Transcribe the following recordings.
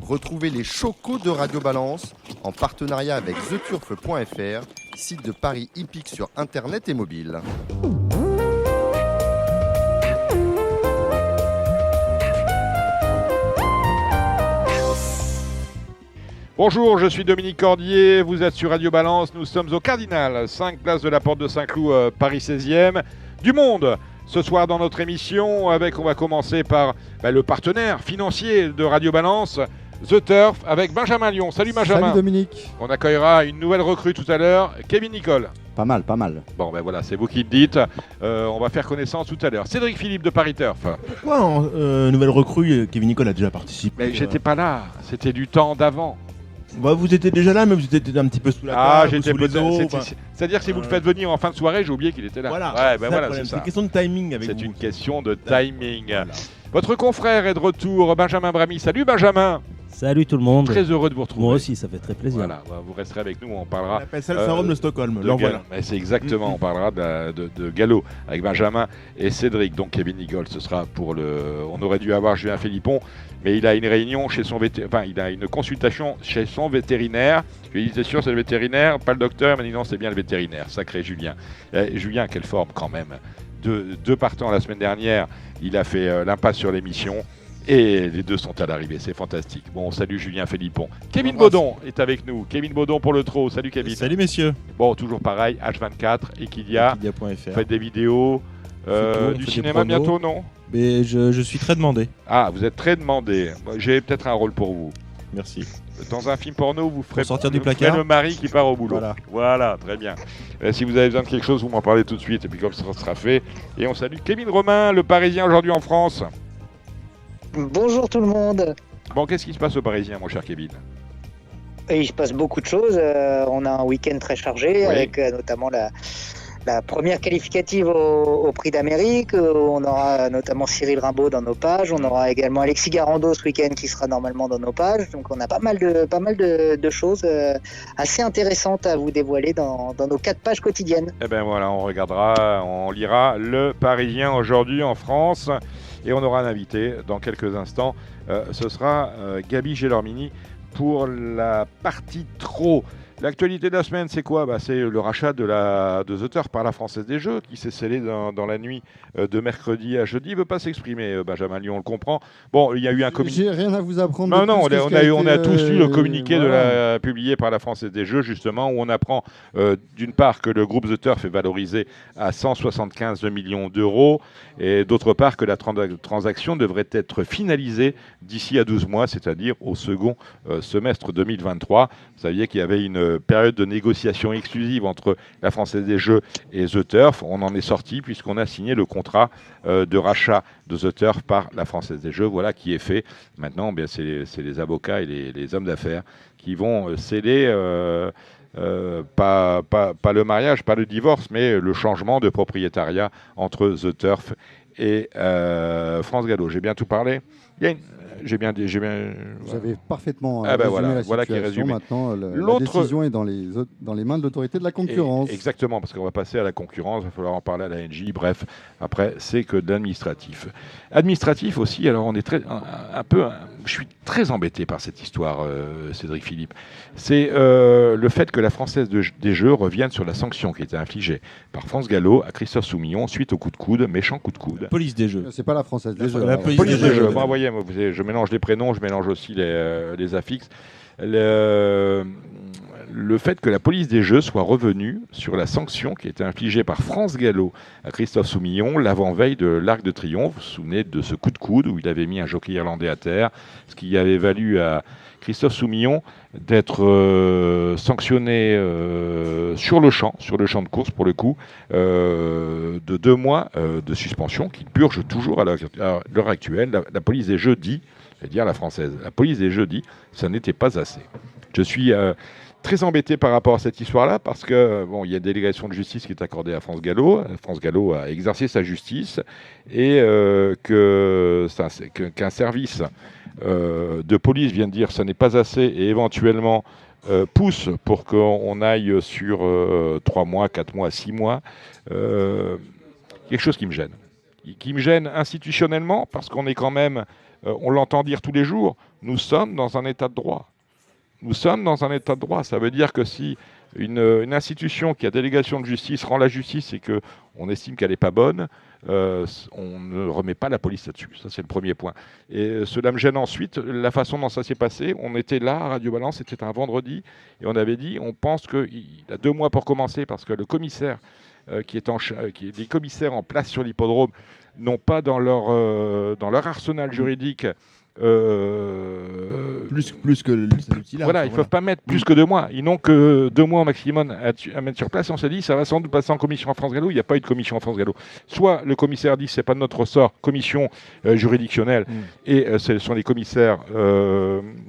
Retrouvez les chocos de Radio Balance en partenariat avec theturf.fr, site de paris hippique sur internet et mobile. Bonjour, je suis Dominique Cordier, vous êtes sur Radio Balance, nous sommes au Cardinal, 5 place de la Porte de Saint-Cloud, Paris 16e, du monde. Ce soir dans notre émission, on va commencer par le partenaire financier de Radio Balance, The Turf, avec Benjamin Lyon. Salut Benjamin. Salut Dominique. On accueillera une nouvelle recrue tout à l'heure, Kevin Nicole. Pas mal. Bon ben voilà, c'est vous qui le dites. On va faire connaissance tout à l'heure. Cédric Philippe de Paris Turf. Pourquoi nouvelle recrue, Kevin Nicole a déjà participé? Mais j'étais pas là, c'était du temps d'avant. Bah, vous étiez déjà là, mais vous étiez un petit peu sous la table, j'étais sous les eaux. C'est-à-dire que si vous le faites venir en fin de soirée, j'ai oublié qu'il était là. Voilà, c'est ça. une question de timing avec vous. C'est une question de timing. Voilà. Votre confrère est de retour, Benjamin Bramy. Salut Benjamin. Salut tout le monde. Très heureux de vous retrouver. Moi aussi, ça fait très plaisir. Voilà, vous resterez avec nous, on parlera. On appelle ça le syndrome de Stockholm. C'est exactement, on parlera de galop avec Benjamin et Cédric. Donc Kevin Nicole, ce sera pour le. On aurait dû avoir Julien Philippon, mais il a une réunion chez son il a une consultation chez son vétérinaire. Je lui ai dit, c'est sûr, c'est le vétérinaire, pas le docteur. Il m'a dit non, c'est bien le vétérinaire. Sacré Julien. Julien, quelle forme quand même. Deux partants la semaine dernière, il a fait l'impasse sur l'émission. Et les deux sont à l'arrivée, c'est fantastique. Bon, salut Julien Philippon. Kevin Baudon est avec nous. Kevin Baudon pour le trot. Salut Kevin. Salut messieurs. Bon, toujours pareil, H24, Equidia.fr. Faites des vidéos, du cinéma bientôt, non? Mais je suis très demandé. Ah, vous êtes très demandé. J'ai peut-être un rôle pour vous. Merci. Dans un film porno, vous ferez sortir du placard, le mari qui part au boulot. Voilà, très bien. Si vous avez besoin de quelque chose, vous m'en parlez tout de suite. Et puis comme ça sera fait. Et on salue Kevin Romain, le Parisien aujourd'hui en France. Bonjour tout le monde. Bon, qu'est-ce qui se passe au Parisien, mon cher Kevin? Il se passe beaucoup de choses. On a un week-end très chargé, avec notamment la première qualificative au Prix d'Amérique. On aura notamment Cyril Rimbaud dans nos pages. On aura également Alexis Garando ce week-end qui sera normalement dans nos pages. Donc on a pas mal de choses assez intéressantes à vous dévoiler dans nos 4 pages quotidiennes. Eh bien voilà, on lira le Parisien aujourd'hui en France. Et on aura un invité dans quelques instants. Ce sera Gabi Gelormini pour la partie trop. L'actualité de la semaine, c'est quoi? C'est le rachat de The Turf par la Française des Jeux qui s'est scellé dans la nuit de mercredi à jeudi. Il ne veut pas s'exprimer, Benjamin Lyon, on le comprend. Bon, il y a eu un communiqué. J'ai rien à vous apprendre. On a tous lu le communiqué publié par la Française des Jeux, justement, où on apprend d'une part que le groupe The Turf est valorisé à 175 millions d'euros et d'autre part que la transaction devrait être finalisée d'ici à 12 mois, c'est-à-dire au second semestre 2023. Vous saviez qu'il y avait une période de négociation exclusive entre la Française des Jeux et The Turf. On en est sorti puisqu'on a signé le contrat de rachat de The Turf par la Française des Jeux. Voilà qui est fait. Maintenant, c'est les avocats et les hommes d'affaires qui vont sceller pas le mariage, pas le divorce, mais le changement de propriétariat entre The Turf et France Gallo. J'ai bien tout parlé. Vous avez parfaitement résumé la situation. Qui est résumé. Maintenant, la décision est dans les mains de l'autorité de la concurrence. Exactement, parce qu'on va passer à la concurrence, il va falloir en parler à la NJ. Bref, après, c'est que de l'administratif. Administratif aussi, alors on est je suis très embêté par cette histoire, Cédric Philippe. C'est le fait que la Française des Jeux revienne sur la sanction qui était infligée par France Gallo à Christophe Soumillon suite au coup de coude, méchant coup de coude. Police des Jeux. C'est pas la Française des Jeux. La police des Jeux. Bon, voyez, je mélange les prénoms, je mélange aussi les affixes. Le fait que la police des Jeux soit revenue sur la sanction qui était infligée par France Gallo à Christophe Soumillon l'avant-veille de l'Arc de Triomphe. Vous vous souvenez de ce coup de coude où il avait mis un jockey irlandais à terre, ce qui avait valu à Christophe Soumillon d'être sanctionné sur le champ de course pour le coup, de 2 mois de suspension qu'il purge toujours à l'heure actuelle. La police des Jeux dit, je vais dire la française, la police des Jeux dit, ça n'était pas assez. Je suis très embêté par rapport à cette histoire-là parce que il y a une délégation de justice qui est accordée à France Gallo. France Gallo a exercé sa justice et qu'un service de police vient de dire ça n'est pas assez et éventuellement pousse pour qu'on aille sur 3 mois, 4 mois, 6 mois. Quelque chose qui me gêne institutionnellement parce qu'on est quand même, on l'entend dire tous les jours, Nous sommes dans un état de droit. Nous sommes dans un état de droit. Ça veut dire que si une institution qui a délégation de justice rend la justice et qu'on estime qu'elle n'est pas bonne, on ne remet pas la police là-dessus. Ça, c'est le premier point. Et cela me gêne ensuite, la façon dont ça s'est passé. On était là, à Radio Balance, c'était un vendredi, et on avait dit, on pense qu'il a 2 mois pour commencer, parce que le commissaire les commissaires en place sur l'hippodrome n'ont pas dans leur arsenal juridique plus que l'outil là. Voilà, ils ne peuvent pas mettre plus que 2 mois. Ils n'ont que 2 mois au maximum à mettre sur place. On s'est dit, ça va sans doute passer en commission à France Gallo. Il n'y a pas eu de commission à France Gallo. Soit le commissaire dit, c'est pas de notre ressort, commission juridictionnelle, et ce sont les commissaires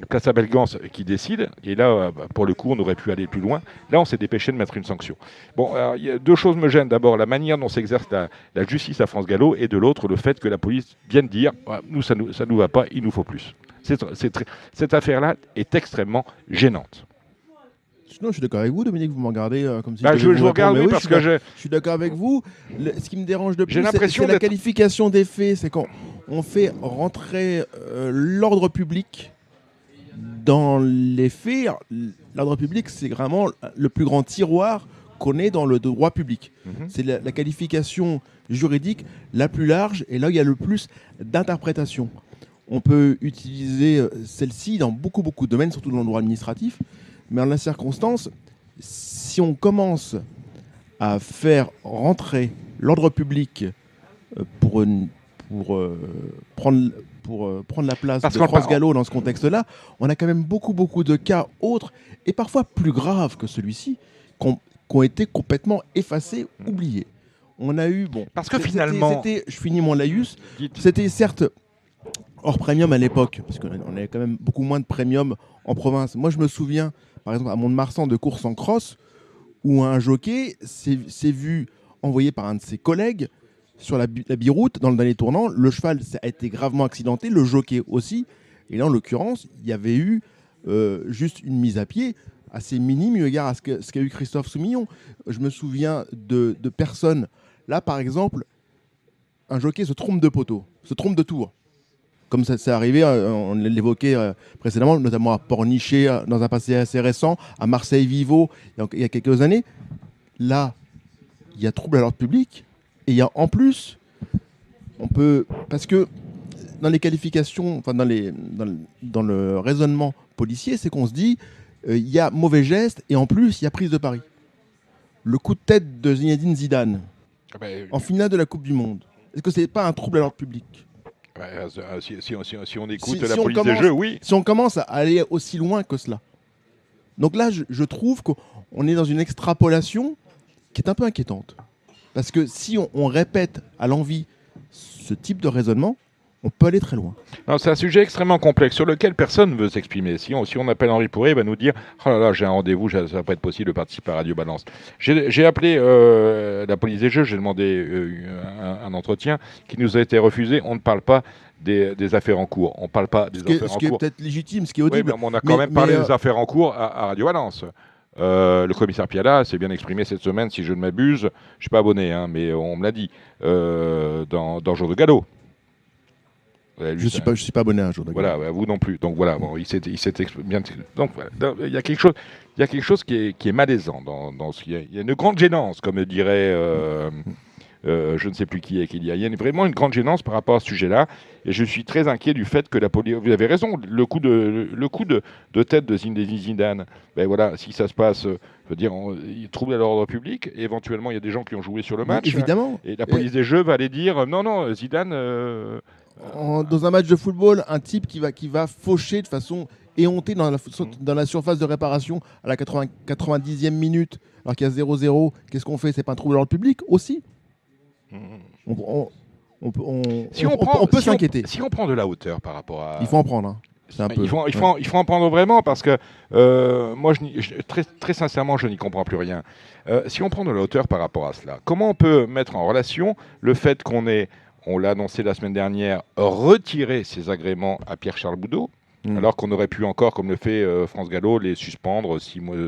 Place à Belgance qui décident. Et là, pour le coup, on aurait pu aller plus loin. Là, on s'est dépêché de mettre une sanction. Bon, alors, il y a 2 choses me gênent. D'abord, la manière dont s'exerce la justice à France Gallo, et de l'autre, le fait que la police vienne dire, nous, ça nous va pas, il nous faut plus. Cette affaire-là est extrêmement gênante. Non, je suis d'accord avec vous, Dominique, vous m'en regardez comme si je vous regarde, oui, parce que je suis d'accord avec vous. Ce qui me dérange de plus, j'ai l'impression c'est la qualification des faits. C'est quand on fait rentrer l'ordre public dans les faits. L'ordre public, c'est vraiment le plus grand tiroir qu'on ait dans le droit public. C'est la qualification juridique la plus large et là où il y a le plus d'interprétation. On peut utiliser celle-ci dans beaucoup de domaines, surtout dans le droit administratif. Mais en la circonstance, si on commence à faire rentrer l'ordre public pour prendre la place de France Gallo dans ce contexte-là, on a quand même beaucoup de cas autres, et parfois plus graves que celui-ci, qui ont été complètement effacés, oubliés. On a eu... Parce que finalement... je finis mon laïus. C'était certes... hors premium à l'époque, parce qu'on avait quand même beaucoup moins de premium en province. Moi, je me souviens, par exemple, à Mont-de-Marsan, de course en cross, où un jockey s'est vu envoyé par un de ses collègues sur la biroute, dans le dernier tournant. Le cheval a été gravement accidenté, le jockey aussi. Et là, en l'occurrence, il y avait eu juste une mise à pied assez minime eu égard à ce qu'a eu Christophe Soumillon. Je me souviens de personnes. Là, par exemple, un jockey se trompe de poteau, se trompe de tour. Comme ça c'est arrivé, on l'évoquait précédemment, notamment à Pornichet, dans un passé assez récent, à Marseille-Vivo, il y a quelques années. Là, il y a trouble à l'ordre public, et il y a en plus, parce que dans les qualifications, enfin dans le raisonnement policier, c'est qu'on se dit, il y a mauvais geste, et en plus, il y a prise de pari. Le coup de tête de Zinedine Zidane, en finale de la Coupe du Monde, est-ce que c'est pas un trouble à l'ordre public ? Si on écoute la police des jeux, oui. Si on commence à aller aussi loin que cela. Donc là, je trouve qu'on est dans une extrapolation qui est un peu inquiétante. Parce que si on répète à l'envi ce type de raisonnement, on peut aller très loin. Non, c'est un sujet extrêmement complexe sur lequel personne ne veut s'exprimer. Si on appelle Henri Pourret, il va nous dire « Oh là là, j'ai un rendez-vous, ça ne va pas être possible de participer à Radio Balance ». J'ai appelé la police des jeux, j'ai demandé un entretien qui nous a été refusé. On ne parle pas des affaires en cours. On ne parle pas des affaires en cours. Ce qui est peut-être légitime, ce qui est audible. Oui, mais on a quand même parlé des affaires en cours à Radio Balance. Le commissaire Piala s'est bien exprimé cette semaine, si je ne m'abuse. Je ne suis pas abonné, mais on me l'a dit, dans Jour de Galop. Je suis pas abonné à un jour de Voilà, vous non plus. Donc voilà, il s'est bien. Donc voilà, il y a quelque chose qui est malaisant dans ce. Il y a une grande gênance, comme dirait je ne sais plus qui il y a vraiment une grande gênance par rapport à ce sujet-là, et je suis très inquiet du fait que la police. Vous avez raison, le coup de tête de Zinedine Zidane. Ben voilà, si ça se passe, je veux dire, il trouble à l'ordre public. Et éventuellement, il y a des gens qui ont joué sur le match. Évidemment. Et la police des jeux va aller dire non, Zidane. Dans un match de football, un type qui va faucher de façon éhontée dans la surface de réparation à la 90e minute, alors qu'il y a 0-0, qu'est-ce qu'on fait ? C'est pas un trouble à l'ordre public aussi ? On peut s'inquiéter. Si on prend de la hauteur par rapport à... Il faut en prendre. Hein. Il faut en prendre vraiment, parce que moi, très sincèrement, je n'y comprends plus rien. Si on prend de la hauteur par rapport à cela, comment on peut mettre en relation le fait on l'a annoncé la semaine dernière, retirer ses agréments à Pierre-Charles Boudot, alors qu'on aurait pu encore, comme le fait France Gallo, les suspendre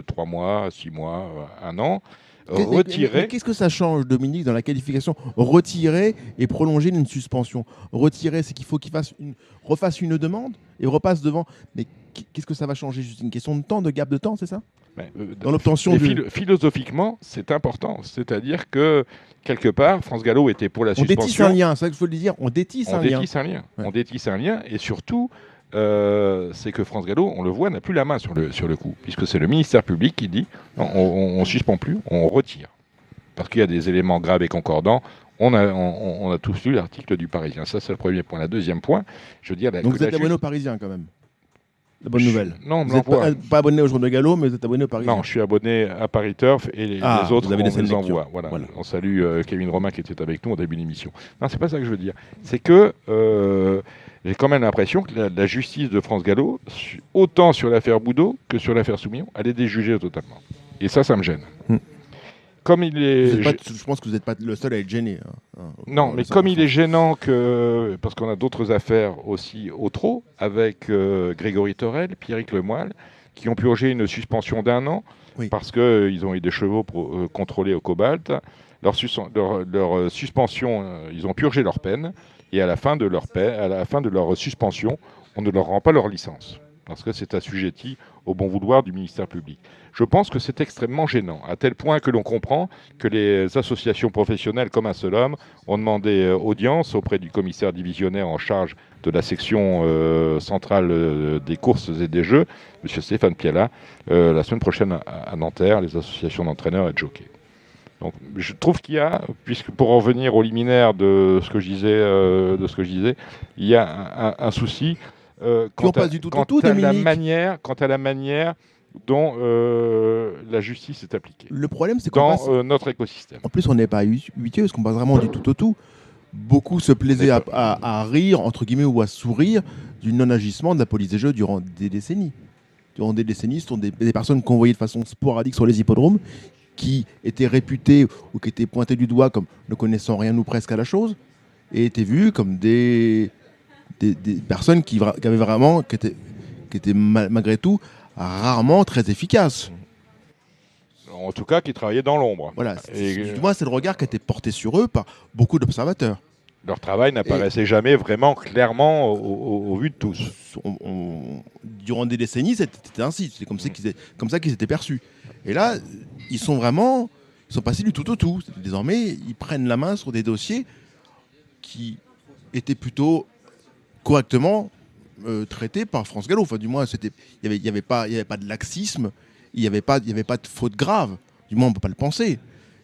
3 mois, 6 mois, 1 an. retirer. Mais qu'est-ce que ça change, Dominique, dans la qualification? Retirer et prolonger une suspension. Retirer, c'est qu'il faut qu'il refasse une demande et repasse devant. Mais qu'est-ce que ça va changer? Juste une question de temps, de gap de temps, c'est ça? Dans l'obtention philosophiquement, c'est important. C'est-à-dire que, quelque part, France Gallo était pour la suspension. On détisse un lien, c'est ça qu'il faut le dire. On détisse un lien. Ouais. On détisse un lien. Et surtout, c'est que France Gallo, on le voit, n'a plus la main sur le coup. Puisque c'est le ministère public qui dit non, on ne suspend plus, on retire. Parce qu'il y a des éléments graves et concordants. On a tous lu l'article du Parisien. Ça, c'est le premier point. Le deuxième point, je veux dire... Donc vous êtes abonné au Parisien, quand même? La bonne nouvelle. Non, vous n'êtes pas abonné au Journal de Gallo, mais vous êtes abonné au Parisien. Non, je suis abonné à Paris Turf et les autres, vous avez on les envoie. Voilà. On salue Kevin Romain qui était avec nous au début de l'émission. Non, c'est pas ça que je veux dire. C'est que j'ai quand même l'impression que la justice de France Gallo, autant sur l'affaire Boudot que sur l'affaire Soumillon, elle est déjugée totalement. Et ça me gêne. Comme il est... je pense que vous n'êtes pas le seul à être gêné. Non, mais comme il est gênant parce qu'on a d'autres affaires aussi au trot, avec Grégory Torel, Pierrick Lemoyle, qui ont purgé une suspension d'1 an, parce qu'ils ont eu des chevaux contrôlés au cobalt. Leur suspension, ils ont purgé leur peine, et à la fin de leur suspension, on ne leur rend pas leur licence, parce que c'est assujetti au bon vouloir du ministère public. Je pense que c'est extrêmement gênant, à tel point que l'on comprend que les associations professionnelles, comme un seul homme, ont demandé audience auprès du commissaire divisionnaire en charge de la section centrale des courses et des jeux, M. Stéphane Piala, la semaine prochaine à Nanterre, les associations d'entraîneurs et de jockeys. Donc, je trouve qu'il y a, puisque pour en revenir au liminaire de ce que je disais, il y a un souci quant à la manière dont la justice est appliquée. Le problème, c'est dans notre écosystème. En plus, on n'est pas habitué, parce qu'on passe vraiment du tout au tout. Beaucoup se plaisaient à rire, entre guillemets, ou à sourire du non-agissement de la police des jeux durant des décennies. Durant des décennies, ce sont des personnes convoyées de façon sporadique sur les hippodromes, qui étaient réputées ou qui étaient pointées du doigt comme ne connaissant rien ou presque à la chose, et étaient vues comme des personnes qui étaient malgré tout rarement très efficaces. En tout cas, qui travaillaient dans l'ombre. Voilà. Du moins, c'est le regard qui a été porté sur eux par beaucoup d'observateurs. Leur travail n'apparaissait jamais vraiment clairement au vu de tous. Durant des décennies, c'était ainsi. C'est comme ça qu'ils étaient perçus. Et là, ils sont passés du tout au tout. Désormais, ils prennent la main sur des dossiers qui étaient plutôt correctement traités par France Gallo. Enfin, du moins, il n'y avait pas de laxisme, il n'y avait pas de faute grave. Du moins, on ne peut pas le penser.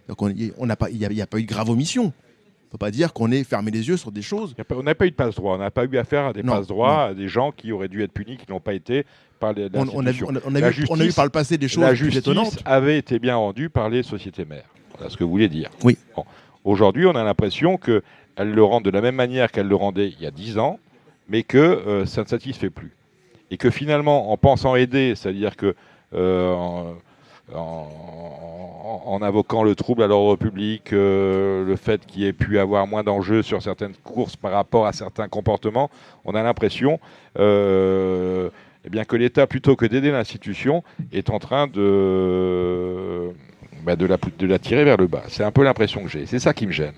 Donc, il n'y a pas eu de grave omission. On ne peut pas dire qu'on ait fermé les yeux sur des choses. On n'a pas eu de passe-droit. On n'a pas eu affaire à des passe-droits, à des gens qui auraient dû être punis, qui n'ont pas été par les institutions. On a vu par le passé des choses plus étonnantes. La justice avait été bien rendue par les sociétés mères. Voilà ce que vous voulez dire. Oui. Bon. Aujourd'hui, on a l'impression qu'elles le rendent de la même manière qu'elles le rendaient il y a 10 ans, mais que ça ne satisfait plus. Et que finalement, en pensant aider, c'est-à-dire que en invoquant le trouble à l'ordre public, le fait qu'il y ait pu avoir moins d'enjeux sur certaines courses par rapport à certains comportements, on a l'impression que l'État, plutôt que d'aider l'institution, est en train de la tirer vers le bas. C'est un peu l'impression que j'ai. C'est ça qui me gêne.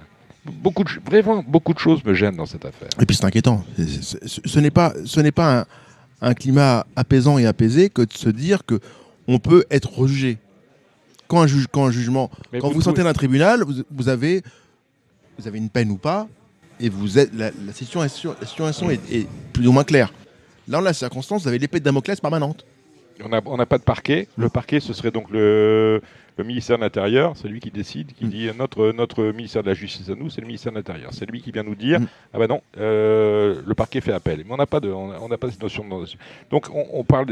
Vraiment, beaucoup de choses me gênent dans cette affaire. Et puis c'est inquiétant. Ce n'est pas un climat apaisant et apaisé que de se dire que on peut être rejugé. Quand vous sortez d'un tribunal, vous avez une peine ou pas, et la situation est plus ou moins claire. Là, en la circonstance, vous avez l'épée de Damoclès permanente. On n'a pas de parquet. Le parquet, ce serait donc le ministère de l'Intérieur, c'est lui qui décide, qui dit notre ministère de la Justice à nous, c'est le ministère de l'Intérieur. C'est lui qui vient nous dire ah ben non, le parquet fait appel. Mais on n'a pas cette notion de. Donc on parle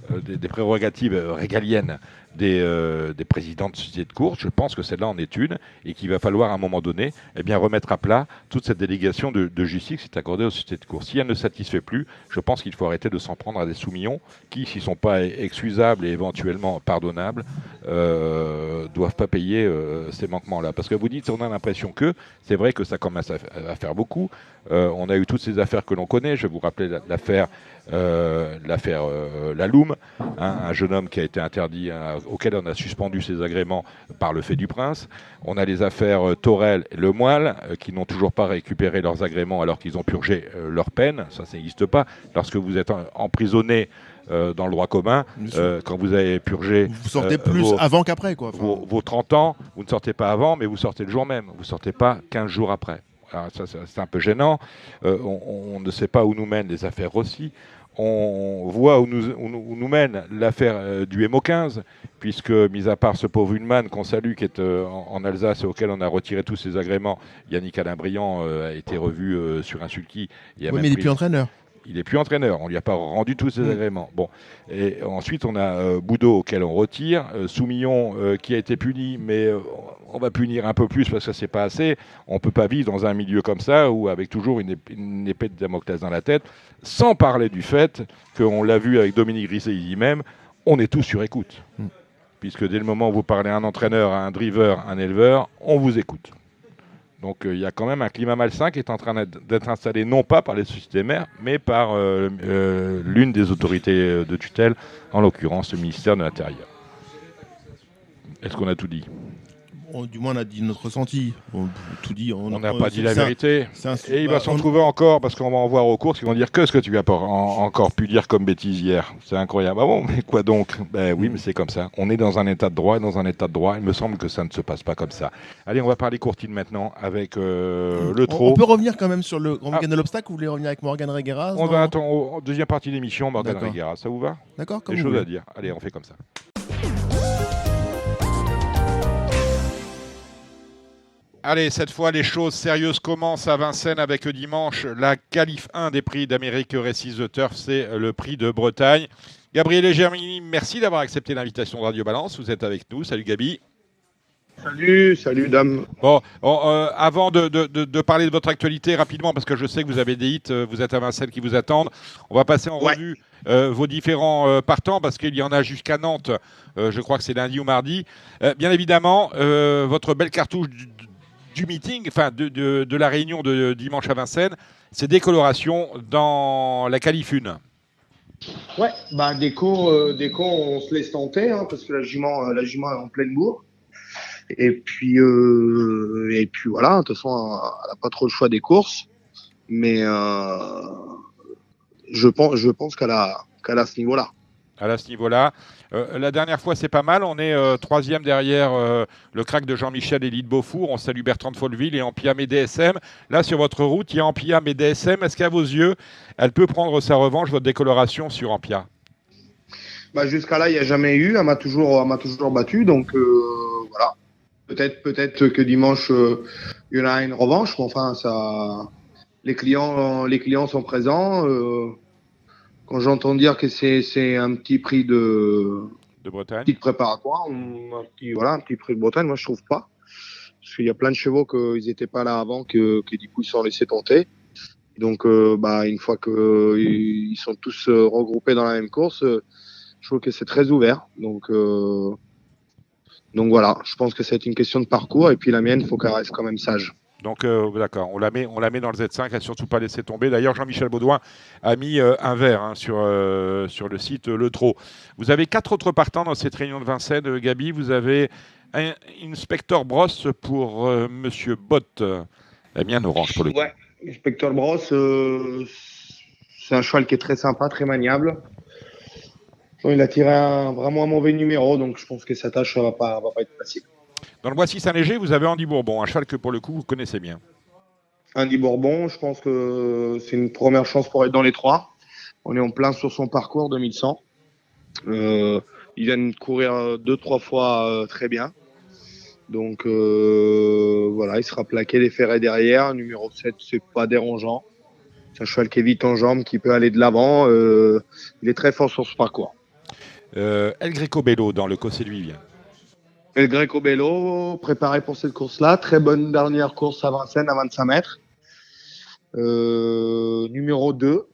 des prérogatives régaliennes des présidents de sociétés de course. Je pense que celle-là en est une et qu'il va falloir à un moment donné remettre à plat toute cette délégation de justice qui est accordée aux sociétés de course. Si elle ne satisfait plus, je pense qu'il faut arrêter de s'en prendre à des soumillons qui, s'ils ne sont pas excusables et éventuellement pardonnables, responsables doivent pas payer ces manquements-là. Parce que vous dites, on a l'impression que, c'est vrai que ça commence à faire beaucoup. On a eu toutes ces affaires que l'on connaît. Je vais vous rappeler l'affaire Laloum, un jeune homme qui a été interdit, auquel on a suspendu ses agréments par le fait du prince. On a les affaires Torel et Lemoyle, qui n'ont toujours pas récupéré leurs agréments alors qu'ils ont purgé leur peine. Ça n'existe pas. Lorsque vous êtes emprisonné dans le droit commun, quand vous avez purgé... Vous sortez plus avant qu'après, quoi. Vos 30 ans, vous ne sortez pas avant, mais vous sortez le jour même. Vous ne sortez pas 15 jours après. Alors ça, c'est un peu gênant. On ne sait pas où nous mènent les affaires Rossi. On voit où nous mène l'affaire du MO15, puisque, mis à part ce pauvre Huneman qu'on salue, qui est en Alsace et auquel on a retiré tous ses agréments, Yannick Alain-Briand a été revu sur un sulky. Oui, mais il n'est plus entraîneur. Il n'est plus entraîneur, on ne lui a pas rendu tous ses agréments. Bon. Et ensuite, on a Boudot, auquel on retire, Soumillon, qui a été puni, mais on va punir un peu plus parce que c'est pas assez. On ne peut pas vivre dans un milieu comme ça, où avec toujours une épée de Damoclès dans la tête, sans parler du fait qu'on l'a vu avec Dominique Risset même, on est tous sur écoute. Puisque dès le moment où vous parlez à un entraîneur, à un driver, à un éleveur, on vous écoute. Donc il y a quand même un climat malsain qui est en train d'être installé non pas par les sociétés mères, mais par l'une des autorités de tutelle, en l'occurrence le ministère de l'Intérieur. Est-ce qu'on a tout dit ? Du moins, on a dit notre ressenti. Tout dit. On n'a pas dit la vérité. Et il va s'en trouver encore, parce qu'on va en voir aux courses, qui vont dire que ce que tu as encore pu dire comme bêtise hier. C'est incroyable. Ah bon, mais quoi donc ? Ben oui, mais c'est comme ça. On est dans un état de droit, et dans un état de droit, il me semble que ça ne se passe pas comme ça. Allez, on va parler courtine maintenant, avec le trot. On peut revenir quand même sur le Grand Week-end de l'Obstacle, ou vous voulez revenir avec Morgane Regueras ? On va attendre, deuxième partie d'émission, Morgane Regueras. Ça vous va ? D'accord, comme des vous choses voulez. à dire. Allez, on fait comme ça. Allez, cette fois, les choses sérieuses commencent à Vincennes avec dimanche la qualif 1 des prix d'Amérique Récise The Turf, c'est le prix de Bretagne. Gabriel Germini, merci d'avoir accepté l'invitation de Radio Balance. Vous êtes avec nous. Salut Gabi. Salut dame. Bon, avant de parler de votre actualité rapidement, parce que je sais que vous avez des hits, vous êtes à Vincennes qui vous attendent, on va passer en revue vos différents partants, parce qu'il y en a jusqu'à Nantes, je crois que c'est lundi ou mardi. Bien évidemment, votre belle cartouche du meeting, enfin de la réunion de dimanche à Vincennes, c'est décoloration dans la qualif 1. Ouais, bah déco, on se laisse tenter, hein, parce que la jument est en pleine bourre. Et puis voilà, de toute façon, elle n'a pas trop le choix des courses, mais je pense qu'elle a ce niveau-là. Elle a ce niveau-là. La dernière fois, c'est pas mal. On est troisième derrière le crack de Jean-Michel et Lyd Beaufour. On salue Bertrand de Folleville et Ampiam et DSM. Là, sur votre route, il y a Ampiam et DSM. Est-ce qu'à vos yeux, elle peut prendre sa revanche, votre décoloration sur Ampia ? Bah, jusqu'à là, il n'y a jamais eu. Elle m'a toujours battu. Donc, voilà. Peut-être que dimanche, il y en a une revanche. Mais enfin, ça, les clients sont présents. Quand j'entends dire que c'est un petit prix de Bretagne, petit préparatoire, un petit prix de Bretagne, moi je trouve pas. Parce qu'il y a plein de chevaux qu'ils n'étaient pas là avant, que du coup ils sont laissés tenter. Donc une fois qu'ils sont tous regroupés dans la même course, je trouve que c'est très ouvert. Donc voilà, je pense que c'est une question de parcours, et puis la mienne, il faut qu'elle reste quand même sage. Donc d'accord, on la met dans le Z5, elle n'a surtout pas laissé tomber. D'ailleurs, Jean-Michel Baudouin a mis un vert sur le site Le Trot. Vous avez 4 autres partants dans cette réunion de Vincennes, Gabi. Vous avez un Inspector Brosse pour Monsieur Bott. La mienne orange pour le coup. Ouais, Inspector Brosse, c'est un cheval qui est très sympa, très maniable. Il a tiré vraiment un mauvais numéro, donc je pense que sa tâche va pas être facile. Dans le Boissy Saint-Léger, vous avez Andy Bourbon, un cheval que pour le coup vous connaissez bien. Andy Bourbon, je pense que c'est une première chance pour être dans les 3. On est en plein sur son parcours 2100. Il vient de courir 2-3 fois très bien. Donc voilà, il sera plaqué les ferrets derrière. Numéro 7, c'est pas dérangeant. C'est un cheval qui est vite en jambes, qui peut aller de l'avant. Il est très fort sur ce parcours. El Greco Bello dans le Cossé de Vivien. El Greco Bello, préparé pour cette course-là. Très bonne dernière course à Vincennes, à 25 mètres. Numéro 2,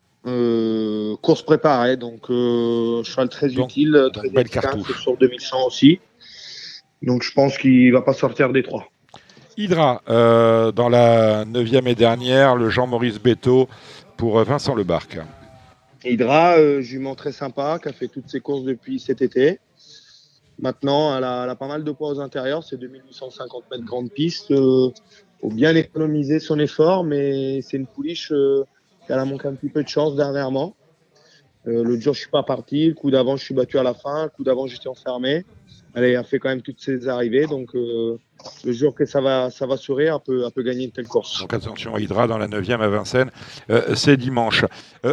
Course préparée, donc cheval très utile, très belle efficace cartouche. sur 2100 aussi. Donc je pense qu'il va pas sortir des 3. Hydra, dans la 9e et dernière, le Jean-Maurice Béteau pour Vincent Lebarque. Hydra, jument très sympa, qui a fait toutes ses courses depuis cet été. Maintenant, elle a pas mal de poids aux intérieurs, c'est 2850 mètres grande piste. Faut bien économiser son effort, mais c'est une pouliche qui a manqué un petit peu de chance dernièrement. L'autre jour, je suis pas parti. Le coup d'avant, je suis battu à la fin. Le coup d'avant, j'étais enfermé. Elle a fait quand même toutes ses arrivées. Donc, le jour que ça va sourire, elle peut gagner une telle course. Donc attention à Hydra dans la 9e à Vincennes, c'est dimanche.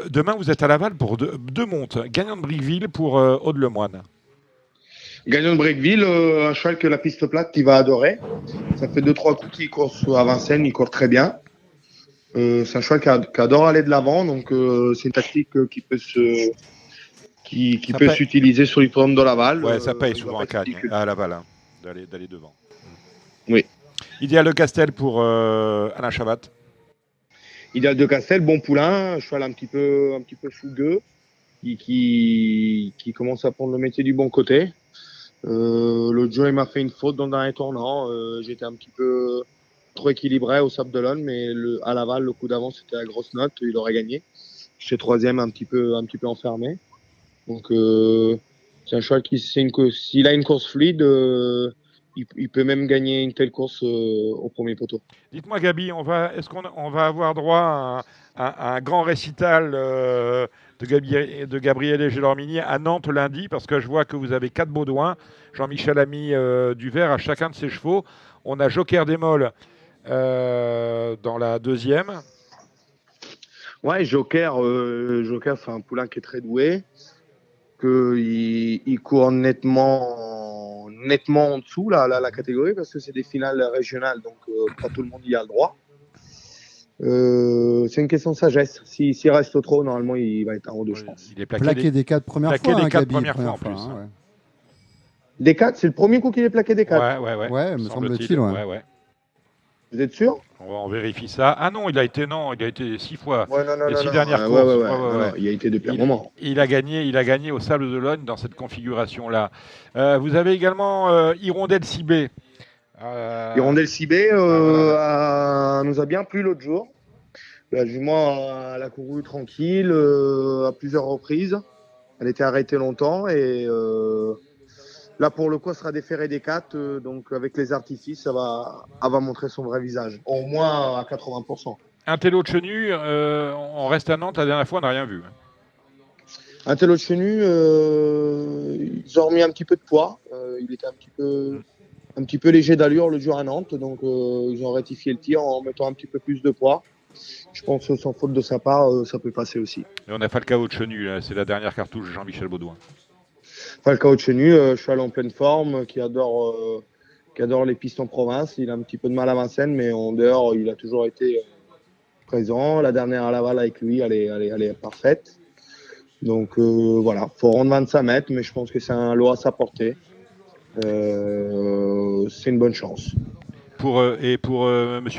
Demain, vous êtes à Laval pour deux montes. Gagnant de Briqueville pour Aude Lemoine. Gagnant de Breakville, un cheval que la piste plate, qui va adorer. Ça fait 2-3 coups qu'il court à Vincennes, il court très bien. C'est un cheval qui adore aller de l'avant, donc c'est une tactique qui peut s'utiliser sur l'hippodrome de Laval. Ouais, ça paye souvent à Laval, hein, d'aller devant. Oui. Idéal de Castel pour Alain Chabat. Idéal de Castel, bon poulain, un cheval un petit peu fougueux, qui commence à prendre le métier du bon côté. L'autre jour, il m'a fait une faute dans le dernier tournant. J'étais un petit peu trop équilibré au Sable d'Olonne, mais à Laval, le coup d'avant, c'était la grosse note. Il aurait gagné. J'étais troisième, un petit peu enfermé. Donc, c'est un cheval s'il a une course fluide, il peut même gagner une telle course au premier poteau. Dites-moi, Gabi, est-ce qu'on va avoir droit à un grand récital de Gabriele Gelormini à Nantes lundi, parce que je vois que vous avez 4 Baudouins. Jean-Michel a mis du vert à chacun de ses chevaux. On a Joker des Molles dans la 2e. Ouais, Joker, c'est un poulain qui est très doué, il court nettement en dessous la catégorie, parce que c'est des finales régionales, donc pas tout le monde y a le droit. C'est une question de sagesse. S'il reste trop, normalement, il va être en haut de, je pense. Il est plaqué des 4 premières fois. Plaqué des 4 Gabi, premières fois en plus. Ouais. Des 4, c'est le premier coup qu'il est plaqué des 4. Ouais, me semble-t-il. Ouais. Vous êtes sûr? On vérifie ça. Ah non, il a été 6 fois. Ouais, non, les 6 dernières courses. Non, il a été depuis un moment. Il a gagné au Sable d'Olonne dans cette configuration-là. Vous avez également Hirondelle Cibé. Hirondelle Cibé nous a bien plu l'autre jour. La jument, elle a couru tranquille à plusieurs reprises. Elle était arrêtée longtemps et là, pour le coup, elle sera déférée des 4. Donc, avec les artifices, elle va montrer son vrai visage. Au moins à 80%. Un télo de Chenu, on reste à Nantes. La dernière fois, on n'a rien vu. Un télo de Chenu, ils ont remis un petit peu de poids. Il était un petit peu léger d'allure le jour à Nantes. Donc, ils ont rectifié le tir en mettant un petit peu plus de poids. Je pense que sans faute de sa part, ça peut passer aussi. Et on a Falcao de Chenu. C'est la dernière cartouche de Jean-Michel Baudouin. Falcao de Chenu, cheval en pleine forme, qui adore les pistes en province. Il a un petit peu de mal à Vincennes, mais en dehors, il a toujours été présent. La dernière à Laval avec lui, elle est parfaite. Donc voilà, faut rendre 25 mètres, mais je pense que c'est un lot à sa portée. C'est une bonne chance. Pour M.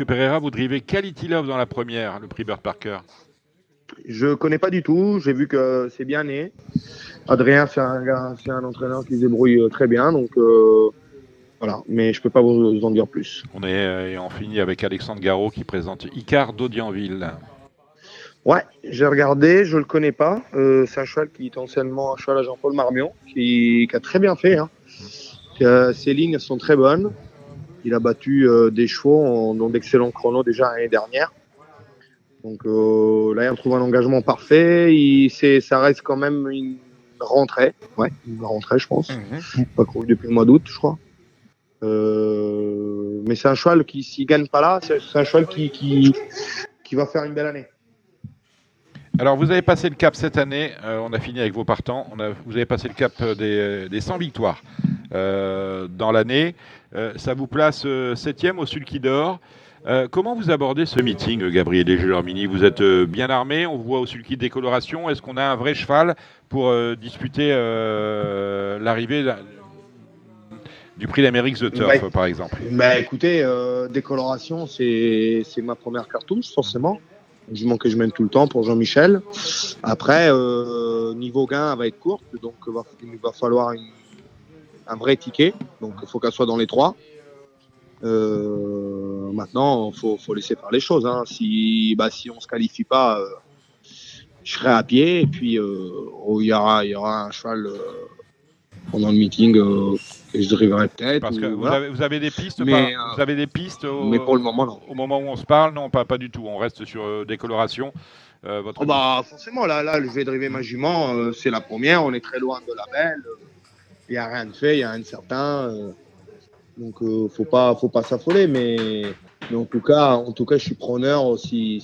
Pereira, vous drivez Quality Love dans la première, le prix Bird Parker. Je connais pas du tout. J'ai vu que c'est bien né. Adrien, c'est un entraîneur qui se débrouille très bien, donc voilà. Mais je peux pas vous en dire plus. On finit avec Alexandre Garot qui présente Icare d'Audienville. Ouais, j'ai regardé, je le connais pas. C'est un cheval qui est anciennement un cheval à Jean-Paul Marmion, qui a très bien fait. Hein. Ses lignes sont très bonnes. Il a battu des chevaux dans d'excellents chronos déjà l'année dernière. Donc là, il retrouve un engagement parfait. Ça reste quand même une rentrée. Ouais, une rentrée, je pense. Pas couru depuis le mois d'août, je crois. Mais c'est un cheval qui, s'il gagne pas là, c'est un cheval qui va faire une belle année. Alors, vous avez passé le cap cette année. On a fini avec vos partants. Vous avez passé le cap des 100 victoires dans l'année. Ça vous place 7e au Sulky d'Or. Comment vous abordez ce meeting, Gabriele Gelormini? Vous êtes bien armé, on vous voit au Sulky de décoloration. Est-ce qu'on a un vrai cheval pour disputer l'arrivée du prix d'Amérique The Turf, par exemple? Écoutez, décoloration, c'est ma première cartouche, forcément. juments que je mène tout le temps pour Jean-Michel. Après, niveau gain, elle va être courte, donc il va falloir un vrai ticket. Donc il faut qu'elle soit dans les 3. Maintenant, faut laisser faire les choses. Hein. Si on se qualifie pas, je serai à pied. Et puis il y aura un cheval pendant le meeting que je driverai peut-être. Parce que vous avez des pistes, vous avez des pistes mais pour le moment, non. Au moment où on se parle, non, pas du tout. On reste sur des colorations. Forcément, là, je vais driver ma jument. C'est la première. On est très loin de la belle. Il n'y a rien de fait, il n'y a rien de certain. Donc, faut pas s'affoler. Mais en tout cas, je suis preneur. Si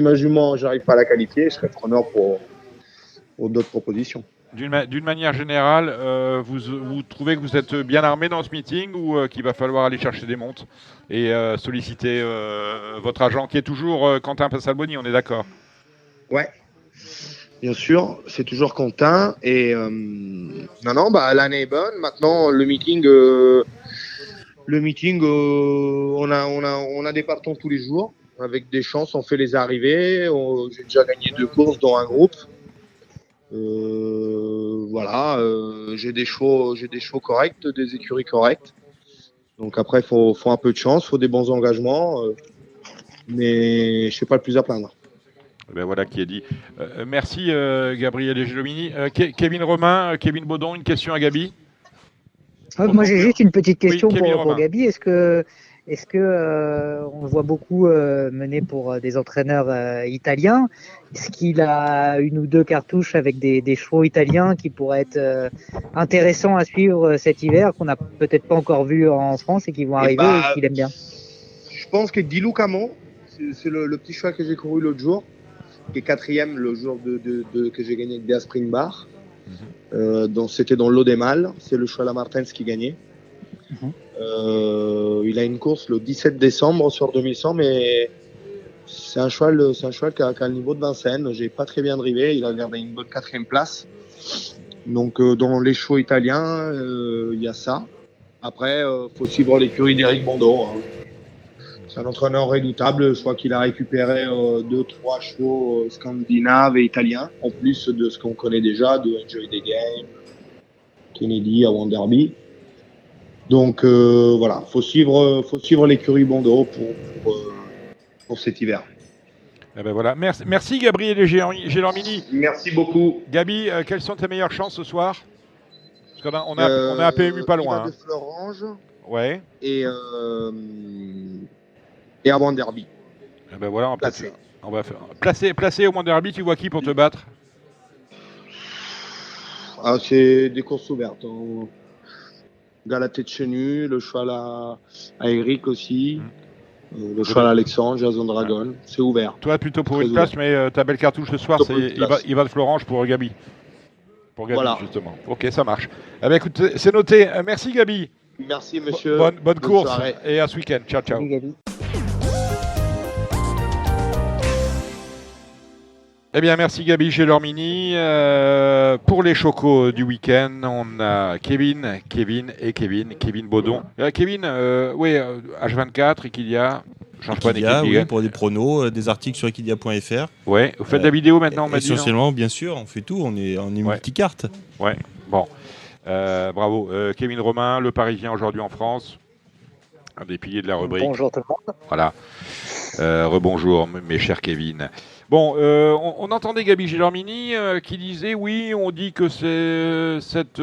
ma jument, j'arrive pas à la qualifier, je serai preneur pour d'autres propositions. D'une manière générale, vous trouvez que vous êtes bien armé dans ce meeting ou qu'il va falloir aller chercher des montes et solliciter votre agent qui est toujours Quentin Passalboni, on est d'accord? Ouais, bien sûr, c'est toujours Quentin. Et l'année est bonne. Maintenant, le meeting, on a des partants tous les jours. Avec des chances, on fait les arrivées. J'ai déjà gagné 2 courses dans un groupe. J'ai des chevaux corrects, des écuries correctes. Donc après, il faut un peu de chance, il faut des bons engagements. Mais je ne suis pas le plus à plaindre. Ben voilà qui est dit. Merci Gabriel Gelomini. Kevin Romain, Kevin Baudon, une question à Gabi. Moi j'ai juste une petite question pour Romain. Gabi. Est-ce que on le voit beaucoup mener pour des entraîneurs italiens? Est-ce qu'il a 1 ou 2 cartouches avec des chevaux italiens qui pourraient être intéressants à suivre cet hiver, qu'on n'a peut-être pas encore vu en France et qui vont arriver et qu'il aime bien? Je pense que Di Lucamo, c'est le petit cheval que j'ai couru l'autre jour, qui est 4e le jour que j'ai gagné avec des Spring Bar. C'était dans le lot des mâles. C'est le cheval à Martens qui gagnait. Il a une course le 17 décembre sur 2100, mais c'est un cheval qui a le niveau de Vincennes. J'ai pas très bien drivé, il a gardé une bonne 4e place. Donc dans les chevaux italiens, il y a ça. Après, faut suivre l'écurie d'Éric Bondo. Hein. C'est un entraîneur redoutable. Je crois qu'il a récupéré 2-3 chevaux scandinaves et italiens, en plus de ce qu'on connaît déjà, de Enjoy the Game, Kennedy à Wonderby. Donc faut suivre l'écurie Bondo pour cet hiver. Eh ben voilà. Merci Gabriel Gelormini. Merci beaucoup. Gabi, quelles sont tes meilleures chances ce soir? Parce qu'on a un PMU pas loin. De Florange. Ouais. Et à Wonderby. Eh ben voilà, on va faire placer au Wonderby. Tu vois qui pour te battre? C'est des courses ouvertes. Galatée de Chenu, le cheval à Eric aussi, le cheval à Alexandre, Jason Dragon, c'est ouvert. Toi plutôt pour une place, mais ta belle cartouche ce soir, il va de Florange pour Gabi. Pour Gabi, voilà. Justement. Ok, ça marche. Eh bien, écoute, c'est noté. Merci Gabi. Merci monsieur. Bonne course soirée. Et à ce week-end. Ciao. Salut, Gabi. Eh bien, merci Gabi Gelormini. Pour les chocos du week-end, on a Kevin Baudon. Kevin, H24, Equidia, change pas d'équipe. Oui, pour des pronos, des articles sur equidia.fr. Ouais, vous faites de la vidéo maintenant, on m'a dit. Essentiellement, bien sûr, on fait tout, on est multicarte. Ouais, bon. Bravo. Kevin Romain, le Parisien aujourd'hui en France. Un des piliers de la rubrique. Bonjour tout le monde. Voilà. Rebonjour mes chers Kevin. Bon, on entendait Gabi Gelormini qui disait oui, on dit que cette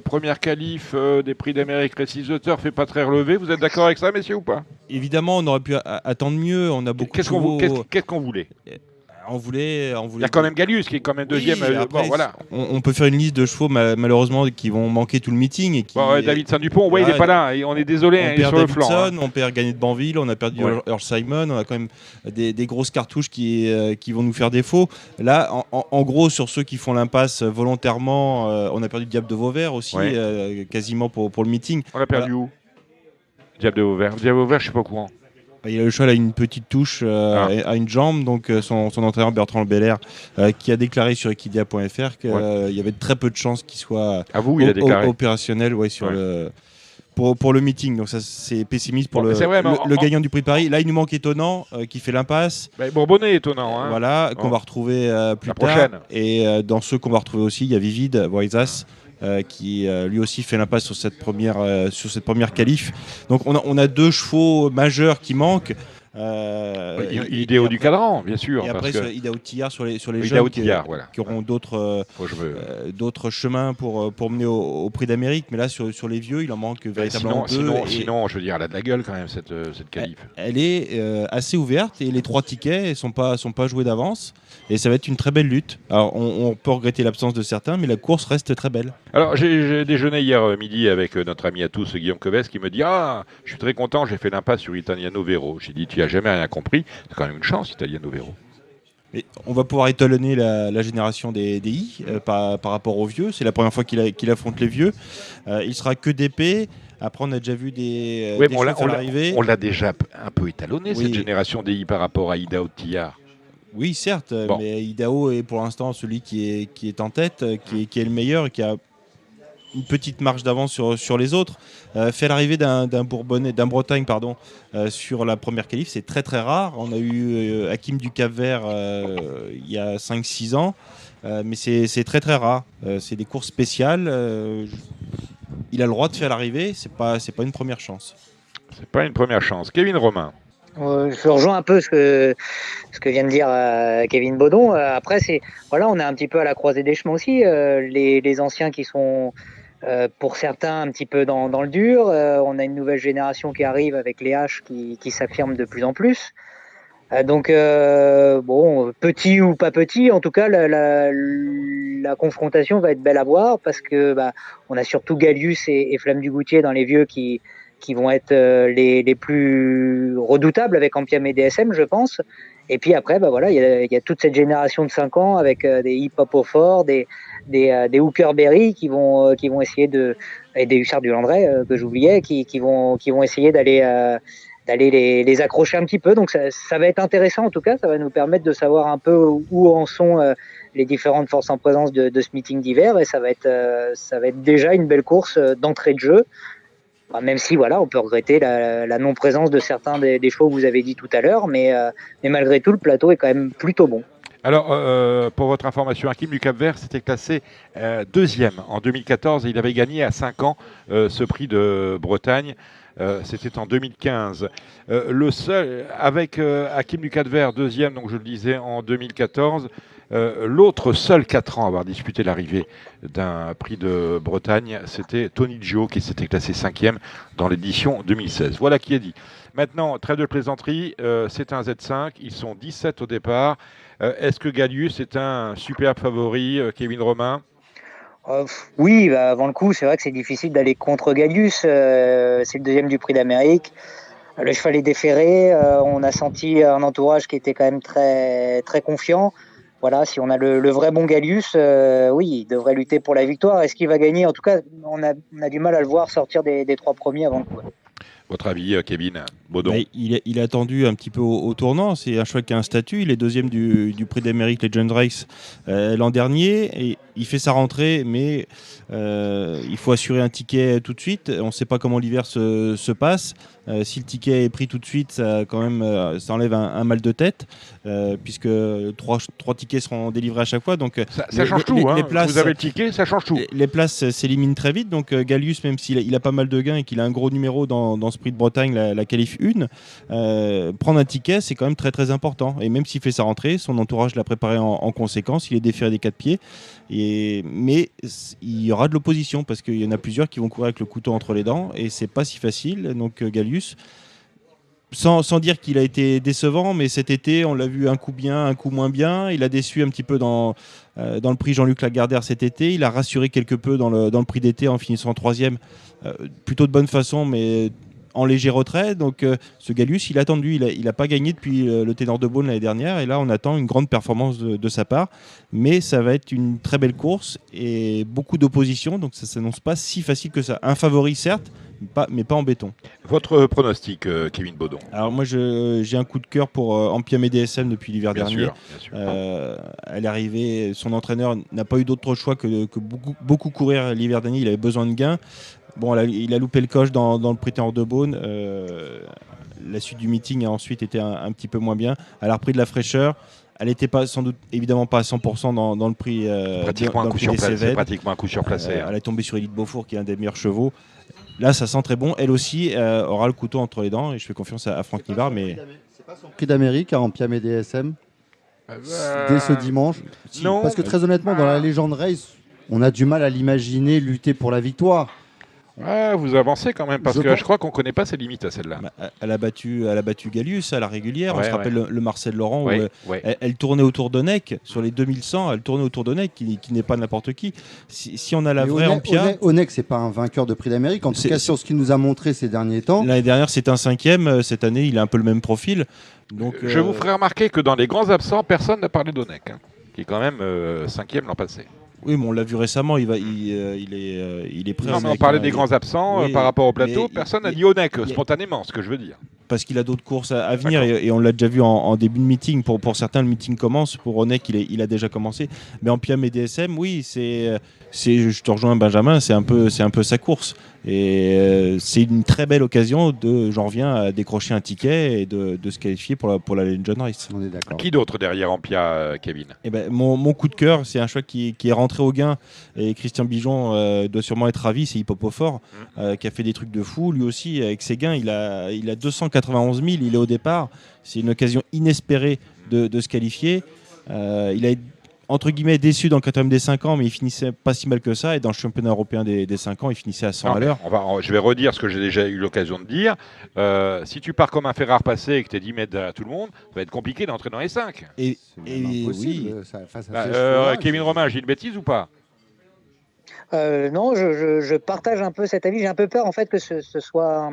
première qualif des prix d'Amérique Récits d'auteur fait pas très relevé. Vous êtes d'accord avec ça, messieurs, ou pas? Évidemment, on aurait pu attendre mieux. On a beaucoup. Qu'est-ce qu'on voulait? On voulait. Il y a quand même Gallius qui est quand même deuxième. Oui, après, voilà. On peut faire une liste de chevaux malheureusement qui vont manquer tout le meeting. Et David Saint-Dupont, il n'est pas là. On est désolé, on perd sur Davidson, le flanc. Hein. On perd Gagné de Banville, on a perdu Earl Simon. On a quand même des grosses cartouches qui vont nous faire défaut. Là, en gros, sur ceux qui font l'impasse volontairement, on a perdu Diable de Vauvert aussi, quasiment pour le meeting. On a perdu où? Diable de Vauvert, je ne suis pas au courant. Il a le cheval à une petite touche, à une jambe, donc son entraîneur Bertrand Belair qui a déclaré sur equidia.fr qu'il y avait très peu de chances qu'il soit opérationnel pour le meeting. Donc ça, c'est pessimiste pour le gagnant du Prix de Paris. Là, il nous manque Étonnant qui fait l'impasse. Bourbonnais Étonnant. Hein. Voilà, qu'on va retrouver plus tard. Prochaine. Et dans ceux qu'on va retrouver aussi, il y a Vivid, Voisas. Qui lui aussi fait l'impasse sur cette première qualif. Donc on a 2 chevaux majeurs qui manquent. Idéo du cadran, bien sûr. Et après, Idaho Tillard sur les jeunes qui auront d'autres chemins pour mener au Prix d'Amérique. Mais là, sur les vieux, il en manque véritablement 2. Sinon, je veux dire, elle a de la gueule quand même, cette qualif. Elle est assez ouverte et les 3 tickets ne sont pas joués d'avance. Et ça va être une très belle lutte. Alors, on peut regretter l'absence de certains, mais la course reste très belle. Alors, j'ai déjeuné hier midi avec notre ami à tous, Guillaume Coves, qui me dit « Ah, je suis très content, j'ai fait l'impasse sur Italiano Vero. » J'ai dit « Tu n'as jamais rien compris. C'est quand même une chance, Italiano Vero. » Mais on va pouvoir étalonner la génération des I par rapport aux vieux. C'est la première fois qu'il affronte les vieux. Il sera que d'épée. Après, on a déjà vu des choses à l'arrivée. On l'a déjà un peu étalonné, cette génération des I par rapport à Idaho Tillard. Oui, certes, mais Idaho est pour l'instant celui qui est en tête, qui est le meilleur et qui a une petite marge d'avance sur les autres. Fait l'arrivée d'un Bretagne sur la première qualif, c'est très très rare. On a eu Hakim du Cap-Vert il y a 5-6 ans, mais c'est très très rare. C'est des courses spéciales. Il a le droit de faire l'arrivée, c'est pas une première chance. C'est pas une première chance. Kevin Romain. Je rejoins un peu ce que vient de dire Kevin Baudon. Après, on est un petit peu à la croisée des chemins aussi. Les anciens qui sont, pour certains, un petit peu dans le dur. On a une nouvelle génération qui arrive avec les H qui s'affirment de plus en plus. Donc, petit ou pas petit, en tout cas, la confrontation va être belle à voir parce que on a surtout Gallius et Flamme du Goutier dans les vieux qui vont être les plus redoutables avec Ampiam et DSM, je pense. Et puis après, il y a toute cette génération de 5 ans avec des Hip-Hop au fort, des Hooker Berry qui vont essayer et des Hussards du Landré que j'oubliais, qui vont essayer d'aller les accrocher un petit peu. Donc ça va être intéressant en tout cas, ça va nous permettre de savoir un peu où en sont les différentes forces en présence de ce meeting d'hiver et ça va être déjà une belle course d'entrée de jeu. Même si on peut regretter la non-présence de certains des chevaux que vous avez dit tout à l'heure, mais malgré tout, le plateau est quand même plutôt bon. Alors, pour votre information, Hakim du Cap-Vert s'était classé 2e en 2014 et il avait gagné à 5 ans ce prix de Bretagne. C'était en 2015. Le seul, avec Hakim du Cap-Vert, 2e, donc je le disais, en 2014. L'autre seul 4 ans à avoir disputé l'arrivée d'un prix de Bretagne, c'était Tony Gio qui s'était classé 5e dans l'édition 2016. Voilà qui est dit. Maintenant, trêve de plaisanterie, c'est un Z5, ils sont 17 au départ. Est-ce que Gallius est un superbe favori, Kevin Romain ? Oui, avant le coup, c'est vrai que c'est difficile d'aller contre Gallius. C'est le 2e du Prix d'Amérique. Le cheval est déféré. On a senti un entourage qui était quand même très, très confiant. Voilà, si on a le vrai bon Gallius, oui, il devrait lutter pour la victoire. Est-ce qu'il va gagner ? En tout cas, on a du mal à le voir sortir des 3 premiers avant le coup. Votre avis, Kevin Baudon ? Il est attendu un petit peu au tournant. C'est un cheval qui a un statut. Il est 2e du Prix d'Amérique Legend Race l'an dernier. Et il fait sa rentrée, mais il faut assurer un ticket tout de suite. On ne sait pas comment l'hiver se passe. Si le ticket est pris tout de suite, ça enlève un mal de tête, puisque 3 tickets seront délivrés à chaque fois. Donc, ça change tout. Les places, vous avez le ticket, ça change tout. Les places s'éliminent très vite. Donc Gallius, même s'il a pas mal de gains et qu'il a un gros numéro dans ce Prix de Bretagne, la qualif 1, prendre un ticket, c'est quand même très très important. Et même s'il fait sa rentrée, son entourage l'a préparé en conséquence. Il est déféré des 4 pieds. Mais il y aura de l'opposition parce qu'il y en a plusieurs qui vont courir avec le couteau entre les dents et c'est pas si facile. Donc Gallius, sans dire qu'il a été décevant, mais cet été on l'a vu un coup bien, un coup moins bien. Il a déçu un petit peu dans le prix Jean-Luc Lagardère cet été. Il a rassuré quelque peu dans le prix d'été en finissant 3e, plutôt de bonne façon, mais en léger retrait. Donc ce Gallius, il a attendu, il n'a pas gagné depuis le Ténor de Beaune l'année dernière et là on attend une grande performance de sa part, mais ça va être une très belle course et beaucoup d'opposition, donc ça ne s'annonce pas si facile que ça. Un favori certes, mais pas en béton. Votre pronostic, Kevin Baudon? Alors moi, j'ai un coup de cœur pour Ampiam et DSM depuis l'hiver dernier. Bien sûr. Elle est arrivée, son entraîneur n'a pas eu d'autre choix que beaucoup courir l'hiver dernier. Il avait besoin de gains. Bon, il a loupé le coche dans le Prétend de Beaune. La suite du meeting a ensuite été un petit peu moins bien. Elle a repris de la fraîcheur. Elle n'était pas, sans doute, évidemment pas à 100% dans le prix. Pratiquement un coup sur place. C'est pratiquement un coup sur place. Elle est tombée sur Élite Beaufour, qui est un des meilleurs chevaux. Là, ça sent très bon. Elle aussi aura le couteau entre les dents. Et je fais confiance à Franck Nivard. Mais c'est pas son prix d'Amérique à Ampiam et DSM dès ce dimanche. Non. Parce que très honnêtement, dans la légende race, on a du mal à l'imaginer lutter pour la victoire. Vous avancez quand même, parce que je crois qu'on ne connaît pas ses limites à celle-là. Elle a battu Gallius à la régulière. On se rappelle le Marcel Laurent, où elle tournait autour d'Onek. Sur les 2100, elle tournait autour d'Onek, qui n'est pas n'importe qui. Si on a la vraie Ampia... Onek, c'est pas un vainqueur de prix d'Amérique. En tout cas, sur ce qu'il nous a montré ces derniers temps. L'année dernière, c'était un 5e. Cette année, il a un peu le même profil. Donc, je vous ferai remarquer que dans les grands absents, personne n'a parlé d'Onek, qui est quand même 5e l'an passé. Oui, mais on l'a vu récemment, il est prêt. Non, mais on parlait des grands absents par rapport au plateau. Personne n'a dit Onek spontanément, ce que je veux dire. Parce qu'il a d'autres courses à venir et on l'a déjà vu en début de meeting. Pour certains, le meeting commence. Pour Onek, il a déjà commencé. Mais en Ampiam et DSM, oui, je te rejoins, Benjamin, c'est un peu sa course. Et c'est une très belle occasion j'en reviens à décrocher un ticket et de se qualifier pour la Legend Race. On est d'accord. Qui d'autre derrière Ampia, Kevin? Mon coup de cœur, c'est un choix qui est rentré au gain et Christian Bijon doit sûrement être ravi, c'est Hip Hop au Fort, qui a fait des trucs de fou. Lui aussi, avec ses gains, il a 291 000, il est au départ. C'est une occasion inespérée de se qualifier. Il a entre guillemets déçu dans le 4e des 5 ans, mais il finissait pas si mal que ça. Et dans le championnat européen des 5 ans, il finissait à 100 à l'heure. Je vais redire ce que j'ai déjà eu l'occasion de dire. Si tu pars comme un fer à repasser et que tu es 10 mètres à tout le monde, ça va être compliqué d'entrer dans les 5. Oui. Kevin Romain, j'ai une bêtise ou pas? Non, je partage un peu cet avis. J'ai un peu peur en fait que ce soit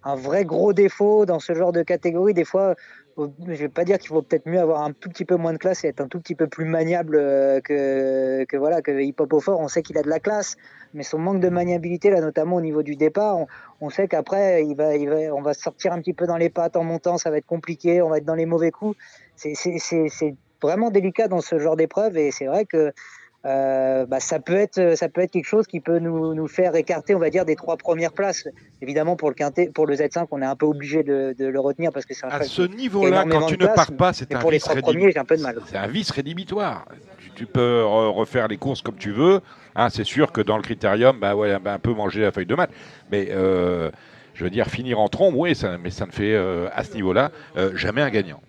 un vrai gros défaut dans ce genre de catégorie. Des fois, je vais pas dire qu'il faut peut-être mieux avoir un tout petit peu moins de classe et être un tout petit peu plus maniable que Hip Hop au Fort. On sait qu'il a de la classe, mais son manque de maniabilité là, notamment au niveau du départ, on sait qu'après on va sortir un petit peu dans les pattes en montant, ça va être compliqué, on va être dans les mauvais coups. C'est vraiment délicat dans ce genre d'épreuve et c'est vrai que ça peut être quelque chose qui peut nous faire écarter, on va dire, des 3 premières places. Évidemment, pour le Quintet, pour le Z5, on est un peu obligé de le retenir parce que c'est un à ce niveau-là, quand tu ne pars pas, c'est un pour les 3 premiers, j'ai un peu de mal. C'est un vice rédhibitoire. Tu peux refaire les courses comme tu veux. C'est sûr que dans le critérium, un peu manger la feuille de match. Mais je veux dire, finir en trombe, oui, mais ça ne fait à ce niveau-là jamais un gagnant.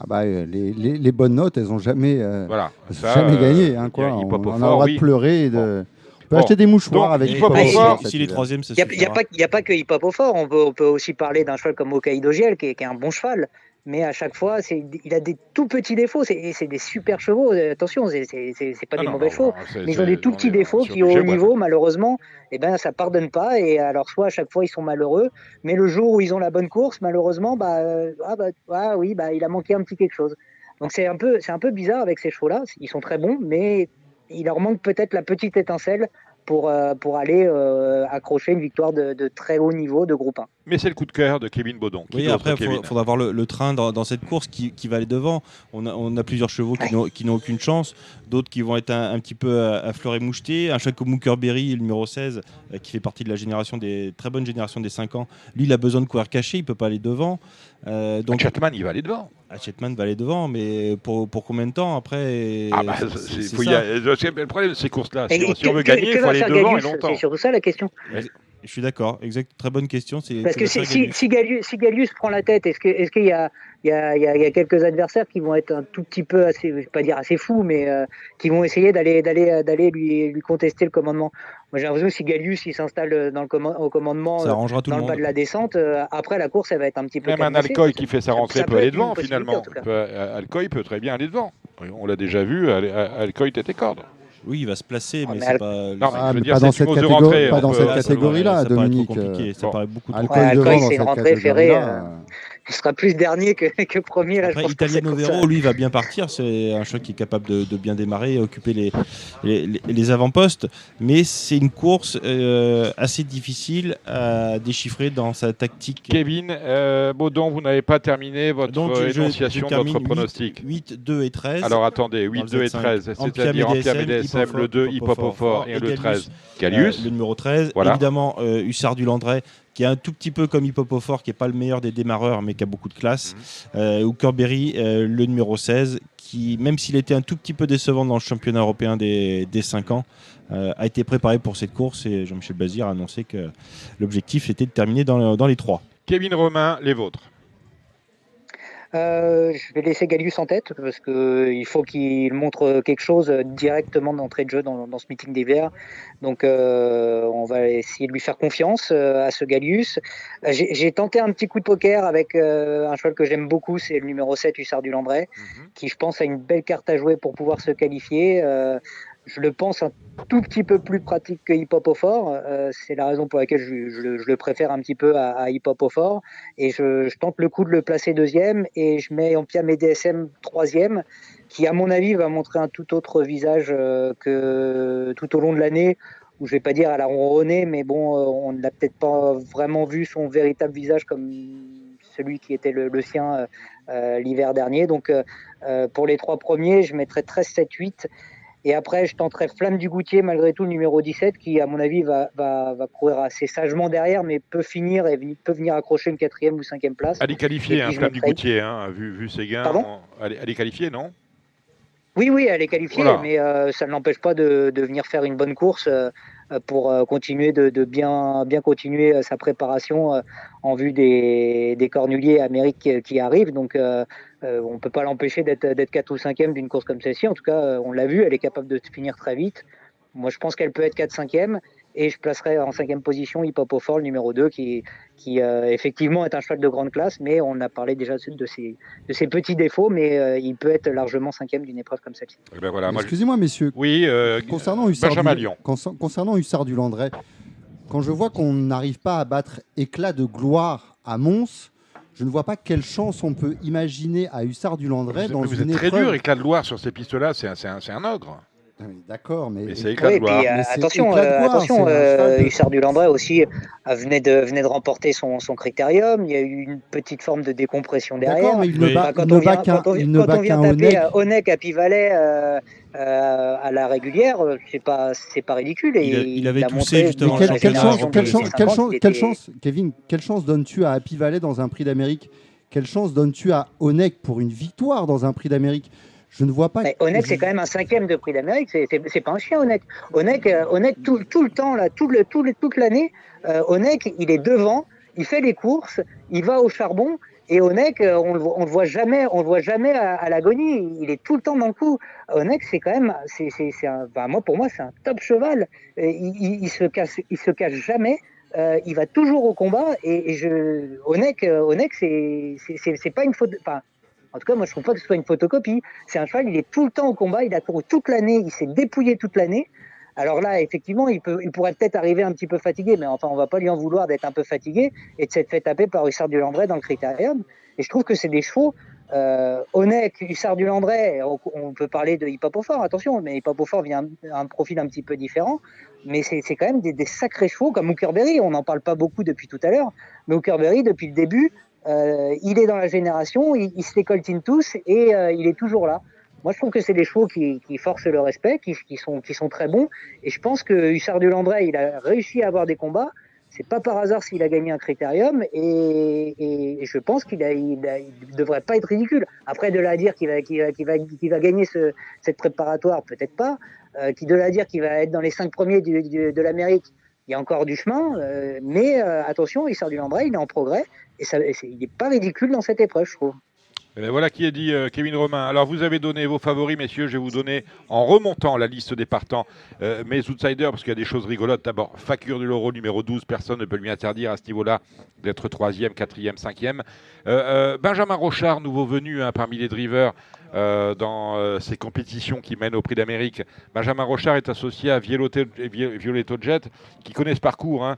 Les bonnes notes, elles n'ont jamais, jamais gagné. On a le droit de pleurer. On peut acheter des mouchoirs avec Hip Hop au Fort. Si les 3e, ça suffira. Il n'y a pas que Hip Hop au Fort. On peut aussi parler d'un cheval comme Hokkaido Giel, qui est un bon cheval. Mais à chaque fois, il a des tout petits défauts. C'est des super chevaux. Attention, c'est pas des mauvais chevaux. Mais ils ont des tout petits défauts qui, au haut niveau, malheureusement, ça pardonne pas. Et alors, soit à chaque fois, ils sont malheureux. Mais le jour où ils ont la bonne course, malheureusement, il a manqué un petit quelque chose. Donc, c'est un peu bizarre avec ces chevaux-là. Ils sont très bons, mais il leur manque peut-être la petite étincelle pour aller accrocher une victoire de très haut niveau de groupe 1. Mais c'est le coup de cœur de Kevin Baudon. Oui, après, il faudra voir le train dans cette course qui va aller devant. On a plusieurs chevaux qui n'ont aucune chance, d'autres qui vont être un petit peu à fleur et moucheté. Un cheval comme Mookerberry, le numéro 16, qui fait partie de la très bonne génération des 5 ans. Lui, il a besoin de courir caché, il ne peut pas aller devant. Donc Chatman, il va aller devant. Chatman va aller devant, mais pour combien de temps après le problème de ces courses-là, si on veut gagner, il faut aller devant et longtemps. C'est surtout ça la question. Je suis d'accord, très bonne question. Parce que si Gallius prend la tête, est-ce qu'il y a quelques adversaires qui vont être un tout petit peu assez, je vais pas dire assez fous, mais qui vont essayer d'aller lui contester le commandement. Moi j'ai l'impression que si Gallius il s'installe au commandement ça arrangera tout dans le bas de la descente, après la course elle va être un petit peu. Même un Alcoy qui fait sa rentrée peut aller devant finalement. Alcoy peut très bien aller devant. On l'a déjà vu, Alcoy tête et corde. Oui, il va se placer, mais c'est pas. Pas dans cette catégorie-là, Dominique. Ça paraît beaucoup trop. Alcoy, c'est une rentrée ferrée. il sera plus dernier que premier. Là, Après, Italiano Vero, lui, va bien partir. C'est un cheval qui est capable de bien démarrer et occuper les avant-postes. Mais c'est une course assez difficile à déchiffrer dans sa tactique. Kevin Baudon, vous n'avez pas terminé votre énonciation de votre pronostic. 8, 2 et 13. Alors attendez, 8, 2 et 13, c'est-à-dire Ampiam et DSM, le 2, Hippopofort et le 13, Gallius. Le numéro 13, voilà. Évidemment, Hussard du Landrais, qui est un tout petit peu comme Hippopofort, qui n'est pas le meilleur des démarreurs, mais qui a beaucoup de classe. Hookerberry, le numéro 16, qui, même s'il était un tout petit peu décevant dans le championnat européen des 5 ans, a été préparé pour cette course et Jean-Michel Bazir a annoncé que l'objectif était de terminer dans les 3. Kevin Romain, les vôtres. Je vais laisser Gallius en tête parce qu'il faut qu'il montre quelque chose directement d'entrée de jeu dans ce meeting d'hiver. Donc on va essayer de lui faire confiance à ce Gallius. J'ai tenté un petit coup de poker avec un cheval que j'aime beaucoup, c'est le numéro 7, Hussard du Landrais, qui je pense a une belle carte à jouer pour pouvoir se qualifier. Je le pense un tout petit peu plus pratique que Hippopofort. C'est la raison pour laquelle je le préfère un petit peu à Hippopofort. Et je tente le coup de le placer deuxième et je mets Ampiam et DSM troisième, qui à mon avis va montrer un tout autre visage que tout au long de l'année, où je vais pas dire à la ronronnée, mais bon, on n'a peut-être pas vraiment vu son véritable visage comme celui qui était le sien l'hiver dernier. Donc pour les 3 premiers, je mettrai 13, 7, 8. Et après, je tenterai Flamme du Goutier, malgré tout, le numéro 17, qui, à mon avis, va courir assez sagement derrière, mais peut venir accrocher une 4e ou 5e place. Elle est qualifiée, Flamme du Goutier, vu ses gains. Elle est qualifiée, non ? Oui, elle est qualifiée, voilà. Mais ça ne l'empêche pas de venir faire une bonne course pour continuer de bien continuer sa préparation en vue des Cornuliers Amérique qui arrivent. Donc, on ne peut pas l'empêcher d'être 4 ou 5e d'une course comme celle-ci. En tout cas, on l'a vu, elle est capable de finir très vite. Moi, je pense qu'elle peut être 4-5e. Et je placerai en 5e position Hippopofort, le numéro 2, qui effectivement est un cheval de grande classe, mais on a parlé déjà de ses petits défauts, mais il peut être largement 5e d'une épreuve comme celle-ci. Ben voilà, excusez-moi, messieurs. Oui, concernant Hussard du Landrais, quand je vois qu'on n'arrive pas à battre Éclat de gloire à Mons, je ne vois pas quelle chance on peut imaginer à Hussard du Landrais dans une épreuve. Vous êtes très dur, Éclat de gloire sur ces pistes-là, c'est un ogre. D'accord, mais c'est Éclat de gloire. Attention, Hussard du Landrais aussi venait de remporter son critérium. Il y a eu une petite forme de décompression derrière. D'accord, mais il ne bat qu'un Onek à Pivalet à la régulière, c'est pas ridicule. Et il avait toussé justement. Kevin, quelle chance donnes-tu à Happy Valley dans un prix d'Amérique ? Quelle chance donnes-tu à Onek pour une victoire dans un prix d'Amérique ? Je ne vois pas. Onek, c'est quand même un 5e de prix d'Amérique. C'est pas un chien, Onek. Onek tout le temps, là, toute l'année, Onek, il est devant, il fait les courses, il va au charbon. Et Onek, on le voit jamais à l'agonie. Il est tout le temps dans le coup. Onek, c'est quand même, pour moi, c'est un top cheval. Il se cache jamais. Il va toujours au combat. Onek, c'est pas une faute. En tout cas, moi, je trouve pas que ce soit une photocopie. C'est un cheval, il est tout le temps au combat, il a couru toute l'année, il s'est dépouillé toute l'année. Alors là, effectivement, il pourrait peut-être arriver un petit peu fatigué, mais enfin, on va pas lui en vouloir d'être un peu fatigué et de s'être fait taper par Hussard du Landrais dans le critérium. Et je trouve que c'est des chevaux. Onek, Hussard du Landrais, on peut parler de Hippopofort, attention, mais Hippopofort vient un profil un petit peu différent. Mais c'est quand même des sacrés chevaux comme Hookerberry. On n'en parle pas beaucoup depuis tout à l'heure, mais Hookerberry, depuis le début, il est dans la génération, il se les coltine tous et il est toujours là. Moi, je trouve que c'est des chevaux qui forcent le respect, qui sont très bons. Et je pense que Hussard du Landrais, il a réussi à avoir des combats. C'est pas par hasard s'il a gagné un critérium. Et je pense qu'il devrait pas être ridicule. Après, de là à dire qu'il va gagner cette préparatoire, peut-être pas. De là à dire qu'il va être dans les 5 premiers de l'Amérique, il y a encore du chemin. Mais attention, Hussard du Landrais, il est en progrès. Et il n'est pas ridicule dans cette épreuve, je trouve. Et voilà qui est dit, Kevin Romain. Alors, vous avez donné vos favoris, messieurs. Je vais vous donner, en remontant la liste des partants, mes outsiders, parce qu'il y a des choses rigolotes. D'abord, Facure de l'Euro, numéro 12. Personne ne peut lui interdire à ce niveau-là d'être 3e, 4e, 5e. Benjamin Rochard, nouveau venu parmi les drivers. dans ces compétitions qui mènent au Prix d'Amérique. Benjamin Rochard est associé à Violetto Jet, qui connaît ce parcours. Hein.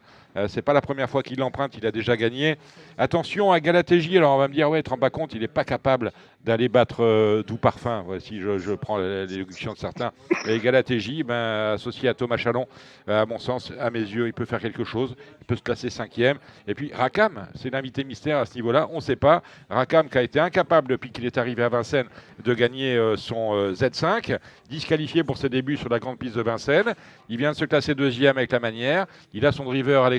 C'est pas la première fois qu'il l'emprunte, il a déjà gagné. Attention à Galatéji, alors on va me dire, ouais, te rends pas compte, il n'est pas capable d'aller battre Doux Parfum. Voici, je prends l'élocution de certains. Et Galatéji, associé à Thomas Chalon, à mon sens, à mes yeux, il peut faire quelque chose. Il peut se classer 5e. Et puis Rakam, c'est l'invité mystère à ce niveau-là, on ne sait pas. Rakam qui a été incapable depuis qu'il est arrivé à Vincennes de gagner son Z5, disqualifié pour ses débuts sur la grande piste de Vincennes. Il vient de se classer 2e avec la manière. Il a son driver,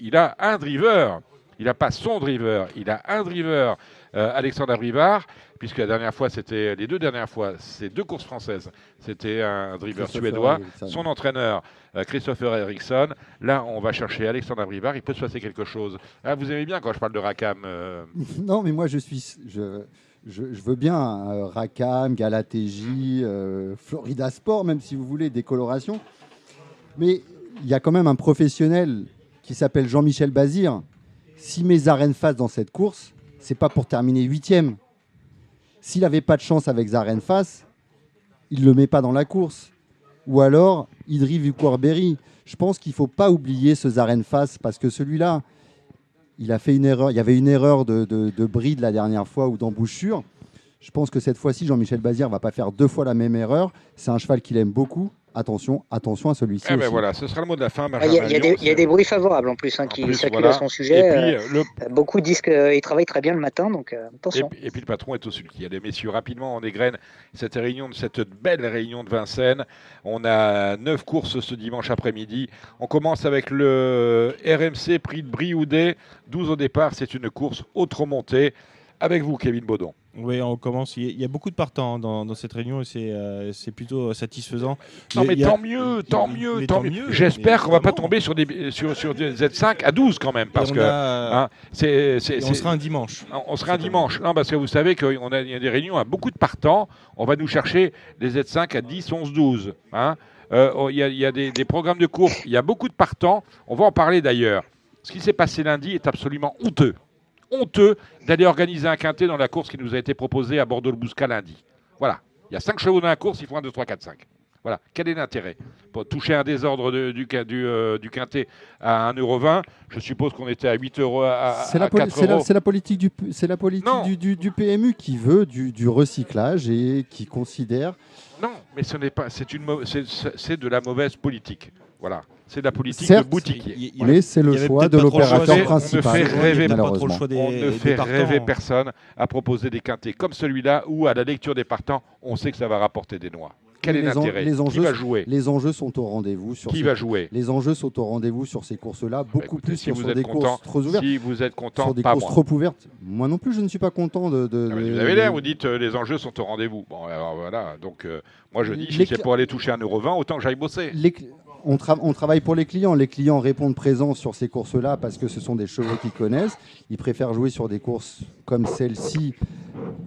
il a un driver. Il n'a pas son driver, il a un driver, Alexandre Abrivard, puisque la dernière fois, c'était les 2 dernières fois, c'est 2 courses françaises. C'était un driver suédois, son entraîneur, Christopher Eriksson. Là, on va chercher Alexandre Abrivard, il peut se passer quelque chose. Ah, vous aimez bien quand je parle de Rakam Non, mais moi, je veux bien Rakam, Galatéji, Florida Sport, même si vous voulez, des colorations. Mais il y a quand même un professionnel qui s'appelle Jean-Michel Bazir. Si mes Zarenfass dans cette course, c'est pas pour terminer 8e. S'il n'avait pas de chance avec Zarenfass, il ne le met pas dans la course. Ou alors, Idri Vukourberry. Je pense qu'il ne faut pas oublier ce Zarenfass parce que celui-là, il a fait une erreur. Il y avait une erreur de bride la dernière fois ou d'embouchure. Je pense que cette fois-ci, Jean-Michel Bazir ne va pas faire 2 fois la même erreur. C'est un cheval qu'il aime beaucoup. Attention à celui-ci. Ben voilà, ce sera le mot de la fin. Il y a des bruits favorables en plus qui circulent à son sujet. Beaucoup disent qu'il travaille très bien le matin, donc attention. Et puis le patron est au sulky. Allez messieurs, rapidement, on égrène cette belle réunion de Vincennes. On a 9 courses ce dimanche après-midi. On commence avec le RMC Prix de Brioudet. 12 au départ, c'est une course autre-montée. Avec vous, Kevin Baudon. Oui, on commence. Il y a beaucoup de partants dans cette réunion et c'est plutôt satisfaisant. Non, mais tant mieux. J'espère qu'on ne va pas tomber sur des Z5 à 12 quand même. Parce on sera un dimanche. On sera un dimanche. Non, parce que vous savez qu'il y a des réunions à beaucoup de partants. On va nous chercher des Z5 à 10, 11, 12. Il y a des programmes de course. Il y a beaucoup de partants. On va en parler d'ailleurs. Ce qui s'est passé lundi est absolument honteux d'aller organiser un quintet dans la course qui nous a été proposée à Bordeaux-le-Bouscat lundi. Voilà. Il y a 5 chevaux dans la course, il faut 1, 2, 3, 4, 5. Voilà. Quel est l'intérêt? Pour toucher un désordre du quintet à 1,20 €, je suppose qu'on était à 8 €, à 4 €. C'est la politique du PMU qui veut du recyclage et qui considère... Non, mais ce n'est pas. C'est de la mauvaise politique. Voilà. C'est de la politique de boutiquier. Mais c'est le choix de l'opérateur principal. On ne fait rêver personne à proposer des quintets comme celui-là où, à la lecture des partants, on sait que ça va rapporter des noix. Quel est l'intérêt? Qui va jouer? Les enjeux sont au rendez-vous. Qui va jouer? Les enjeux sont au rendez-vous sur ces courses-là, beaucoup plus que sur des courses trop ouvertes. Si vous êtes content, sur des courses trop ouvertes. Moi non plus, je ne suis pas content de... Vous avez l'air, vous dites les enjeux sont au rendez-vous. Bon, alors voilà. Donc, moi je dis, si c'est pour aller toucher 1,20 €, autant que j'aille bosser. On travaille pour les clients. Les clients répondent présents sur ces courses-là parce que ce sont des chevaux qu'ils connaissent. Ils préfèrent jouer sur des courses comme celle-ci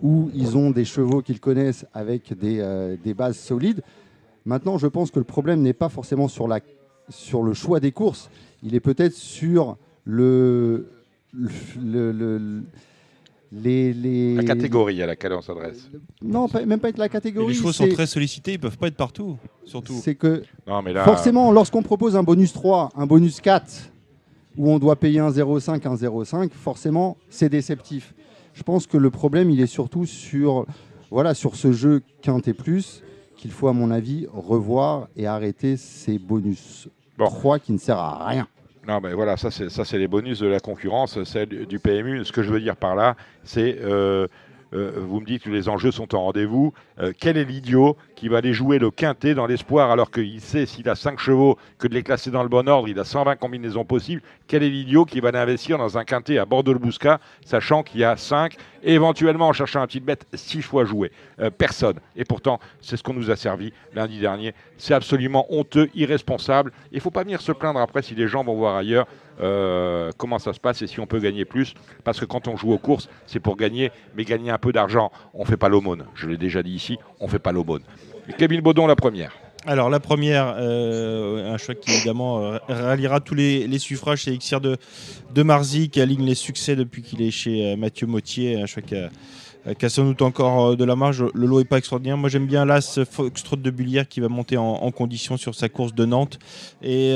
où ils ont des chevaux qu'ils connaissent avec des bases solides. Maintenant, je pense que le problème n'est pas forcément sur le choix des courses. Il est peut-être sur la catégorie à laquelle on s'adresse. Non, même pas être la catégorie. Mais les chevaux sont très sollicités, ils ne peuvent pas être partout, surtout. C'est que forcément, lorsqu'on propose un bonus 3, un bonus 4, où on doit payer un 0,5, un 0,5, forcément, c'est déceptif. Je pense que le problème, il est surtout sur ce jeu quintet plus, qu'il faut, à mon avis, revoir et arrêter ces bonus 3 qui ne servent à rien. Non, mais voilà, ça c'est les bonus de la concurrence, celle du PMU. Ce que je veux dire par là, c'est, vous me dites que les enjeux sont en rendez-vous. Quel est l'idiot qui va aller jouer le quintet dans l'espoir, alors qu'il sait, s'il a 5 chevaux, que de les classer dans le bon ordre, il a 120 combinaisons possibles. Quel est l'idiot qui va l'investir dans un quintet à Bordeaux-le-Bouscat, sachant qu'il y a 5, et éventuellement en cherchant un petit bête, 6 fois joué? Personne. Et pourtant, c'est ce qu'on nous a servi lundi dernier. C'est absolument honteux, irresponsable. Il ne faut pas venir se plaindre après si les gens vont voir ailleurs comment ça se passe et si on peut gagner plus. Parce que quand on joue aux courses, c'est pour gagner, mais gagner un peu d'argent. On ne fait pas l'aumône. Je l'ai déjà dit ici, on ne fait pas l'aumône. Kevin Baudon, la première. Alors la première, un choix qui évidemment ralliera tous les suffrages, c'est Elixir de Marzy qui aligne les succès depuis qu'il est chez Mathieu Mottier, un choix qui a qui a sans doute encore de la marge. Le lot n'est pas extraordinaire. Moi, j'aime bien l'As Foxtrot de Bullière qui va monter en condition sur sa course de Nantes. Et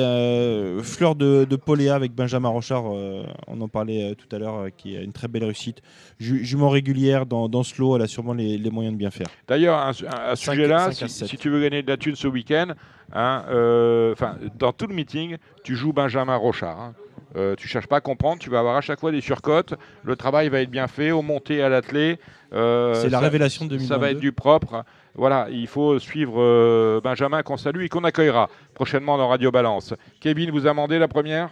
Fleur de Poléa avec Benjamin Rochard, on en parlait tout à l'heure, qui a une très belle réussite. Jument régulière dans ce lot, elle a sûrement les moyens de bien faire. D'ailleurs, à ce sujet-là, si tu veux gagner de la thune ce week-end, dans tout le meeting, tu joues Benjamin Rochard. Hein. Tu cherches pas à comprendre, tu vas avoir à chaque fois des surcotes. Le travail va être bien fait, au monté, à l'attelé. C'est la révélation de 2022. Ça va être du propre. Voilà, il faut suivre Benjamin qu'on salue et qu'on accueillera prochainement dans Radio Balance. Kevin vous a demandé la première.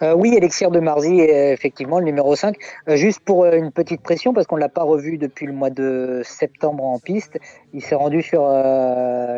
Oui, Elixir de Marzy, effectivement, le numéro 5. Juste pour une petite pression, parce qu'on ne l'a pas revu depuis le mois de septembre en piste. Il s'est rendu sur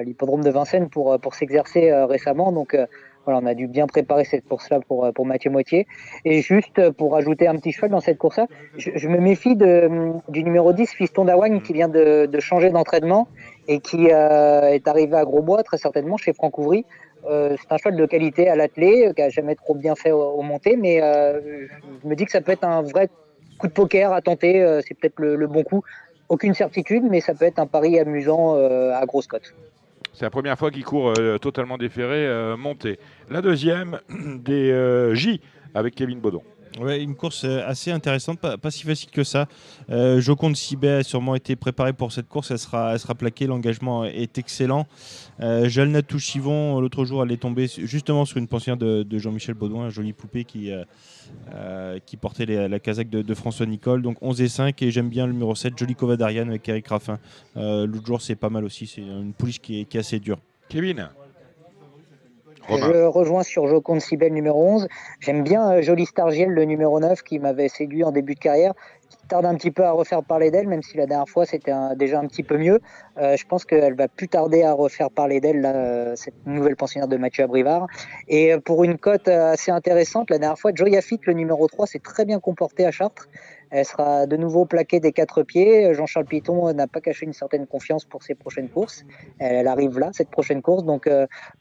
l'hippodrome de Vincennes pour s'exercer récemment. Donc voilà, on a dû bien préparer cette course-là pour Mathieu Moitié. Et juste pour ajouter un petit cheval dans cette course-là, je me méfie du numéro 10, Fiston d'Awagne, qui vient de changer d'entraînement et qui est arrivé à Grosbois, très certainement, chez Franck Ouvry. C'est un cheval de qualité à l'attelé, qui n'a jamais trop bien fait au monté, mais je me dis que ça peut être un vrai coup de poker à tenter. C'est peut-être le bon coup. Aucune certitude, mais ça peut être un pari amusant à grosse cote. C'est la première fois qu'il court totalement déféré, monté. La deuxième des J avec Kevin Baudon. Ouais, une course assez intéressante, pas si facile que ça. Joconde Sibet a sûrement été préparé pour cette course, elle sera plaquée, l'engagement est excellent. Jalna Touchivon, l'autre jour, elle est tombée justement sur une pensionnaire de Jean-Michel Baudouin, un joli poupée qui portait la casaque de François Nicole. Donc 11 et 5, et j'aime bien le numéro 7, Joli Covadarian avec Eric Raffin. L'autre jour, c'est pas mal aussi, c'est une pouliche qui est assez dure. Kevin. Je rejoins sur Joconde Sibel numéro 11. J'aime bien Jolie Stargiel, le numéro 9, qui m'avait séduit en début de carrière, qui tarde un petit peu à refaire parler d'elle, même si la dernière fois c'était déjà un petit peu mieux. Je pense qu'elle va plus tarder à refaire parler d'elle, là, cette nouvelle pensionnaire de Mathieu Abrivard. Et pour une cote assez intéressante, la dernière fois, Joya Fit, le numéro 3, s'est très bien comportée à Chartres. Elle sera de nouveau plaquée des 4 pieds. Jean-Charles Piton n'a pas caché une certaine confiance pour ses prochaines courses. Elle arrive là, cette prochaine course. Donc,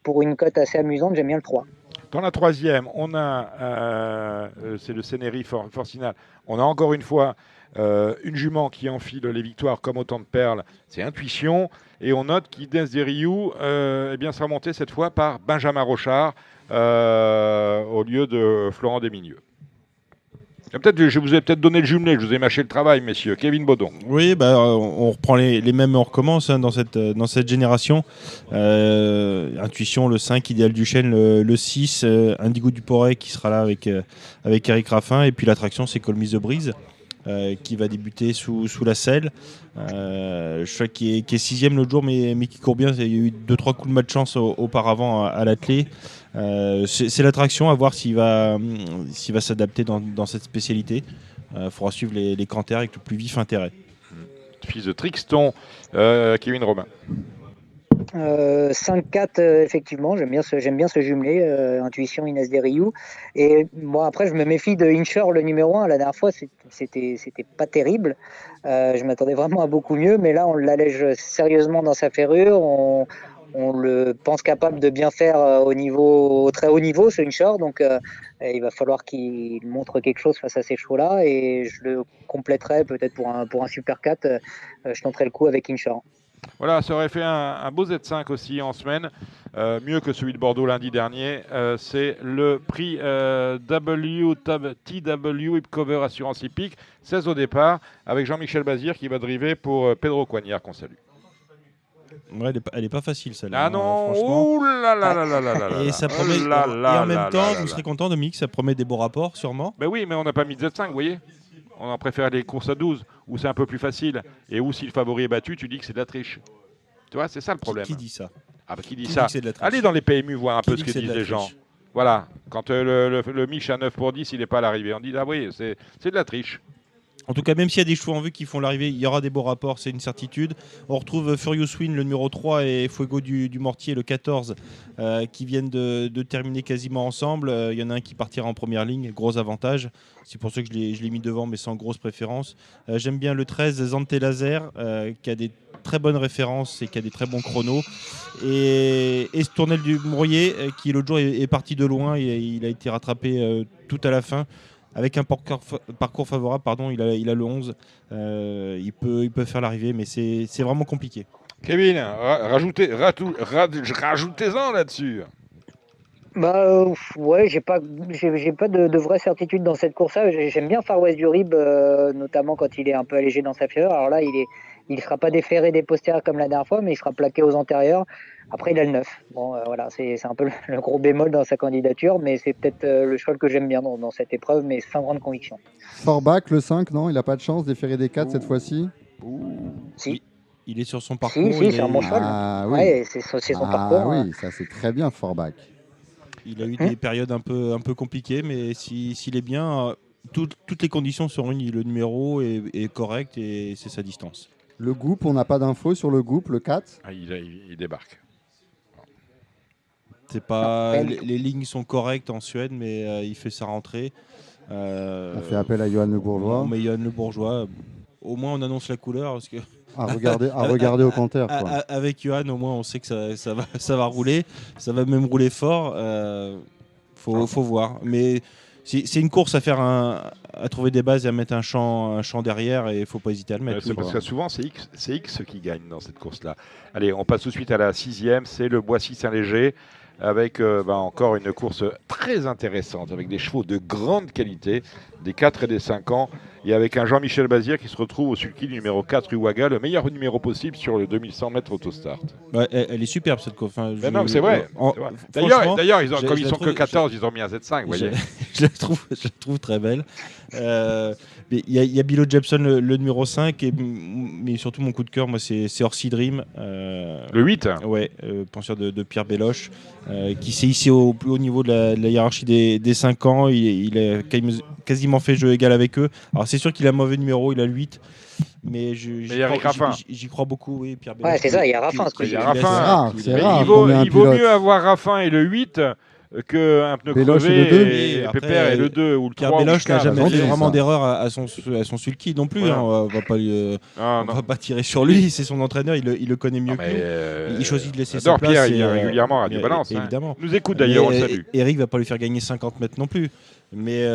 pour une cote assez amusante, j'aime bien le 3. Dans la troisième, on a, c'est le Cénéry Forcinal. On a encore une fois une jument qui enfile les victoires comme autant de perles. C'est Intuition. Et on note qu'Idens Deriou sera monté cette fois par Benjamin Rochard au lieu de Florent Desmigneux. Je vous ai peut-être donné le jumelé, je vous ai mâché le travail, messieurs. Kevin Baudon. Oui, on reprend les mêmes, on recommence dans cette génération. Intuition, le 5, Idéal Duchesne, le 6, Indigo Duporé qui sera là avec Eric Raffin. Et puis l'attraction, c'est Colmise de Brise. Qui va débuter sous la selle. Cheval qui est 6e l'autre jour, mais qui court bien. Il y a eu 2-3 coups de malchance auparavant à l'attelé. C'est l'attraction, à voir s'il va s'adapter dans cette spécialité. Il faudra suivre les canters avec le plus vif intérêt. Fils de Trixton, Kevin Robin. 5-4, effectivement, j'aime bien ce jumelé, Intuition, Inès Deriou. Et bon, après, je me méfie de Incher, le numéro 1. La dernière fois, c'était pas terrible. Je m'attendais vraiment à beaucoup mieux, mais là, on l'allège sérieusement dans sa ferrure. On le pense capable de bien faire au très haut niveau, ce Incher. Donc, il va falloir qu'il montre quelque chose face à ces chevaux-là. Et je le compléterai peut-être pour un Super 4. Je tenterai le coup avec Incher. Voilà, ça aurait fait un beau Z5 aussi en semaine, mieux que celui de Bordeaux lundi dernier. C'est le prix TW Hipcover Assurance Hippique, 16 au départ, avec Jean-Michel Bazir qui va driver pour Pedro Coignard qu'on salue. Ouais, elle est pas facile celle-là. Ah non, franchement. Ouh là là là là là là. Et ça promet. Et en même temps, vous serez content, Dominique, ça promet des beaux rapports, sûrement. Ben oui, mais on n'a pas mis de Z5, vous voyez. On en préfère les courses à 12, où c'est un peu plus facile. Et où si le favori est battu, tu dis que c'est de la triche. Tu vois, c'est ça le problème. Qui dit ça? Qui dit ça? Allez dans les PMU voir un peu ce que disent les gens. Voilà, quand le Mich à 9 pour 10, il n'est pas à l'arrivée. On dit, ah oui, c'est de la triche. En tout cas, même s'il y a des chevaux en vue qui font l'arrivée, il y aura des beaux rapports, c'est une certitude. On retrouve Furious Win, le numéro 3, et Fuego du Mortier, le 14, qui viennent de terminer quasiment ensemble. Il y en a un qui partira en première ligne, gros avantage. C'est pour ça que je l'ai mis devant, mais sans grosse préférence. J'aime bien le 13, Zante Laser, qui a des très bonnes références et qui a des très bons chronos. Et Tournel du Mourier, qui l'autre jour est parti de loin, et il a été rattrapé tout à la fin. avec un parcours favorable, il a le 11. Il peut faire l'arrivée, mais c'est vraiment compliqué. Kevin, rajoutez-en là-dessus. Ouais, j'ai pas de vraie certitude dans cette course-là. J'aime bien Far West du Rib, notamment quand il est un peu allégé dans sa fièvre. Alors là, il sera pas déféré des postérieurs comme la dernière fois, mais il sera plaqué aux antérieurs. Après, il a le 9. Bon, voilà, c'est un peu le gros bémol dans sa candidature, mais c'est peut-être le cheval que j'aime bien dans cette épreuve, mais sans grande conviction. Forbach, le 5, non, il n'a pas de chance déférer des 4 cette fois-ci. Si. Il est sur son parcours. Si, c'est un bon cheval. Oui. Ouais, c'est son parcours. Oui, ça c'est très bien, Forbach. Il a eu des périodes un peu compliquées, mais s'il est bien, toutes les conditions sont réunies. Le numéro est correct et c'est sa distance. Le Goup, on n'a pas d'infos sur le Goup, le 4 Il débarque. C'est pas, les lignes sont correctes en Suède, mais il fait sa rentrée. On fait appel à Johan Le Bourgeois. On met Johan Le Bourgeois. Au moins, on annonce la couleur. Parce que à regarder au compteur. Avec Johan, au moins, on sait que ça va rouler. Ça va même rouler fort. Faut voir. Mais c'est une course à faire à trouver des bases et à mettre un champ derrière, et il ne faut pas hésiter à le mettre. C'est parce que souvent, c'est X qui gagne dans cette course-là. Allez, on passe tout de suite à la 6e. C'est le Boissy-Saint-Léger, avec encore une course très intéressante, avec des chevaux de grande qualité, des 4 et des 5 ans, et avec un Jean-Michel Bazir qui se retrouve au sulky du numéro 4 Uwaga, le meilleur numéro possible sur le 2100 mètres autostart. Ouais, elle est superbe cette course. Enfin, non, c'est vrai. D'ailleurs, comme ils sont que 14, ils ont mis un Z5. Je la trouve très belle. Il y a Bilo Jepson, le numéro 5, mais surtout mon coup de cœur, moi, c'est Orsi Dream. Le 8 Ouais, penseur de Pierre Belloche, qui s'est hissé au plus haut niveau de la hiérarchie des 5 ans. Il a quasiment fait jeu égal avec eux. Alors c'est sûr qu'il a un mauvais numéro, il a le 8. Mais j'y crois beaucoup, oui, Pierre Belloche. Ouais, c'est ça, il y a Raffin. C'est rare. Il vaut mieux avoir Raffin et le 8 qu'un pneu crevé et Pépère et le 2 ou le 3. Pierre Belloche n'a jamais fait vraiment d'erreur à son sulky non plus. Voilà. On va pas tirer sur lui, c'est son entraîneur, il le connaît mieux que nous. Il choisit de laisser sa place. Pierre, il vient régulièrement à Radio Balance. Évidemment. Nous écoute d'ailleurs, on le salue. Eric va pas lui faire gagner 50 mètres non plus. Mais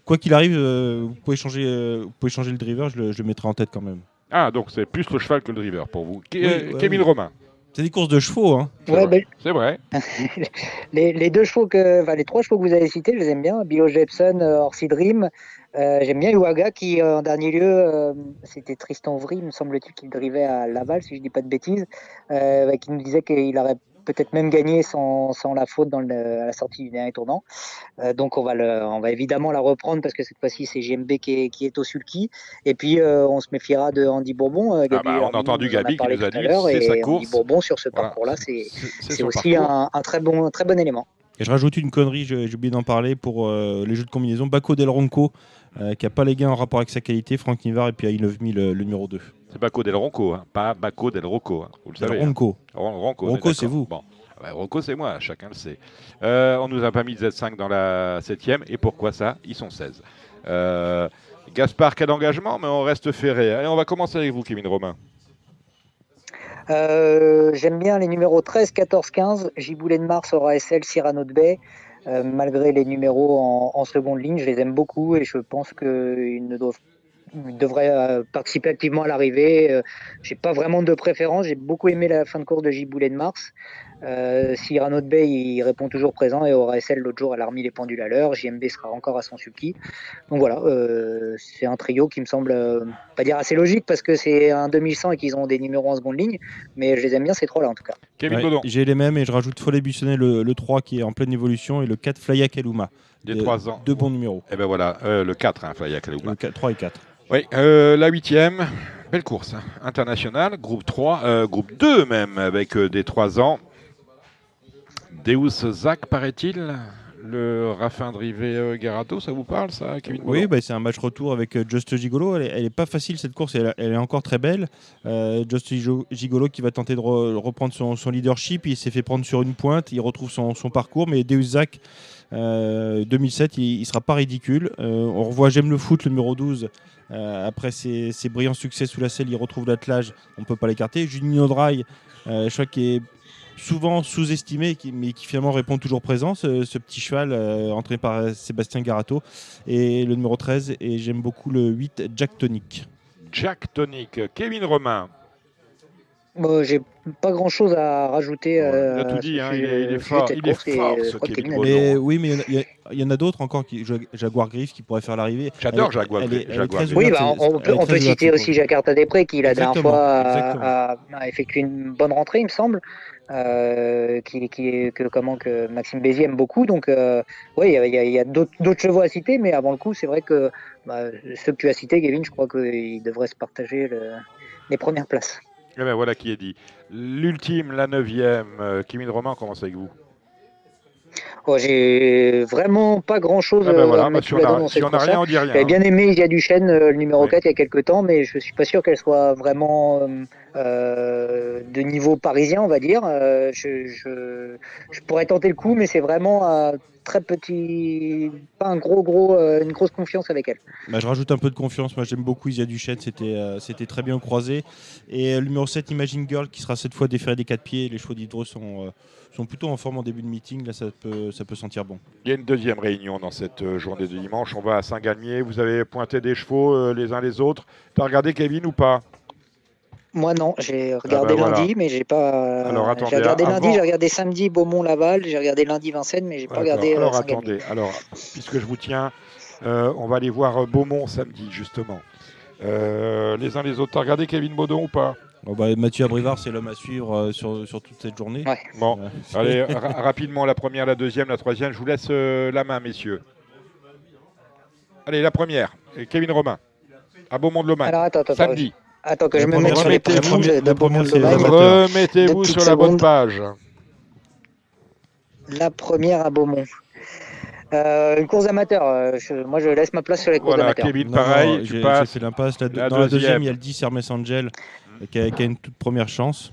quoi qu'il arrive, vous pouvez changer le driver, je le mettrai en tête quand même. Ah, donc c'est plus le cheval que le driver pour vous. Kévin Romain. C'est des courses de chevaux, hein. C'est vrai. les 3 chevaux que vous avez cités, je les aime bien. Bilo Jepson, Orsi Dream. J'aime bien Uwaga qui, en dernier lieu, c'était Tristan Vry, me semble-t-il, qu'il drivait à Laval, si je ne dis pas de bêtises, qui nous disait qu'il aurait peut-être même gagné sans la faute à la sortie du dernier tournant. Donc on va évidemment la reprendre parce que cette fois-ci c'est JMB qui est au sulky. Et puis on se méfiera de Andy Bourbon. On a entendu Gabi qui nous a dit c'est sa course. Andy Bourbon sur ce parcours-là, c'est aussi un très bon élément. Et je rajoute une connerie, j'ai oublié d'en parler pour les jeux de combinaison. Baco Del Ronco, qui n'a pas les gains en rapport avec sa qualité. Franck Nivard et puis I Love Me, le numéro 2. C'est Baco Del Ronco, pas Baco Del Rocco. Vous le savez. Ronco. Ronco, c'est vous. Bon. Rocco, c'est moi, chacun le sait. On nous a pas mis de Z5 dans la 7e. Et pourquoi ça ? Ils sont 16. Gaspard, cas d'engagement, mais on reste ferré. Allez, on va commencer avec vous, Kevin Romain. J'aime bien les numéros 13, 14, 15, Giboulet de Mars, Aura SL, Cyrano de Bay. Malgré les numéros en seconde ligne, je les aime beaucoup et je pense qu'ils devraient participer activement à l'arrivée. J'ai pas vraiment de préférence. J'ai beaucoup aimé la fin de course de Giboulet de Mars. Cyrano de Bay, il répond toujours présent et Aura SL, l'autre jour, elle a remis les pendules à l'heure. JMB sera encore à son sulky. Donc voilà, c'est un trio qui me semble, pas dire assez logique parce que c'est un 2100 et qu'ils ont des numéros en seconde ligne, mais je les aime bien ces trois-là en tout cas. Kevin Godon. J'ai les mêmes et je rajoute Follet Buissonnet, le 3 qui est en pleine évolution et le 4 Flaya Kaluma. Des 3 ans. Deux bons numéros. Et ben voilà, le 4, Flaya Kaluma. Le 3 et 4. Oui, la 8e, belle course internationale, groupe 3, groupe 2 même, avec des 3 ans. Deus Zach, paraît-il, le Raffin Drivé Garato, ça vous parle ça, Kevin? Oui, c'est un match retour avec Just Gigolo. Elle est pas facile cette course, elle est encore très belle. Just Gigolo qui va tenter de reprendre son leadership, il s'est fait prendre sur une pointe, il retrouve son parcours, mais Deus Zach 2007, il sera pas ridicule. On revoit J'aime le foot, le numéro 12. Après ses brillants succès sous la selle, il retrouve l'attelage, on peut pas l'écarter. Juninho Dry, je crois qu'il est souvent sous-estimé, mais qui finalement répond toujours présent, ce petit cheval entraîné par Sébastien Garato. Et le numéro 13, et j'aime beaucoup le 8, Jack Tonic. Jack Tonic. Kevin Romain. J'ai pas grand chose à rajouter. Il a tout dit, il est fort, ce Kevin Baudon. Mais oui, mais il y en a d'autres encore, Jaguar Griffe qui pourrait faire l'arrivée. J'adore Jaguar Griffe. Oui, on peut citer aussi Jacques Després qui la dernière fois a effectué une bonne rentrée, il me semble. Que Maxime Bézier aime beaucoup. Donc, oui, il y a d'autres chevaux à citer, mais avant le coup, c'est vrai que ceux que tu as cités, Kevin, je crois qu'ils devraient se partager les premières places. Et bien voilà qui est dit. L'ultime, la 9e, Kevin Romain, on commence avec vous. J'ai vraiment pas grand chose à mettre si on n'a rien, on dit rien. J'avais bien aimé Isia Duchesne, le numéro 4, il y a quelques temps, mais je suis pas sûr qu'elle soit vraiment de niveau parisien, on va dire. Je pourrais tenter le coup, mais c'est vraiment très petit, pas une grosse confiance avec elle. Je rajoute un peu de confiance. Moi, j'aime beaucoup Isia Duchesne. C'était très bien croisé. Et le numéro 7, Imagine Girl, qui sera cette fois déféré des 4 pieds. Les chevaux d'Hydro sont plutôt en forme en début de meeting. Là, ça peut sentir bon. Il y a une deuxième réunion dans cette journée de dimanche. On va à Saint-Galmier. Vous avez pointé des chevaux les uns les autres. Tu as regardé Kevin ou pas? Moi non, j'ai regardé lundi, mais j'ai pas. Alors attendez. J'ai regardé lundi, j'ai regardé samedi Beaumont-Laval, j'ai regardé lundi Vincennes, mais j'ai pas regardé. Alors attendez. Alors puisque je vous tiens, on va aller voir Beaumont samedi justement. Les uns les autres. T'as regardé Kevin Baudon ou pas? Mathieu Abrivard, c'est l'homme à suivre sur toute cette journée. Ouais. Bon, allez rapidement la première, la deuxième, la troisième. Je vous laisse la main, messieurs. Allez, la première. Kevin Romain à Beaumont-de-Lomagne. Alors attends. Samedi. Attends que je me mette sur les pages de Beaumont-de-Lomagne. Remettez-vous sur la bonne page. La première à Beaumont. Une course amateur. Moi, je laisse ma place sur les courses amateurs. Kevin, pareil. J'ai fait l'impasse. Dans la deuxième, il y a le 10 Hermès Angel qui a une toute première chance.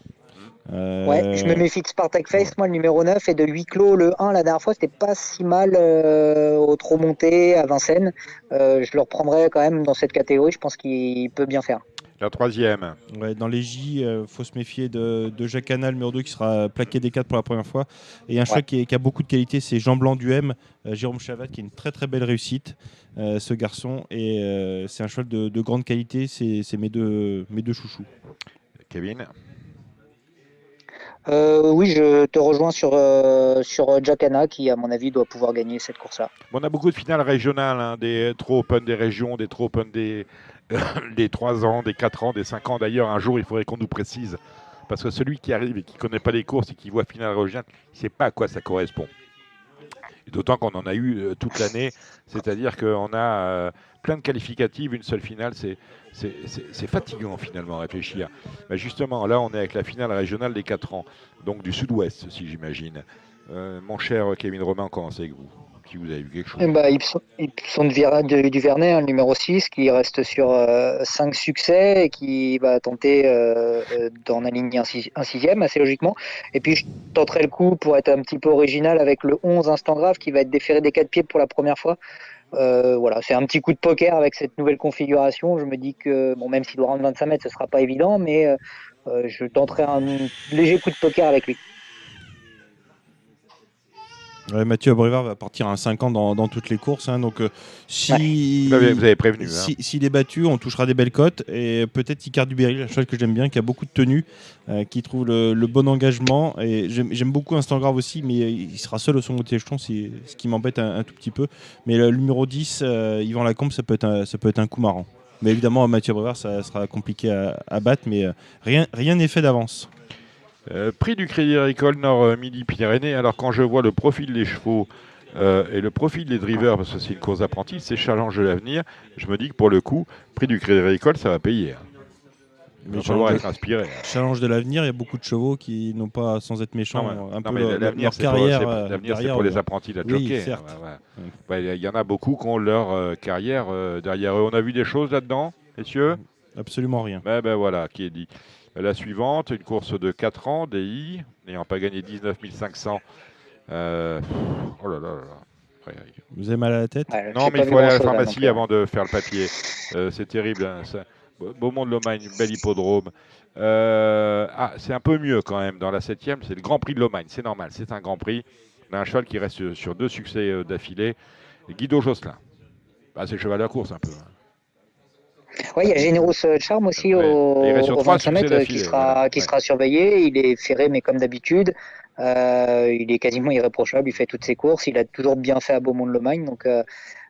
Ouais, je me méfie de Spartak Face, moi le numéro 9, et de huis clos le 1 la dernière fois, c'était pas si mal au trop monté à Vincennes. Je le reprendrai quand même dans cette catégorie, je pense qu'il peut bien faire. La troisième. Ouais, dans les J, faut se méfier de Jacques Hanna, le numéro 2, qui sera plaqué des 4 pour la première fois. Et un cheval qui a beaucoup de qualité, c'est Jean Blanc du M, Jérôme Chavat, qui est une très très belle réussite, ce garçon. Et c'est un cheval de grande qualité, c'est mes deux chouchous. Kevin. Oui, je te rejoins sur Jack Hanna, qui à mon avis doit pouvoir gagner cette course-là. On a beaucoup de finales régionales, des Trop Open des régions, des Trop Open des 3 ans, des 4 ans, des 5 ans. D'ailleurs, un jour, il faudrait qu'on nous précise. Parce que celui qui arrive et qui ne connaît pas les courses et qui voit finale régionale, il ne sait pas à quoi ça correspond. Et d'autant qu'on en a eu toute l'année. C'est-à-dire qu'on a plein de qualificatives, une seule finale. C'est fatigant finalement à réfléchir. Mais justement, là, on est avec la finale régionale des 4 ans. Donc du sud-ouest, si j'imagine. Mon cher Kevin Romain, on commence avec vous. Si vous avez vu quelque chose. Ibson du Vernet, le numéro 6, qui reste sur 5 succès et qui va tenter d'en aligner un sixième, assez logiquement. Et puis, je tenterai le coup pour être un petit peu original avec le 11 Instant Grave, qui va être déféré des 4 pieds pour la première fois. Voilà, c'est un petit coup de poker avec cette nouvelle configuration. Je me dis que, bon, même s'il doit rendre 25 mètres, ce ne sera pas évident, mais je tenterai un léger coup de poker avec lui. Ouais, Mathieu Abrivard va partir à 5 ans dans toutes les courses. Donc, si vous avez prévenu. S'il est battu, on touchera des belles cotes. Et peut-être Icare du Berry, un cheval que j'aime bien, qui a beaucoup de tenue, qui trouve le bon engagement. Et j'aime beaucoup Instant Grave aussi, mais il sera seul au second échelon, c'est ce qui m'embête un tout petit peu. Mais le numéro 10, Yvan Lacombe, ça peut être un coup marrant. Mais évidemment, Mathieu Abrivard, ça sera compliqué à battre, mais rien n'est fait d'avance. Prix du Crédit Agricole Nord-Midi-Pyrénées. Alors quand je vois le profil des chevaux et le profil des drivers, parce que c'est une course d'apprenti, c'est Challenge de l'avenir, je me dis que pour le coup, Prix du Crédit Agricole, ça va payer. Il va falloir être inspiré. Challenge de l'avenir, il y a beaucoup de chevaux qui n'ont pas, sans être méchants, l'avenir, leur carrière. L'avenir, c'est pour les apprentis de la jockey. Certes. Il y en a beaucoup qui ont leur carrière derrière eux. On a vu des choses là-dedans, messieurs? Absolument rien. Ben voilà, qui est dit. La suivante, une course de 4 ans, DI, n'ayant pas gagné 19 500. Oh là là là. Vous avez mal à la tête? Non, mais il faut aller à la pharmacie avant de faire le papier. C'est terrible. Hein, Beaumont-de-Lomagne, bel hippodrome. C'est un peu mieux quand même dans la 7e, c'est le Grand Prix de Lomagne, c'est normal, c'est un Grand Prix. On a un cheval qui reste sur 2 succès d'affilée, Guido Josselin. C'est le cheval de la course un peu. Oui, il y a Generous Charm aussi au 25 mètres qui sera surveillé. Il est ferré, mais comme d'habitude. Il est quasiment irréprochable, il fait toutes ses courses. Il a toujours bien fait à Beaumont-de-Lomagne. Donc,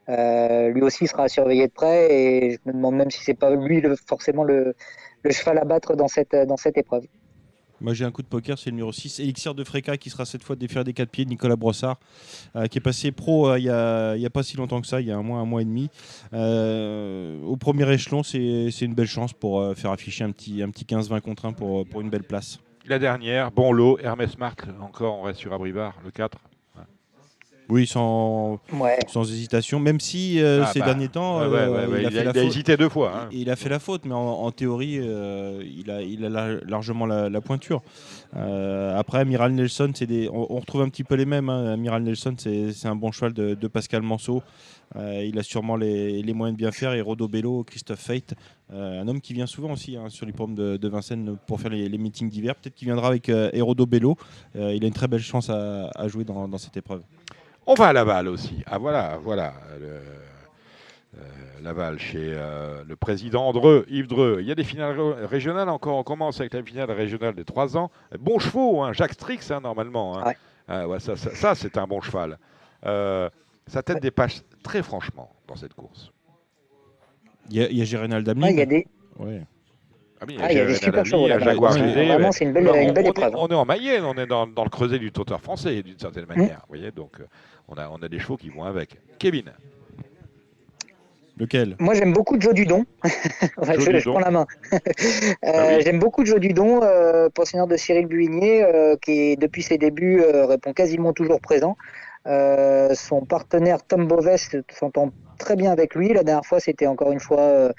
lui aussi sera surveillé de près. Et je me demande même si c'est pas lui forcément le cheval à battre dans cette épreuve. Moi j'ai un coup de poker, c'est le numéro 6, Elixir de Fréca, qui sera cette fois déféré des 4 pieds, Nicolas Brossard, qui est passé pro il y a pas si longtemps que ça, il y a un mois et demi. Au premier échelon, c'est une belle chance pour faire afficher un petit 15-20 contre 1 pour une belle place. La dernière, bon lot, Hermès Marc, encore on reste sur Abrivard, le 4. Oui, sans hésitation, même si ces derniers temps, il a hésité 2 fois. Hein. Il a fait la faute, mais en théorie, il a largement la pointure. Après, Amiral Nelson, on retrouve un petit peu les mêmes. Hein. Amiral Nelson, c'est un bon cheval de Pascal Manceau. Il a sûrement les moyens de bien faire. Et Rodo Bello, Christophe Fate, un homme qui vient souvent aussi sur l'hippodrome de Vincennes pour faire les meetings d'hiver. Peut-être qu'il viendra avec Rodo Bello. Il a une très belle chance à jouer dans cette épreuve. On va à Laval aussi. Voilà. Laval chez le président Yves Dreux. Il y a des finales régionales encore. On commence avec la finale régionale des 3 ans. Bons chevaux, hein. Jacques Strix, normalement. Hein. Ouais. Ça, c'est un bon cheval. Sa tête dépasse très franchement dans cette course. Il y a Gérénal Damien. Il y a des... Ouais. Il y a des super chevaux là. Vraiment, c'est une belle épreuve. On est en Mayenne, on est dans le creuset du trotteur français, d'une certaine manière. Vous voyez, donc on a des chevaux qui vont avec. Kevin. Lequel ? Moi, j'aime beaucoup Joe Dudon. Je prends la main. J'aime beaucoup Joe Dudon, pensionnaire de Cyril Buigné, qui, depuis ses débuts, répond quasiment toujours présent. Son partenaire Tom Boves s'entend très bien avec lui. La dernière fois, c'était encore une fois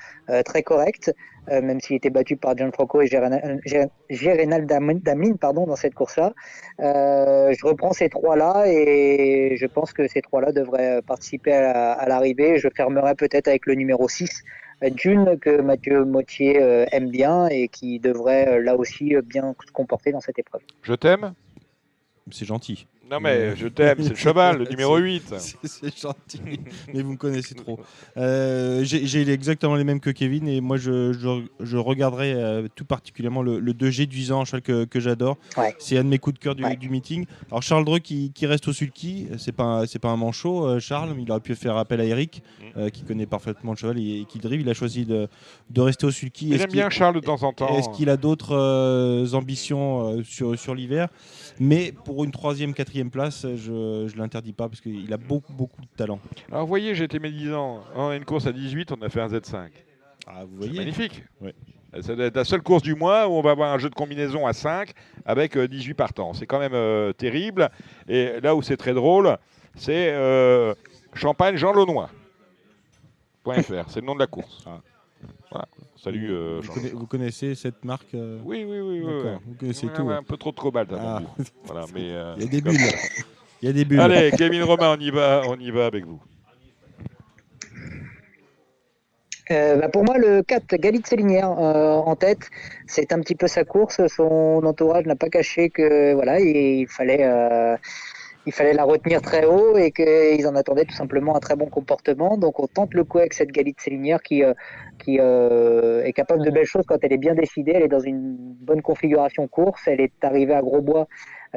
très correct, même s'il était battu par Gianfranco et Gérénal Damlin dans cette course-là. Je reprends ces 3-là et je pense que ces 3-là devraient participer à l'arrivée. Je fermerai peut-être avec le numéro 6, Dune, que Mathieu Mottier aime bien et qui devrait là aussi bien se comporter dans cette épreuve. Je t'aime. C'est gentil. Non mais je t'aime, c'est le cheval, le numéro 8. C'est gentil, mais vous me connaissez trop. J'ai exactement les mêmes que Kevin et moi je regarderai tout particulièrement le 2G Duisan, un cheval que j'adore. Ouais. C'est un de mes coups de cœur du meeting. Alors Charles Dreux qui reste au sulky, c'est pas un manchot, Charles, mais il aurait pu faire appel à Eric qui connaît parfaitement le cheval et qui drive. Il a choisi de rester au sulky. Il aime bien Charles de temps en temps. Est-ce qu'il a d'autres ambitions sur l'hiver ? Mais pour une 3e, 4e place, je ne l'interdis pas parce qu'il a beaucoup de talent. Alors vous voyez, j'étais médisant. On a une course à 18, on a fait un Z5. Vous voyez. C'est magnifique. Ouais. Ça doit être la seule course du mois où on va avoir un jeu de combinaison à 5 avec 18 partants. C'est quand même terrible. Et là où c'est très drôle, c'est Champagne Jean Launois. .fr, c'est le nom de la course. Voilà. Salut. Vous connaissez cette marque Oui. Vous connaissez tout. Un peu trop de cobalt. Voilà, mais, il y a des bulles. Il y a des bulles. Allez, Kevin Romain, on y va avec vous. Pour moi, le 4, Galit Célinière en tête, c'est un petit peu sa course. Son entourage n'a pas caché que il fallait la retenir très haut et qu'ils en attendaient tout simplement un très bon comportement. Donc on tente le coup avec cette Galit Célinière qui est capable de belles choses quand elle est bien décidée. Elle est dans une bonne configuration course. Elle est arrivée à Grosbois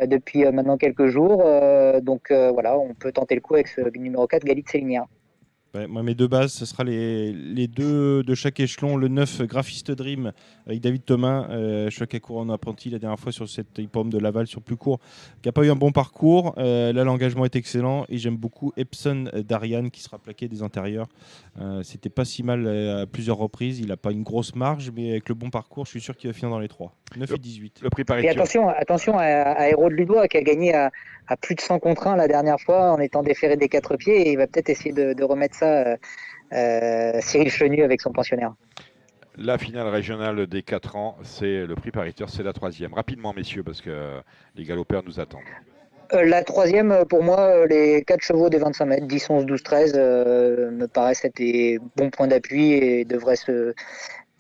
depuis maintenant quelques jours. Donc on peut tenter le coup avec ce numéro 4, Galit Célinière. Ouais, moi, mes 2 bases, ce sera les 2 de chaque échelon. Le 9, Graphiste Dream, avec David Thomas, choc à court en apprenti la dernière fois sur cette hippodrome de Laval, sur plus court, qui n'a pas eu un bon parcours. Là, l'engagement est excellent et j'aime beaucoup Epson d'Ariane qui sera plaqué des intérieurs. C'était pas si mal à plusieurs reprises. Il n'a pas une grosse marge, mais avec le bon parcours, je suis sûr qu'il va finir dans les 3. 9 et 18. Le prix Paris. Et attention à Héros de Ludois qui a gagné à plus de 100 contre 1 la dernière fois en étant déféré des 4 pieds et il va peut-être essayer de remettre ça Cyril Chenu avec son pensionnaire. La finale régionale des 4 ans, c'est le prix Pariteur, c'est la 3e. Rapidement messieurs parce que les galopeurs nous attendent. La 3e, pour moi, les 4 chevaux des 25 mètres, 10, 11, 12, 13, me paraissent être des bons points d'appui et devraient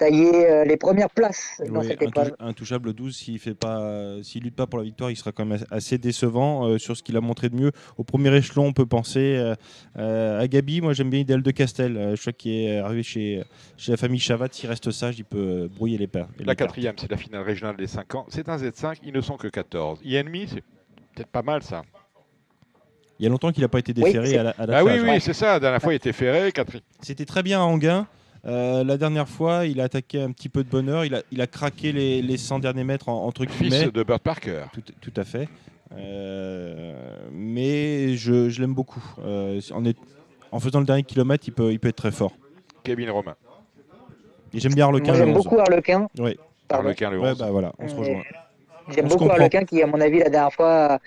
tailler les premières places dans cette épreuve. Intouchable 12, s'il lutte pas pour la victoire, il sera quand même assez décevant sur ce qu'il a montré de mieux. Au premier échelon, on peut penser à Gabi. Moi, j'aime bien Idéal de Castel. Je crois qu'il est arrivé chez la famille Chavat. S'il reste sage, il peut brouiller les paires. La quatrième, c'est la finale régionale des 5 ans. C'est un Z5, ils ne sont que 14. INMI, c'est peut-être pas mal ça. Il y a longtemps qu'il n'a pas été déféré à la oui, c'est ça. La dernière fois, il était ferré. C'était très bien à Anguin. La dernière fois, il a attaqué un petit peu de bonheur. Il a craqué les 100 derniers mètres entre guillemets. Fils de Burt Parker. Tout à fait. Mais je l'aime beaucoup. En faisant le dernier kilomètre, il peut être très fort. Kevin Romain. Et j'aime bien Arlequin. Moi, j'aime beaucoup Arlequin. Oui. Arlequin le 11. Ouais, bah voilà, on se rejoint. J'aime beaucoup Arlequin qui, à mon avis, la dernière fois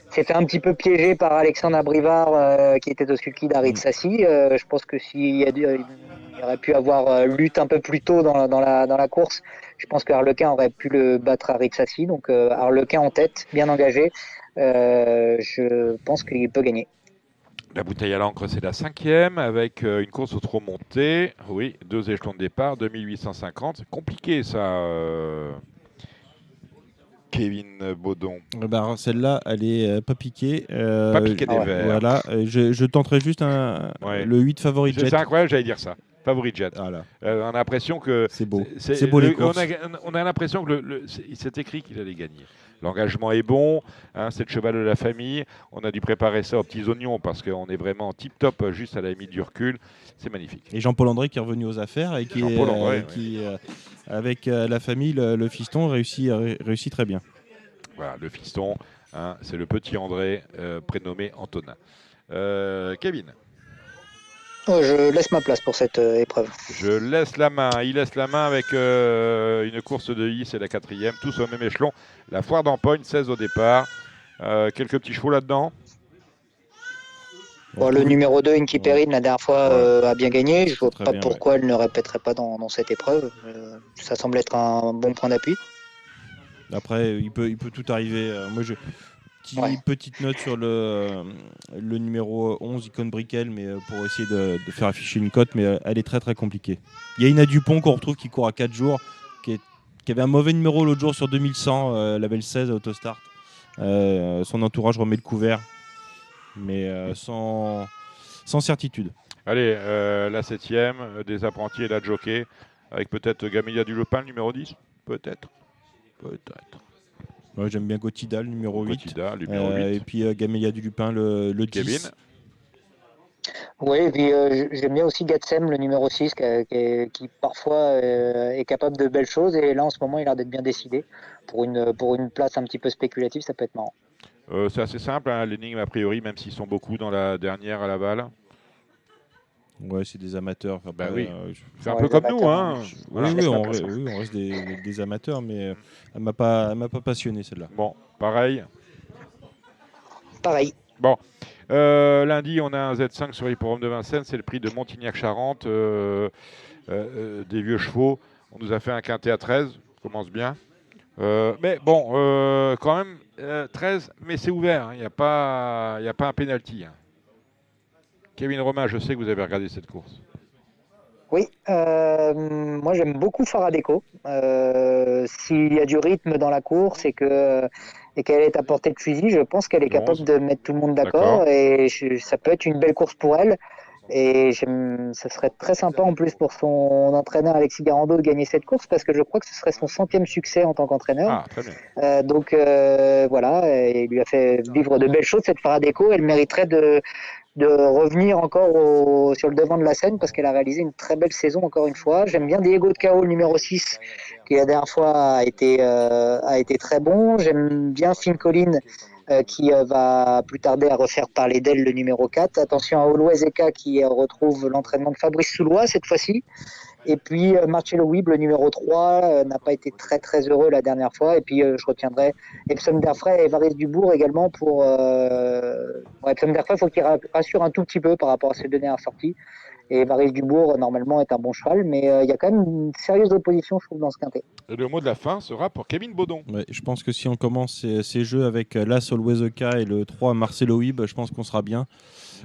s'est fait un petit peu piéger par Alexandre Abrivard qui était au sulky d'Arid Sassi. Je pense que s'il aurait pu avoir lutte un peu plus tôt dans la course, je pense qu'Arlequin aurait pu le battre à Arid Sassi. Donc Arlequin en tête, bien engagé. Je pense qu'il peut gagner. La bouteille à l'encre, c'est la 5e avec une course au trot monté. Oui, 2 échelons de départ, 2850. C'est compliqué ça. Kevin Baudon. Celle-là, elle est pas piquée. Pas piquée des verres. Voilà. Je tenterai juste le 8 favori jet. C'est incroyable, j'allais dire ça. Favori jet. Voilà. On a l'impression que c'est beau. C'est beau les courses. On a l'impression que c'est écrit qu'il allait gagner. L'engagement est bon, hein, c'est le cheval de la famille. On a dû préparer ça aux petits oignons parce qu'on est vraiment tip-top juste à la limite du recul. C'est magnifique. Et Jean-Paul André qui est revenu aux affaires et qui, avec la famille, le fiston réussit très bien. Voilà, le fiston, hein, c'est le petit André, prénommé Antonin. Kevin. Je laisse ma place pour cette épreuve. Je laisse la main. Il laisse la main avec une course de I, c'est la 4e, tous au même échelon. La foire d'Empoigne, 16 au départ. Quelques petits chevaux là-dedans. Bon, le numéro 2, Inky Perrine, la dernière fois, a bien gagné. Je ne vois pas pourquoi elle ne répéterait pas dans cette épreuve. Ça semble être un bon point d'appui. Après, il peut tout arriver. Petite note sur le numéro 11, Icône Brickell, mais pour essayer de faire afficher une cote, mais elle est très très compliquée. Il y a Ina Dupont qu'on retrouve qui court à 4 jours, qui avait un mauvais numéro l'autre jour sur 2100, label 16 à Autostart. Son entourage remet le couvert, mais sans certitude. Allez, la 7e, des apprentis et la jockey, avec peut-être Gamélia du Lopin, le numéro 10. Peut-être. Ouais, j'aime bien Gotida, le numéro 8. Gotida, le numéro 8. Et puis Gamélia du Lupin, le 10. Kevin. Oui, et puis j'aime bien aussi Gatsem, le numéro 6, qui parfois est capable de belles choses. Et là, en ce moment, il a l'air d'être bien décidé. Pour une place un petit peu spéculative, ça peut être marrant. C'est assez simple, hein, l'énigme, a priori, même s'ils sont beaucoup dans la dernière à la balle. Ouais, c'est des amateurs. Enfin, oui. C'est un peu comme nous, hein. Oui, on reste des amateurs, mais elle m'a pas passionné celle-là. Bon, pareil. Bon, lundi, on a un Z5 sur l'hippodrome de Vincennes, c'est le prix de Montignac-Charente, des vieux chevaux. On nous a fait un quintet à 13, ça commence bien. Mais bon, quand même, 13, mais c'est ouvert, il n'y a pas un pénalty. Hein. Kevin Romain, je sais que vous avez regardé cette course. Oui, moi j'aime beaucoup Faradeco. S'il y a du rythme dans la course et qu'elle est à portée de fusil, je pense qu'elle est capable de mettre tout le monde d'accord. Et ça peut être une belle course pour elle. Et ça serait très sympa en plus pour son entraîneur Alexis Garando de gagner cette course parce que je crois que ce serait son 100e succès en tant qu'entraîneur. Ah, très bien. Donc voilà, il lui a fait vivre de belles choses cette Faradeco. Elle mériterait de revenir encore sur le devant de la scène parce qu'elle a réalisé une très belle saison encore une fois. J'aime bien Diego de Cao, le numéro 6, qui la dernière fois a été très bon. J'aime bien Finn Collin qui va plus tarder à refaire parler d'elle, le numéro 4. Attention à Olois Eka qui retrouve l'entraînement de Fabrice Soulois cette fois-ci. Et puis Marcello Wibb, le numéro 3, n'a pas été très très heureux la dernière fois. Et puis je retiendrai Epsom Derfray et Évariste Dubourg également pour Epsom Derfray. Il faut qu'il rassure un tout petit peu par rapport à ses dernières sorties. Et Maryse Dubourg, normalement, est un bon cheval, mais il y a quand même une sérieuse opposition, je trouve, dans ce quintet. Et le mot de la fin sera pour Kevin Baudon. Ouais, je pense que si on commence ces jeux avec l'As Always the K et le 3 Marcelo Wib, je pense qu'on sera bien.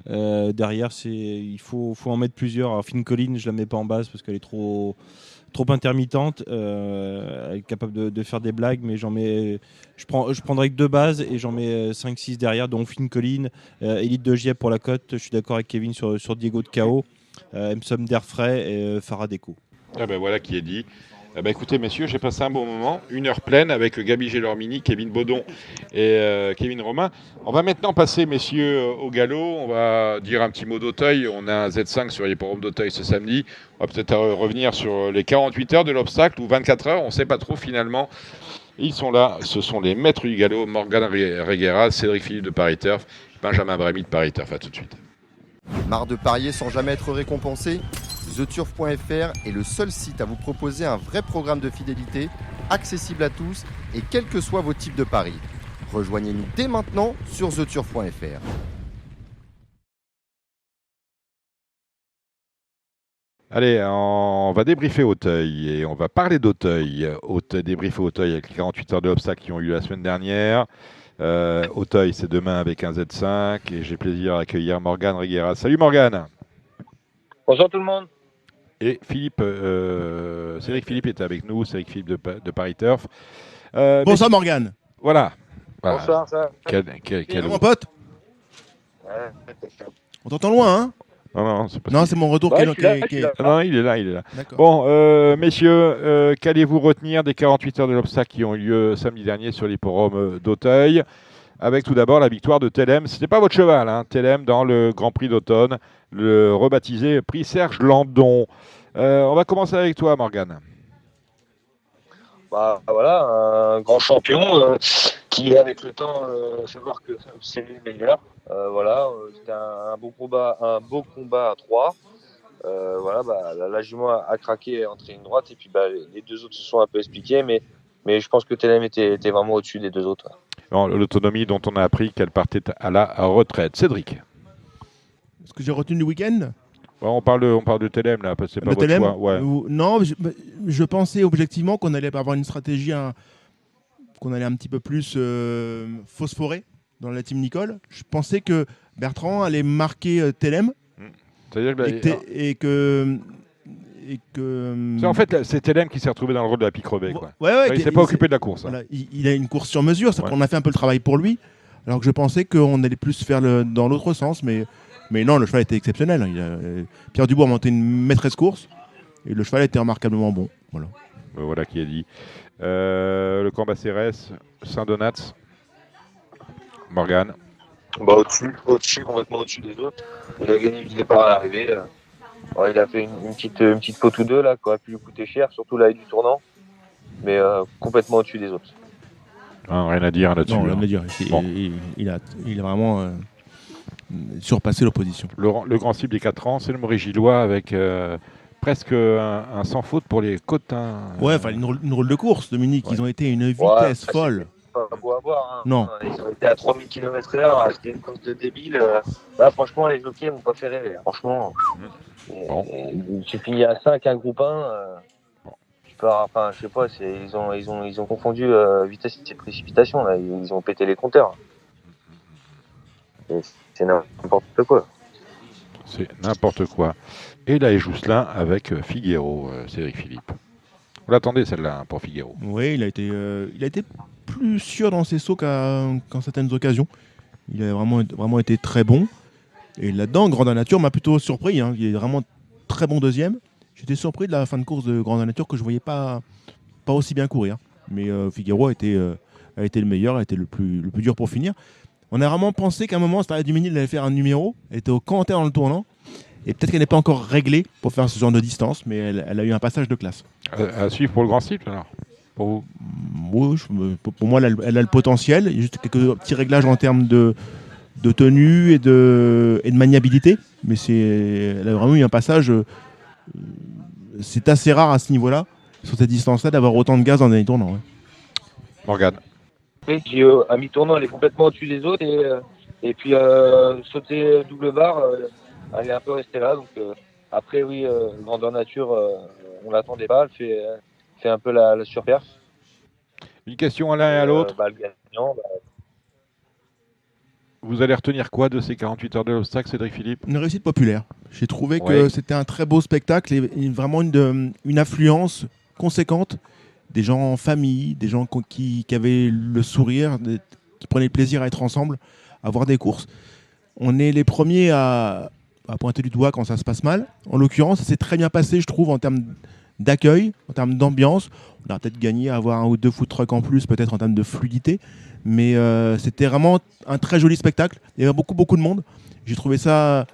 Derrière, il faut en mettre plusieurs. Alors, Finn Collins, je la mets pas en base parce qu'elle est trop intermittente. Elle est capable de faire des blagues, mais je prendrai que 2 bases et j'en mets 5-6 derrière, dont Finn Collins, Elite de Giep pour la cote. Je suis d'accord avec Kevin sur Diego de KO, Emsom d'Airfray et Faradeco. Ah ben voilà qui est dit. Écoutez, messieurs, j'ai passé un bon moment. 1 heure pleine avec Gabi Gélormini, Kevin Baudon et Kevin Romain. On va maintenant passer, messieurs, au galop. On va dire un petit mot d'Auteuil. On a un Z5 sur l'hippodrome d'Auteuil ce samedi. On va peut-être revenir sur les 48 heures de l'obstacle ou 24 heures. On ne sait pas trop finalement. Ils sont là. Ce sont les maîtres du galop. Morgane Reguera, Cédric Philippe de Paris Turf, Benjamin Brémy de Paris Turf. À tout de suite. Marre de parier sans jamais être récompensé ? TheTurf.fr est le seul site à vous proposer un vrai programme de fidélité, accessible à tous et quels que soient vos types de paris. Rejoignez-nous dès maintenant sur TheTurf.fr. Allez, on va débriefer Auteuil et on va parler d'Auteuil. Débriefer Auteuil avec les 48 heures de l'obstacle qui ont eu la semaine dernière. Auteuil, c'est demain avec un Z5 et j'ai plaisir à accueillir Morgane Reguera. Salut Morgane. Bonjour tout le monde. Et Philippe, Cédric Philippe est avec nous, Cédric Philippe de Paris Turf. Bonsoir Morgane. Voilà. Bonsoir, ça. Mon pote. On t'entend loin, hein? Non, c'est mon retour qui est... Non, il est là. Bon, messieurs, qu'allez-vous retenir des 48 heures de l'obstacle qui ont eu lieu samedi dernier sur l'hippodrome d'Auteuil, avec tout d'abord la victoire de Telem. C'était pas votre cheval, hein, Telem, dans le Grand Prix d'automne, le rebaptisé Prix Serge Landon. On va commencer avec toi, Morgane. Voilà, un grand champion qui, avec le temps, fait voir que c'est lui le meilleur. C'était un beau combat à 3. La jument a craqué et entré une droite, et puis les 2 autres se sont un peu expliqués, mais je pense que Telem était vraiment au-dessus des 2 autres. L'autonomie dont on a appris qu'elle partait à la retraite. Cédric. Ce que j'ai retenu du week-end, on parle de Telem, là, parce que c'est pas votre choix. Ouais. Non, je pensais objectivement qu'on allait avoir une stratégie, qu'on allait un petit peu plus phosphorer dans la team Nicole. Je pensais que Bertrand allait marquer Telem. C'est-à-dire que... En fait, c'est Telem qui s'est retrouvé dans le rôle de la pique crevée. Il ne s'est pas occupé de la course. Voilà, il a une course sur mesure, on a fait un peu le travail pour lui, alors que je pensais qu'on allait plus faire dans l'autre sens, mais non, le cheval était exceptionnel. Pierre Dubois a monté une maîtresse course, et le cheval était remarquablement bon. Voilà qui est dit. Le combat CRS, Saint-Donat, Morgane. Complètement au-dessus des autres. Il a gagné du départ à l'arrivée. Il a fait une petite faute ou deux là, qui aurait pu lui coûter cher, surtout là du tournant, mais complètement au-dessus des autres. Rien à dire là-dessus. Non, rien à dire. Il a vraiment surpassé l'opposition. Le grand cible des 4 ans, c'est le Maurice Gillois avec presque un sans faute pour les Cotins. Une rôle de course, Dominique. Ils ont été à une vitesse folle. Pas beau à voir. Non. Ils ont été à 3000 km/h, c'était une course de débile. Là, franchement, les jockeys m'ont pas fait rêver. Franchement, j'ai fini à 5, un groupe 1. Je sais pas, ils ont confondu vitesse et précipitation. Là. Ils ont pété les compteurs. Et c'est n'importe quoi. C'est n'importe quoi. Et là, Jousselin avec Figueiro, Cédric Philippe. Vous l'attendez celle-là pour Figueiro? Oui, il a été plus sûr dans ses sauts qu'en certaines occasions. Il a vraiment été très bon. Et là-dedans, Grandeur Nature m'a plutôt surpris. Il est vraiment très bon deuxième. J'étais surpris de la fin de course de Grandeur Nature que je ne voyais pas aussi bien courir. Mais Figueiro a été le meilleur, a été le plus dur pour finir. On a vraiment pensé qu'à un moment, Starlet Dumini allait faire un numéro. Elle était au canter dans le tournant. Et peut-être qu'elle n'est pas encore réglée pour faire ce genre de distance, mais elle a eu un passage de classe. À suivre pour le grand cycle alors? Pour vous? Oui, pour moi, elle a le potentiel. Il y a juste quelques petits réglages en termes de tenue et de maniabilité. Mais elle a vraiment eu un passage. C'est assez rare à ce niveau-là, sur cette distance-là, d'avoir autant de gaz dans les tournants. Ouais. Morgane. À mi-tournant, elle est complètement au-dessus des autres. Et puis, sauter double barre, elle est un peu restée là. Donc, Après, oui, grandeur nature, on l'attendait pas. Elle fait un peu la surperf. Une question à l'un et à l'autre. Le gagnant, vous allez retenir quoi de ces 48 heures de l'obstacle, Cédric Philippe? Une réussite populaire. J'ai trouvé que c'était un très beau spectacle et vraiment une affluence conséquente. Des gens en famille, des gens qui avaient le sourire, qui prenaient le plaisir à être ensemble, à voir des courses. On est les premiers à pointer du doigt quand ça se passe mal. En l'occurrence, ça s'est très bien passé, je trouve, en termes d'accueil, en termes d'ambiance. On a peut-être gagné à avoir 1 ou 2 food trucks en plus, peut-être en termes de fluidité. Mais c'était vraiment un très joli spectacle. Il y avait beaucoup de monde. J'ai trouvé ça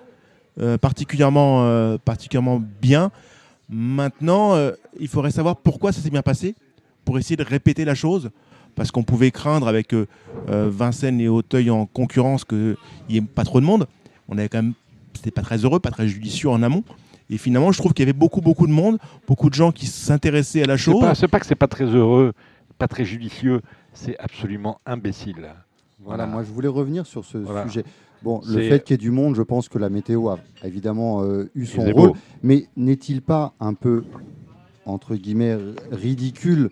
particulièrement bien. Maintenant, il faudrait savoir pourquoi ça s'est bien passé, pour essayer de répéter la chose. Parce qu'on pouvait craindre avec Vincennes et Auteuil en concurrence qu'il n'y ait pas trop de monde. On avait quand même, c'était pas très heureux, pas très judicieux en amont. Et finalement, je trouve qu'il y avait beaucoup de monde, beaucoup de gens qui s'intéressaient à la chose. C'est pas que c'est pas très heureux, pas très judicieux, c'est absolument imbécile. Voilà, moi je voulais revenir sur ce sujet. Bon, le fait qu'il y ait du monde, je pense que la météo a évidemment eu son rôle. Mais n'est-il pas un peu, entre guillemets, ridicule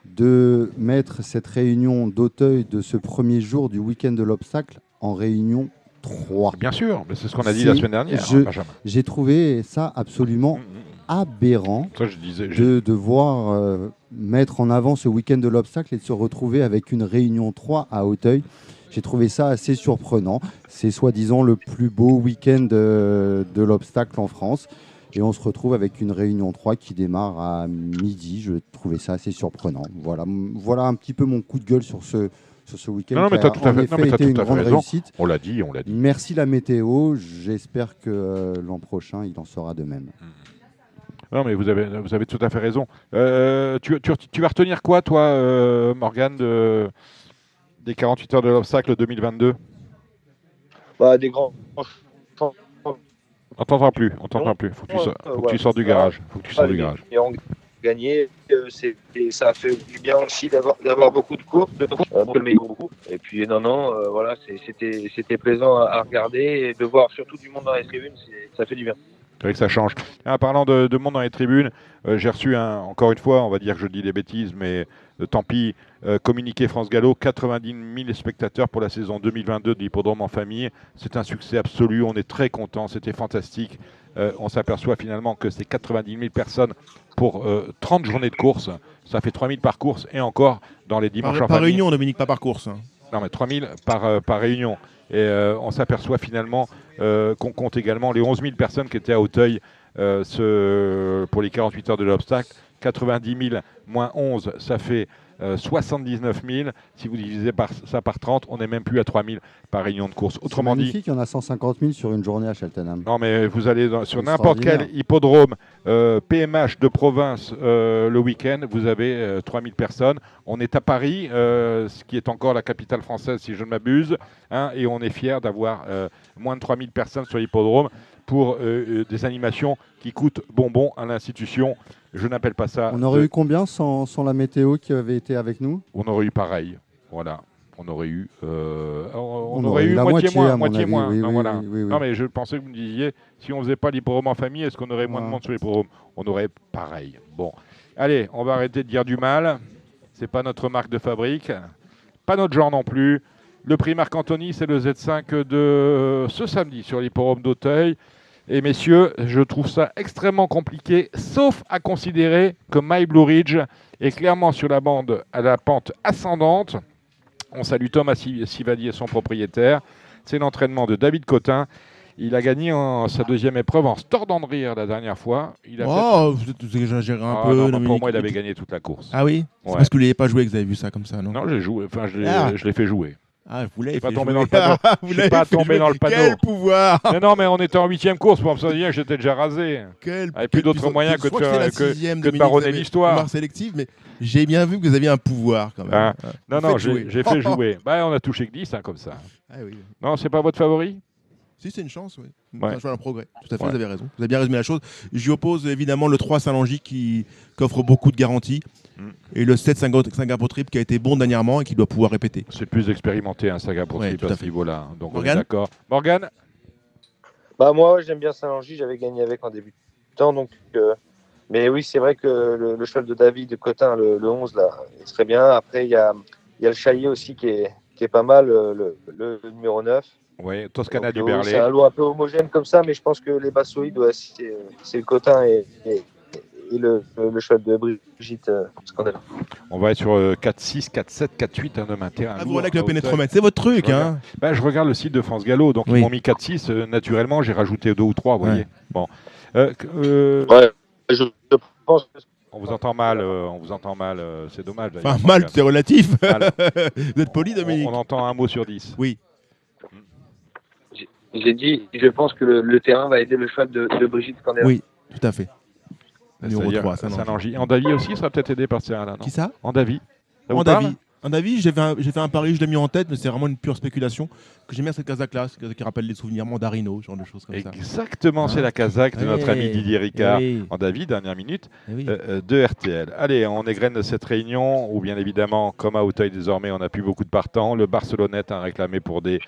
de mettre cette réunion d'Auteuil de ce premier jour du week-end de l'obstacle en réunion 3? Bien sûr, mais c'est ce qu'on a dit la semaine dernière, Benjamin. J'ai trouvé ça absolument aberrant de devoir mettre en avant ce week-end de l'obstacle et de se retrouver avec une réunion 3 à Auteuil. J'ai trouvé ça assez surprenant. C'est soi-disant le plus beau week-end de l'obstacle en France. Et on se retrouve avec une réunion 3 qui démarre à midi. Je trouvais ça assez surprenant. Voilà un petit peu mon coup de gueule sur ce week-end. Non, mais tu as tout à fait, été une grande réussite. On l'a dit. Merci la météo. J'espère que l'an prochain, il en sera de même. Non, mais vous avez tout à fait raison. Tu vas retenir quoi, toi, Morgane, des 48 heures de l'obstacle 2022? Des grands... On t'entend plus. Faut que tu sors du garage. Et on gagné, ça a fait du bien aussi d'avoir beaucoup de courses, Et puis voilà, c'était plaisant à regarder et de voir surtout du monde dans les tribunes, ça fait du bien. C'est vrai que ça change. Parlant de monde dans les tribunes, j'ai reçu encore une fois, on va dire que je dis des bêtises, mais tant pis, communiqué France Gallo, 90 000 spectateurs pour la saison 2022 de l'hippodrome en famille. C'est un succès absolu, on est très contents, c'était fantastique. On s'aperçoit finalement que c'est 90 000 personnes pour 30 journées de course. Ça fait 3 000 par course et encore dans les dimanches en famille. Par réunion, Dominique, pas par course. Non, mais 3 000 par réunion. Et on s'aperçoit finalement qu'on compte également les 11 000 personnes qui étaient à Auteuil pour les 48 heures de l'obstacle. 90 000 moins 11, ça fait 79 000. Si vous divisez ça par 30, on n'est même plus à 3 000 par réunion de course. Autrement dit, il y en a 150 000 sur une journée à Cheltenham. Non, mais vous allez sur n'importe quel hippodrome PMH de province le week-end, vous avez 3 000 personnes. On est à Paris, ce qui est encore la capitale française si je ne m'abuse, et on est fiers d'avoir moins de 3 000 personnes sur l'hippodrome pour des animations qui coûtent bonbon à l'institution. Je n'appelle pas ça... On aurait eu combien sans la météo qui avait été avec nous? On aurait eu pareil, voilà. On aurait eu, la moitié moins. Non, mais je pensais que vous me disiez, si on ne faisait pas l'hippodrome en famille, est-ce qu'on aurait moins de monde sur l'hippodrome? On aurait pareil. Bon, allez, on va arrêter de dire du mal. C'est pas notre marque de fabrique, pas notre genre non plus. Le prix Marc-Anthony, c'est le Z5 de ce samedi sur l'hippodrome d'Auteuil. Et messieurs, je trouve ça extrêmement compliqué, sauf à considérer que My Blue Ridge est clairement sur la bande à la pente ascendante. On salue Thomas Sivadi et son propriétaire. C'est l'entraînement de David Cotin. Il a gagné sa deuxième épreuve en se tordant de rire la dernière fois. Vous exagérez un peu. Non, pour moi, il avait gagné toute la course. Ah oui, c'est parce que vous n'avez pas joué que vous avez vu ça comme ça, non? Non, j'ai joué. Enfin, je l'ai fait jouer. Ah, vous l'avez pas tombé dans le panneau. Je suis pas tombé dans le panneau. Quel pouvoir! Non, mais on était en 8e course pour me dire que j'étais déjà rasé. Il n'y avait plus d'autres moyens que de baronner l'histoire. Sélective, mais j'ai bien vu que vous aviez un pouvoir quand même. Non, j'ai fait jouer. On a touché que 10 comme ça. Ah, oui. Non, c'est pas votre favori? Si, c'est une chance, oui. Enfin, je vois un progrès. Tout à fait, vous avez raison. Vous avez bien résumé la chose. J'y oppose évidemment le 3 Saint-Langy qui offre beaucoup de garanties. Et le 7 Singapour Trip qui a été bon dernièrement et qui doit pouvoir répéter. C'est plus expérimenté, un Singapour Trip à ce niveau-là. Donc on est d'accord. Morgane? Moi, j'aime bien Saint-Langy. J'avais gagné avec en début temps. Donc, mais oui, c'est vrai que le cheval de David Cotin, le 11, là, il serait bien. Après, il y a le Chaillet aussi qui est pas mal, le numéro 9. Oui, Toscana Donc, du Berlay. C'est un lot un peu homogène comme ça, mais je pense que les bassoïdes, c'est le Cotin et le cheval de Brigitte Scandale. On va être sur 4-6, 4-7, 4-8, un homme interne. Ah, vous voilà avec le pénétromètre, c'est votre truc, hein. Je regarde le site de France Gallo, donc ils m'ont mis 4-6. Naturellement, j'ai rajouté 2 ou 3, vous voyez. Bon. Je pense que... On vous entend mal, c'est dommage. Enfin, mal, c'est relatif. Vous êtes poli, Dominique. On entend un mot sur 10. Oui. J'ai dit, je pense que le terrain va aider le cheval de Brigitte Scandale. Oui, tout à fait. Numéro 3, Saint-Langy. Andavi aussi sera peut-être aidé par ce terrain-là, non ? Qui ça ? Andavi. Andavi, j'ai fait un pari, je l'ai mis en tête, mais c'est vraiment une pure spéculation. Que j'aime bien cette casaque-là, qui rappelle les souvenirs Mandarino, ce genre de choses comme ça. Exactement, c'est la casaque de notre ami Didier Ricard. Andavi, dernière minute, de RTL. Allez, on égrène cette réunion, où bien évidemment, comme à Auteuil désormais, on n'a plus beaucoup de partants. Le Barcelonnette a réclamé pour des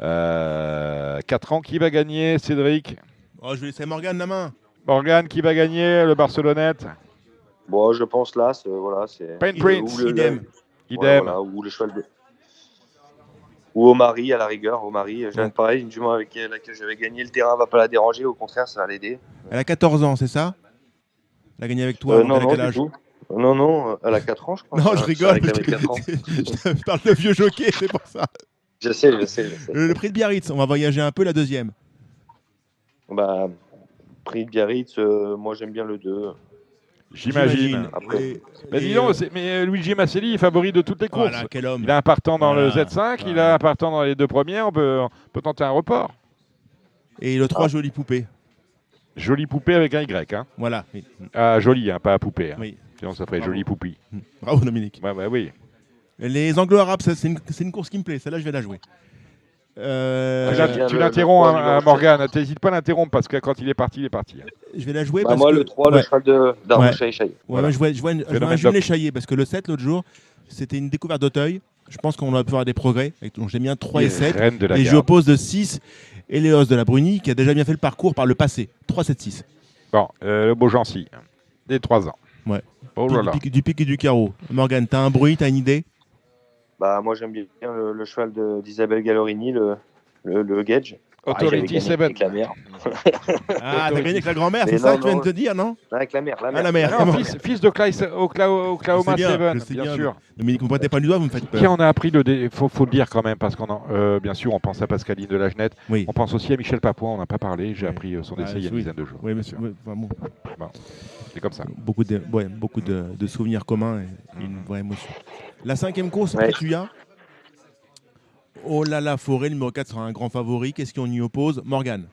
4 ans. Qui va gagner, Cédric ? Je vais laisser Morgane la main. Morgane, qui va gagner, le Barcelonnette ? Bon, je pense là, voilà, c'est... Pain Prince, idem. Voilà, ou le cheval de... Ou Omari, à la rigueur. Omari, pareil, une jument avec laquelle j'avais gagné. Le terrain va pas la déranger, au contraire, ça va l'aider. Elle a 14 ans, c'est ça ? Elle a gagné avec toi, non, quel âge ? Non, elle a 4 ans, je crois. Non, je rigole, je parle de vieux jockey, c'est pour ça. Je sais. Le prix de Biarritz, on va voyager un peu, la deuxième. Prix de Biarritz, moi j'aime bien le 2. J'imagine. Mais dis donc, Luigi Masselli est favori de toutes les courses. Voilà, quel homme. Il a un partant dans le Z5, il a un partant dans les 2 premiers, on peut tenter un report. Et le 3, Jolie Poupée. Jolie Poupée avec un Y. Hein. Voilà. Oui. Jolie, pas Poupée. Hein. Oui. Sinon ça ferait Jolie Poupie. Bravo Dominique. Oui. Les Anglo-Arabes, c'est une course qui me plaît. Celle-là, je vais la jouer. Tu l'interromps, Morgane. T'hésites pas à l'interrompre parce que quand il est parti, il est parti. Je vais la jouer parce que... le 3, le cheval d'Armoucha et Chaillet. Je vois un jumelé Chaillet parce que le 7, l'autre jour, c'était une découverte d'Auteuil. Je pense qu'on va pouvoir avoir des progrès. Donc j'ai mis un 3 et 7. Et je oppose de 6 Eleos de la Bruni qui a déjà bien fait le parcours par le passé. 3, 7, 6. Bon, le Beaugency, des 3 ans. Ouais. Oh là là. Du pic et du carreau. Morgane, t'as un bruit, t'as une idée ? Moi j'aime bien le cheval d'Isabelle Gallorini, le Gage. Authority 7. Avec la mère. T'as gagné avec la grand-mère, c'est ça que tu viens de te dire, non ? Avec la mère. La mère. Fils de Oklahoma 7, bien sûr. Dominique, vous ne pointez pas du doigt, vous me faites peur. Qui en a appris faut le dire quand même, parce bien sûr, on pense à Pascaline de la Genette. Oui. On pense aussi à Michel Papois, on n'a pas parlé. J'ai appris son décès il y a une dizaine de jours. Oui, monsieur. C'est comme ça. Beaucoup de souvenirs communs et une vraie émotion. La 5e course que tu as. Oh là là, Forêt, le numéro 4 sera un grand favori. Qu'est-ce qu'on y oppose ? Morgane.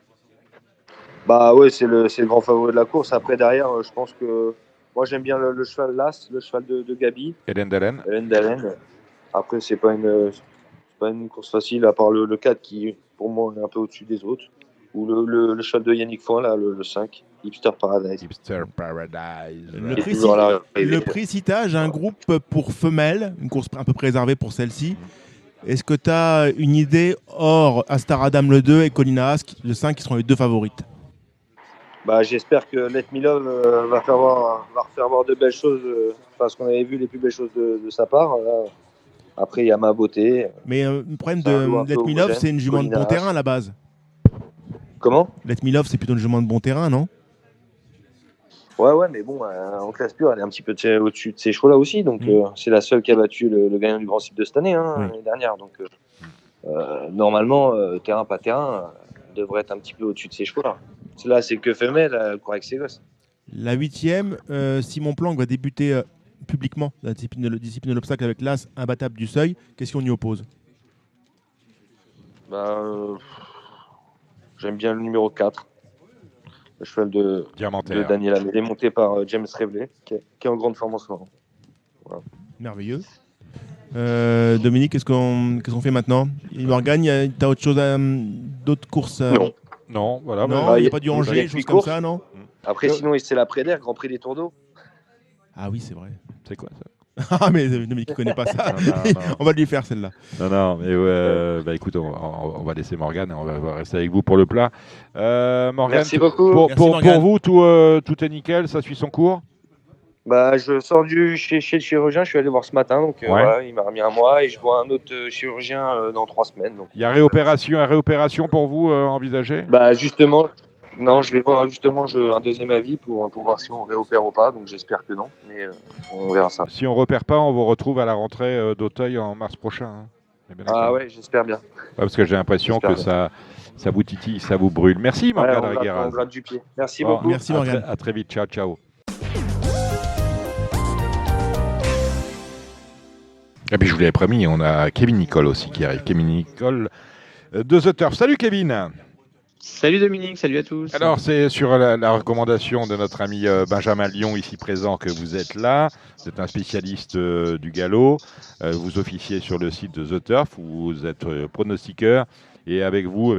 C'est le grand favori de la course. Après, derrière, je pense que moi j'aime bien le cheval Las, le cheval de Gabi. Hélène Dalen. Après, c'est pas une course facile, à part le 4 qui, pour moi, est un peu au-dessus des autres. Ou le cheval de Yannick Foin, là, le 5, Hipster Paradise. Le prix Citage, un groupe pour femelles, une course un peu préservée pour celle-ci. Est-ce que tu as une idée hors Astar Adam le 2 et Colina Ask, le 5, qui seront les 2 favorites ? J'espère que Let Me Love va faire voir de belles choses, parce qu'on avait vu les plus belles choses de sa part. Après, il y a Ma Beauté. Mais le problème de Let Me Love, c'est une jument de bon terrain à la base. Comment ? Let Me Love, c'est plutôt une jument de bon terrain, non ? Ouais, mais bon, en classe pure, elle est un petit peu au-dessus de ces chevaux-là aussi. Donc, c'est la seule qui a battu le gagnant du Grand Cycle de cette année, l'année dernière. Donc, normalement, terrain, pas terrain, devrait être un petit peu au-dessus de ces chevaux-là. Là, c'est que femelle, elle court avec ses gosses. La 8e, Simon Planck va débuter publiquement la discipline de l'obstacle avec l'As imbattable du seuil. Qu'est-ce qu'on y oppose ? J'aime bien le numéro 4. Le cheval de Daniel Amédée, monté par James Reveley, qui est en grande forme en ce moment. Voilà. Merveilleux. Dominique, qu'est-ce qu'on fait maintenant ? Morgane, tu as autre chose, d'autres courses Non, voilà. Non, il n'y a pas du Angers, des choses comme ça, non ? Après, sinon, c'est l'après-d'air, Grand Prix des Tours d'eau. Ah oui, c'est vrai. C'est quoi ça ? Ah, mais Dominique ne connaît pas ça. Non. On va lui faire celle-là. Non, mais écoute, on va laisser Morgane et on va rester avec vous pour le plat. Morgane, Merci beaucoup. Pour vous, tout est nickel, ça suit son cours? Je sors chez le chirurgien, je suis allé voir ce matin, donc voilà, il m'a remis un mois et je vois un autre chirurgien dans 3 semaines. Donc, il y a réopération pour vous envisagée? Justement, non, je vais voir un deuxième avis pour voir si on réopère ou pas, donc j'espère que non, mais on verra ça. Si on repère pas, on vous retrouve à la rentrée d'Auteuil en mars prochain. Hein. Ouais, j'espère bien. Parce que j'ai l'impression que ça vous titille, ça vous brûle. Merci Morgane Regueras. On gratte du pied. Merci beaucoup. Merci Morgane. À très vite, ciao. Et puis je vous l'avais promis, on a Kevin Nicole aussi qui arrive. Kevin Nicole de The Turf. Salut Kevin. Salut Dominique, salut à tous. Alors c'est sur la recommandation de notre ami Benjamin Lyon ici présent que vous êtes là. Vous êtes un spécialiste du galop. Vous officiez sur le site de The Turf où vous êtes pronostiqueur. Et avec vous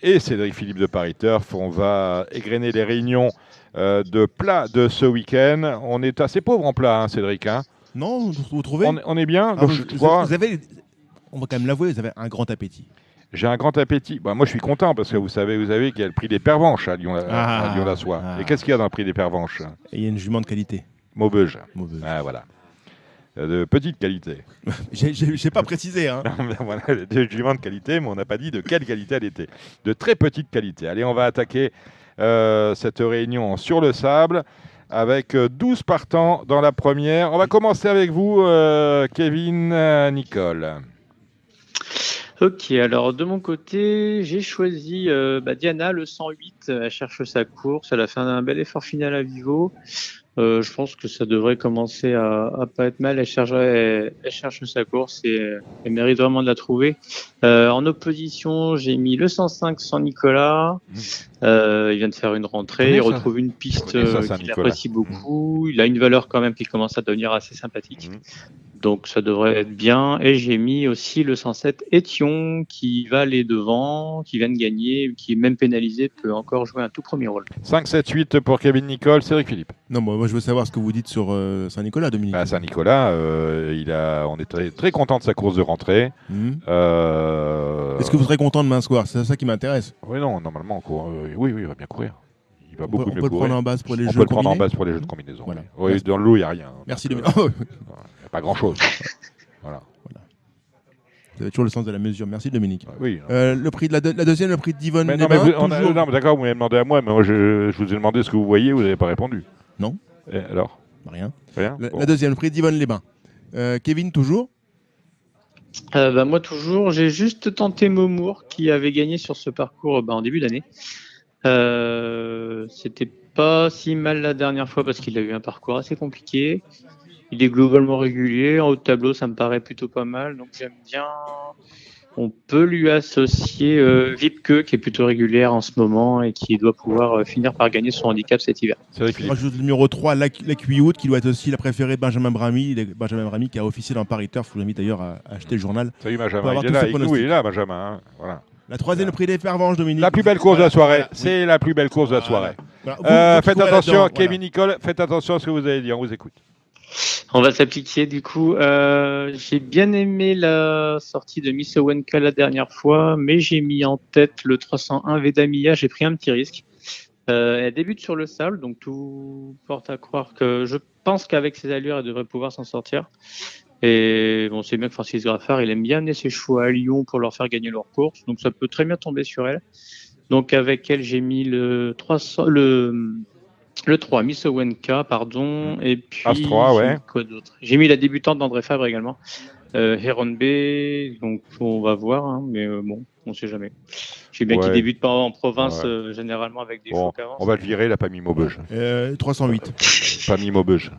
et Cédric Philippe de Paris Turf, on va égrener les réunions de plats de ce week-end. On est assez pauvre en plats, hein, Cédric. Hein. Non, vous trouvez? On est bien. Vous avez, on va quand même l'avouer, vous avez un grand appétit. J'ai un grand appétit. Moi, je suis content parce que vous savez qu'il y a le prix des pervenches à Lyon-la-Soie. Et qu'est-ce qu'il y a dans le prix des pervenches? Il y a une jument de qualité. Maubeuge. Ah, voilà. De petite qualité. J'ai pas précisé. Hein. Voilà, de jument de qualité, mais on n'a pas dit de quelle qualité elle était. De très petite qualité. Allez, on va attaquer cette réunion sur le sable. Avec 12 partants dans la première. On va commencer avec vous, Kevin Nicole. Ok, alors de mon côté, j'ai choisi Diana, le 108. Elle cherche sa course. Elle a fait un bel effort final à Vivo. Je pense que ça devrait commencer à pas être mal. Elle cherche sa course et elle mérite vraiment de la trouver. En opposition, j'ai mis le 105 sans Nicolas. Il vient de faire une rentrée. Il retrouve une piste qu'il apprécie beaucoup. Il a une valeur quand même qui commence à devenir assez sympathique. Donc ça devrait être bien. Et j'ai mis aussi le 107 Étion qui va aller devant, qui vient de gagner, qui est même pénalisé, peut encore jouer un tout premier rôle. 5, 7, 8 pour Kevin Nicole, Cédric Philippe. Non, moi je veux savoir ce que vous dites sur Saint-Nicolas, Dominique. Saint-Nicolas, on est très, très content de sa course de rentrée. Est-ce que vous serez content demain soir? C'est ça qui m'intéresse. Oui, non, normalement, oui, il va bien courir. Il va beaucoup mieux courir. On peut le prendre en base pour les jeux de combinaison. On peut le prendre en base pour les jeux de combinaison. Voilà. Oui, dans le lot, il n'y a rien. Merci Dominique. Il n'y a pas grand-chose. Voilà. Vous avez toujours le sens de la mesure. Merci Dominique. Oui. Le prix de la deuxième, le prix d'Yvonne Lesbain. Non, mais d'accord, vous m'avez demandé à moi, mais moi je vous ai demandé ce que vous voyez, vous n'avez pas répondu. Non. Et alors? Rien. Bon. La deuxième, le prix d'Yvonne Lesbain. Kevin, toujours? Moi toujours, j'ai juste tenté Momour qui avait gagné sur ce parcours en début d'année. C'était pas si mal la dernière fois parce qu'il a eu un parcours assez compliqué. Il est globalement régulier. En haut de tableau, ça me paraît plutôt pas mal. Donc j'aime bien. On peut lui associer Vipke qui est plutôt régulière en ce moment et qui doit pouvoir finir par gagner son handicap cet hiver. Moi, je le numéro 3, la Cuyout, qui doit être aussi la préférée de Benjamin Bramy. Benjamin Bramy qui a officié dans Paris Turf. Je vous invite d'ailleurs à acheter le journal. Salut Benjamin, il est là, Benjamin. Hein. Voilà. La troisième, le prix des pervenches, Dominique. La plus belle course de la soirée. C'est la plus belle course de la soirée. Voilà. Faites attention, Kevin Nicole, faites attention à ce que vous allez dire. On vous écoute. On va s'appliquer du coup. J'ai bien aimé la sortie de Miss Owenka la dernière fois, mais j'ai mis en tête le 301 Vedamia. J'ai pris un petit risque. Elle débute sur le sable, donc tout porte à croire que je pense qu'avec ses allures, elle devrait pouvoir s'en sortir. Et bon, c'est bien que Francis Graffard, il aime bien amener ses chevaux à Lyon pour leur faire gagner leur course, donc ça peut très bien tomber sur elle. Donc avec elle, j'ai mis le 3, Miss Owenka, pardon, et puis As-3, ouais. Quoi d'autre? J'ai mis la débutante d'André Fabre également, Heron B, donc on va voir, hein, mais bon, on sait jamais. J'ai bien qu'il débute pas en province, généralement avec des chevaux qu'avance. On va le virer, il n'a pas mis Maubeuge. 308. Pas mis Maubeuge.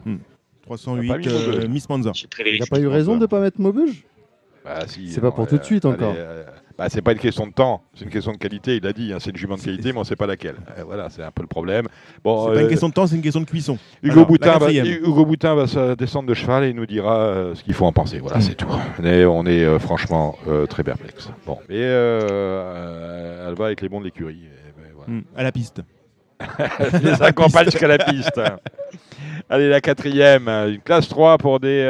308, Miss Manza. Il n'a pas eu raison de ne pas mettre Maubeuge? Si, c'est pas pour tout de suite encore. C'est pas une question de temps, c'est une question de qualité, il a dit, hein, c'est une jument de qualité, mais on ne sait pas laquelle. Voilà, c'est un peu le problème. Bon, c'est pas une question de temps, c'est une question de cuisson. Hugo Boutin va descendre de cheval et il nous dira ce qu'il faut en penser. Voilà, c'est tout. On est franchement très perplexe. Bon, et elle va avec les bons de l'écurie. Voilà. À la piste. Les accompagne jusqu'à la piste. Allez, la 4e, une classe 3 pour des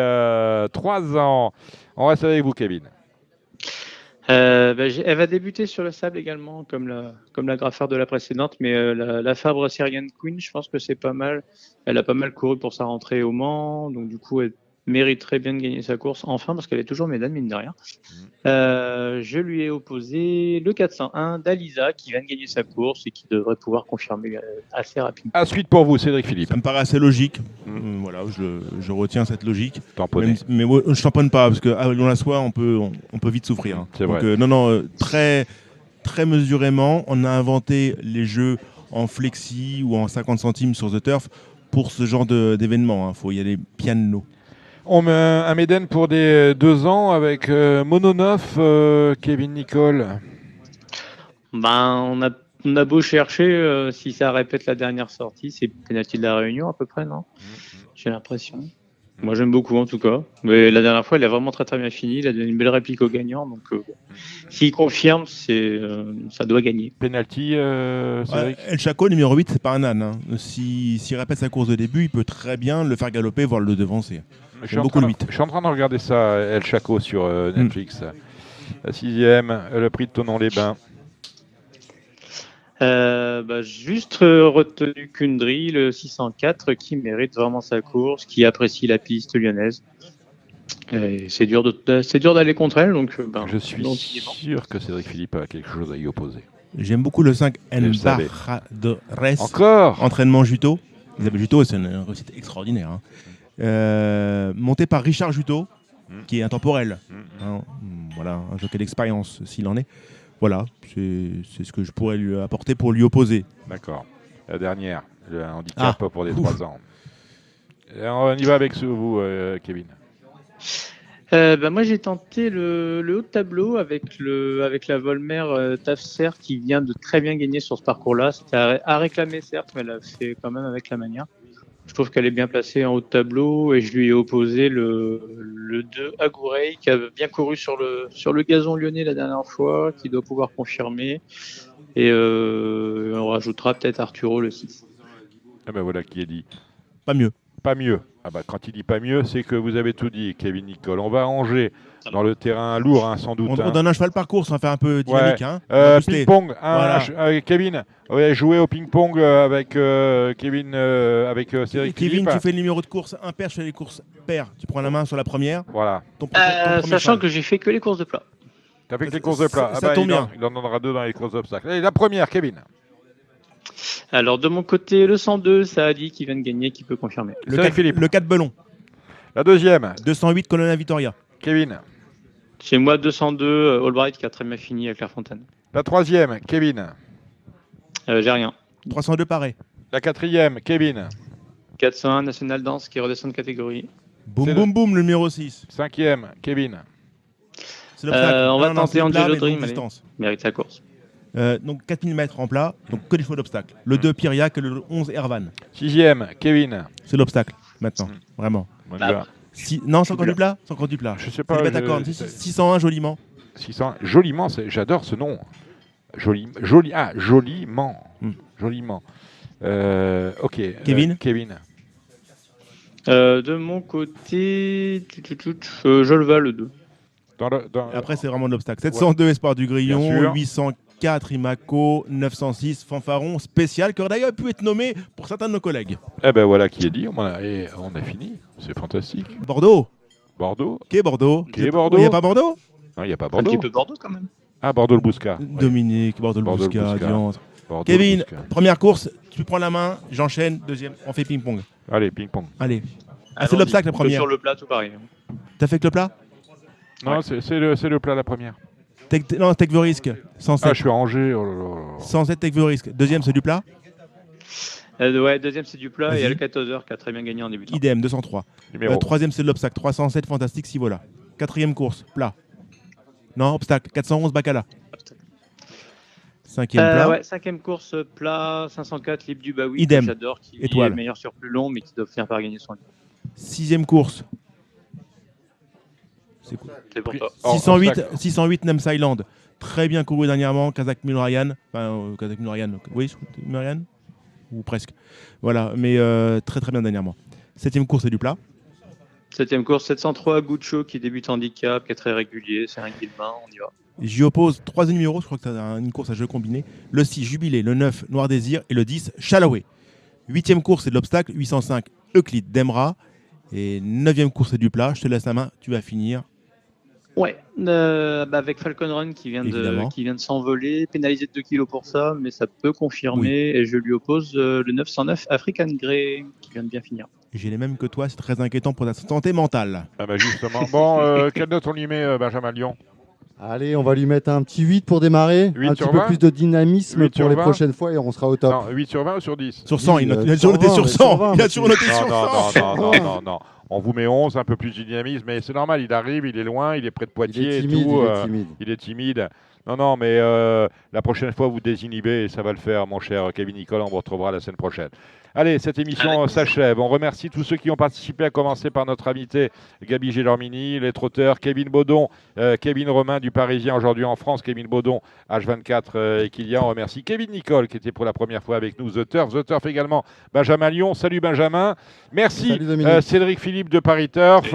3 ans. On reste avec vous, Kevin. Elle va débuter sur le sable également, comme la graffeur de la précédente, mais la Fabre Syrian Queen, je pense que c'est pas mal. Elle a pas mal couru pour sa rentrée au Mans, donc du coup, elle mériterait bien de gagner sa course, enfin, parce qu'elle est toujours médaille, mine de rien. Je lui ai opposé le 401 d'Alisa, qui vient de gagner sa course et qui devrait pouvoir confirmer assez rapidement. Ensuite pour vous, Cédric Philippe. Ça me paraît assez logique. Voilà, je retiens cette logique. Mais moi, je tamponne pas, parce qu'à Lyon-la-Soie, on peut vite souffrir. Hein. C'est donc, vrai. très, très mesurément, on a inventé les jeux en flexi ou en 50 centimes sur The Turf pour ce genre d'événement. Il faut y aller piano. On met un Méden pour des 2 ans avec Mono 9, Kevin Nicole. On a beau chercher, si ça répète la dernière sortie, c'est penalty de la Réunion à peu près, non? J'ai l'impression. Moi j'aime beaucoup en tout cas. Mais la dernière fois, il a vraiment très très bien fini. Il a donné une belle réplique au gagnant. Donc s'il confirme, ça doit gagner. Penalty, Cédric. El Chaco, numéro 8, c'est pas un âne. Hein. S'il répète sa course de début, il peut très bien le faire galoper, voire le devancer. Je suis en train de regarder ça, El Chaco, sur Netflix. La 6e, le prix de Thonon-les-Bains. Juste retenu Kundry, le 604, qui mérite vraiment sa course, qui apprécie la piste lyonnaise. Et c'est dur d'aller contre elle, donc je suis sûr que Cédric Philippe a quelque chose à y opposer. J'aime beaucoup le 5 Embajadores. Encore entraînement Juteau. Isabelle Juteau, c'est une réussite extraordinaire. Hein. Monté par Richard Juteau, qui est intemporel. Hein, voilà, un jockey d'expérience s'il en est. Voilà, c'est ce que je pourrais lui apporter pour lui opposer. D'accord. La dernière, le handicap pour des 3 ans. Et on y va avec vous, Kevin. Moi j'ai tenté le haut de tableau avec la Volmer Tafser qui vient de très bien gagner sur ce parcours-là. C'était à réclamer certes, mais elle a fait quand même avec la manière. Je trouve qu'elle est bien placée en haut de tableau et je lui ai opposé le 2 Agourey qui a bien couru sur le gazon lyonnais la dernière fois, qui doit pouvoir confirmer. Et on rajoutera peut-être Arturo le 6. Ah ben voilà qui est dit. Pas mieux. Pas mieux. Ah bah quand il dit pas mieux, c'est que vous avez tout dit, Kevin Nicole. On va ranger dans le terrain lourd, hein, sans doute. On donne un cheval par course, on fait un peu dynamique. Ouais. Hein. Ping-pong. Voilà. Kevin, jouer au ping-pong avec Kevin, avec Cédric Kevin, Philippe. tu fais le numéro de course impair, je fais les courses paires. Tu prends la main sur la première. Voilà. Sachant que j'ai fait que les courses de plat. Tu as fait que les courses de plat. Ça tombe bien. Il en donnera 2 dans les courses d'obstacles. Allez, la première, Kevin. Alors de mon côté, le 102, Saadi qui vient de gagner, qui peut confirmer. Le 4 Belon. La deuxième. 208 Colonna Vittoria. Kevin. Chez moi, 202 Albright qui a très bien fini avec Clairefontaine. La troisième, Kevin. J'ai rien. 302 Paré. La quatrième, Kevin. 401 National Dance qui redescend de catégorie. Boum boum boum, le numéro 6. Cinquième, Kevin. On va tenter Angelo Dream, mérite sa course. Donc 4000 mètres en plat, donc que des chevaux d'obstacle. Le 2 Pyriac et le 11 Ervan. Sixième, Kevin. C'est l'obstacle, maintenant, vraiment. Non, c'est encore du plat. C'est encore du plat. Je sais pas. 601 Joliment. 600 Joliment, j'adore ce nom. Joliment. Joliment. Ok. Kevin. De mon côté, je le vale le 2. Après, c'est vraiment de l'obstacle. 702 Espoir du Grillon, 804 Imaco, 906 Fanfaron spécial, qui aurait d'ailleurs pu être nommé pour certains de nos collègues. Eh ben voilà qui est dit, on a fini. C'est fantastique. Bordeaux. Qui est Bordeaux Il n'y a pas Bordeaux? Non, il n'y a pas Bordeaux. Un petit peu Bordeaux quand même. Ah, Bordeaux-le-Bouscat. Dominique, Bordeaux-le-Bouscat. Kevin, première course, tu prends la main, j'enchaîne, deuxième, on fait ping-pong. Allez, ping-pong. Allez. C'est l'obstacle la première. Sur le plat, tout pareil. T'as fait que le plat? Non, c'est le plat la première. Non, Tech the Risk, 107. Ah, je suis rangé. Oh là là. 107 Tech the Risk. Deuxième, c'est du plat? Ouais, deuxième, c'est du plat. Et il y a le 14h qui a très bien gagné en début de temps. Idem, 203. Troisième, c'est de l'obstacle, 307 Fantastique Sivola. Quatrième course, plat. Non, obstacle, 411 Bacala. Cinquième plat. Ouais, cinquième course, plat, 504 Libre du Baoui. Idem. J'adore, qui Étoile. est meilleur sur plus long, mais qui doit finir par gagner son livre. Sixième course. C'est cool. C'est pour toi. 608 Nems Island. Très bien couru dernièrement. Kazakh Mulryan. Enfin, Kazakh Mulryan. Oui, Mulryan ou presque. Voilà, mais très très bien dernièrement. 7e course, c'est du plat. 7e course, 703 Guccio qui débute handicap, qui est très régulier, c'est un guillemin, on y va. J'y oppose 3 numéros, je crois que c'est une course à jeu combiné. Le 6, Jubilé, le 9, Noir Désir et le 10, Chalaoué. 8e course, c'est de l'obstacle, 805, Euclide, Demra. Et 9e course, c'est du plat. Je te laisse la main, tu vas finir. Ouais, avec Falcon Run qui vient de s'envoler, pénalisé de 2 kilos pour ça, mais ça peut confirmer. Oui. Et je lui oppose le 909 African Grey qui vient de bien finir. J'ai les mêmes que toi, c'est très inquiétant pour ta santé mentale. Ah bah justement. Bon, quelle note on lui met, Benjamin Lyon? Allez, on va lui mettre un petit 8 pour démarrer, un petit peu plus de dynamisme pour les prochaines fois et on sera au top. Non, 8 sur 20 ou sur 10? Sur 100, il a toujours noté sur 100. Il a toujours noté sur 100. Non. On vous met 11, un peu plus de dynamisme, mais c'est normal, il arrive, il est loin, il est près de Poitiers et tout. Il est timide. Non, mais la prochaine fois, vous désinhibez et ça va le faire, mon cher Kevin Nicole. On vous retrouvera la semaine prochaine. Allez, cette émission s'achève. On remercie tous ceux qui ont participé, à commencer par notre invité Gabi Gélormini, les trotteurs, Kevin Baudon, Kevin Romain du Parisien aujourd'hui en France, Kevin Baudon, H24 et Kylian. On remercie Kevin Nicole qui était pour la première fois avec nous, The Turf également, Benjamin Lyon. Salut Benjamin. Merci Cédric Philippe de Paris Turf.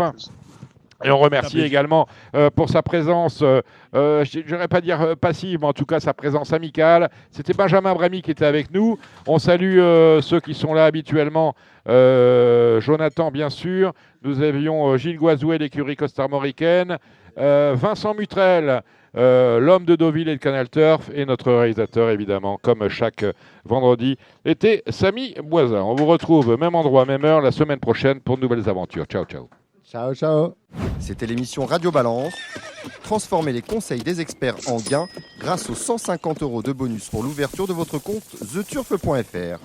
Et on remercie également pour sa présence, je n'irais pas dire passive, mais en tout cas sa présence amicale. C'était Benjamin Bramy qui était avec nous. On salue ceux qui sont là habituellement. Jonathan, bien sûr. Nous avions Gilles Goizouet, l'écurie costarmoricaine. Vincent Mutrel, l'homme de Deauville et de Canal Turf. Et notre réalisateur, évidemment, comme chaque vendredi, était Samy Boisin. On vous retrouve même endroit, même heure, la semaine prochaine pour de nouvelles aventures. Ciao, ciao. Ciao. C'était l'émission Radio Balance. Transformez les conseils des experts en gains grâce aux 150 € de bonus pour l'ouverture de votre compte theturf.fr.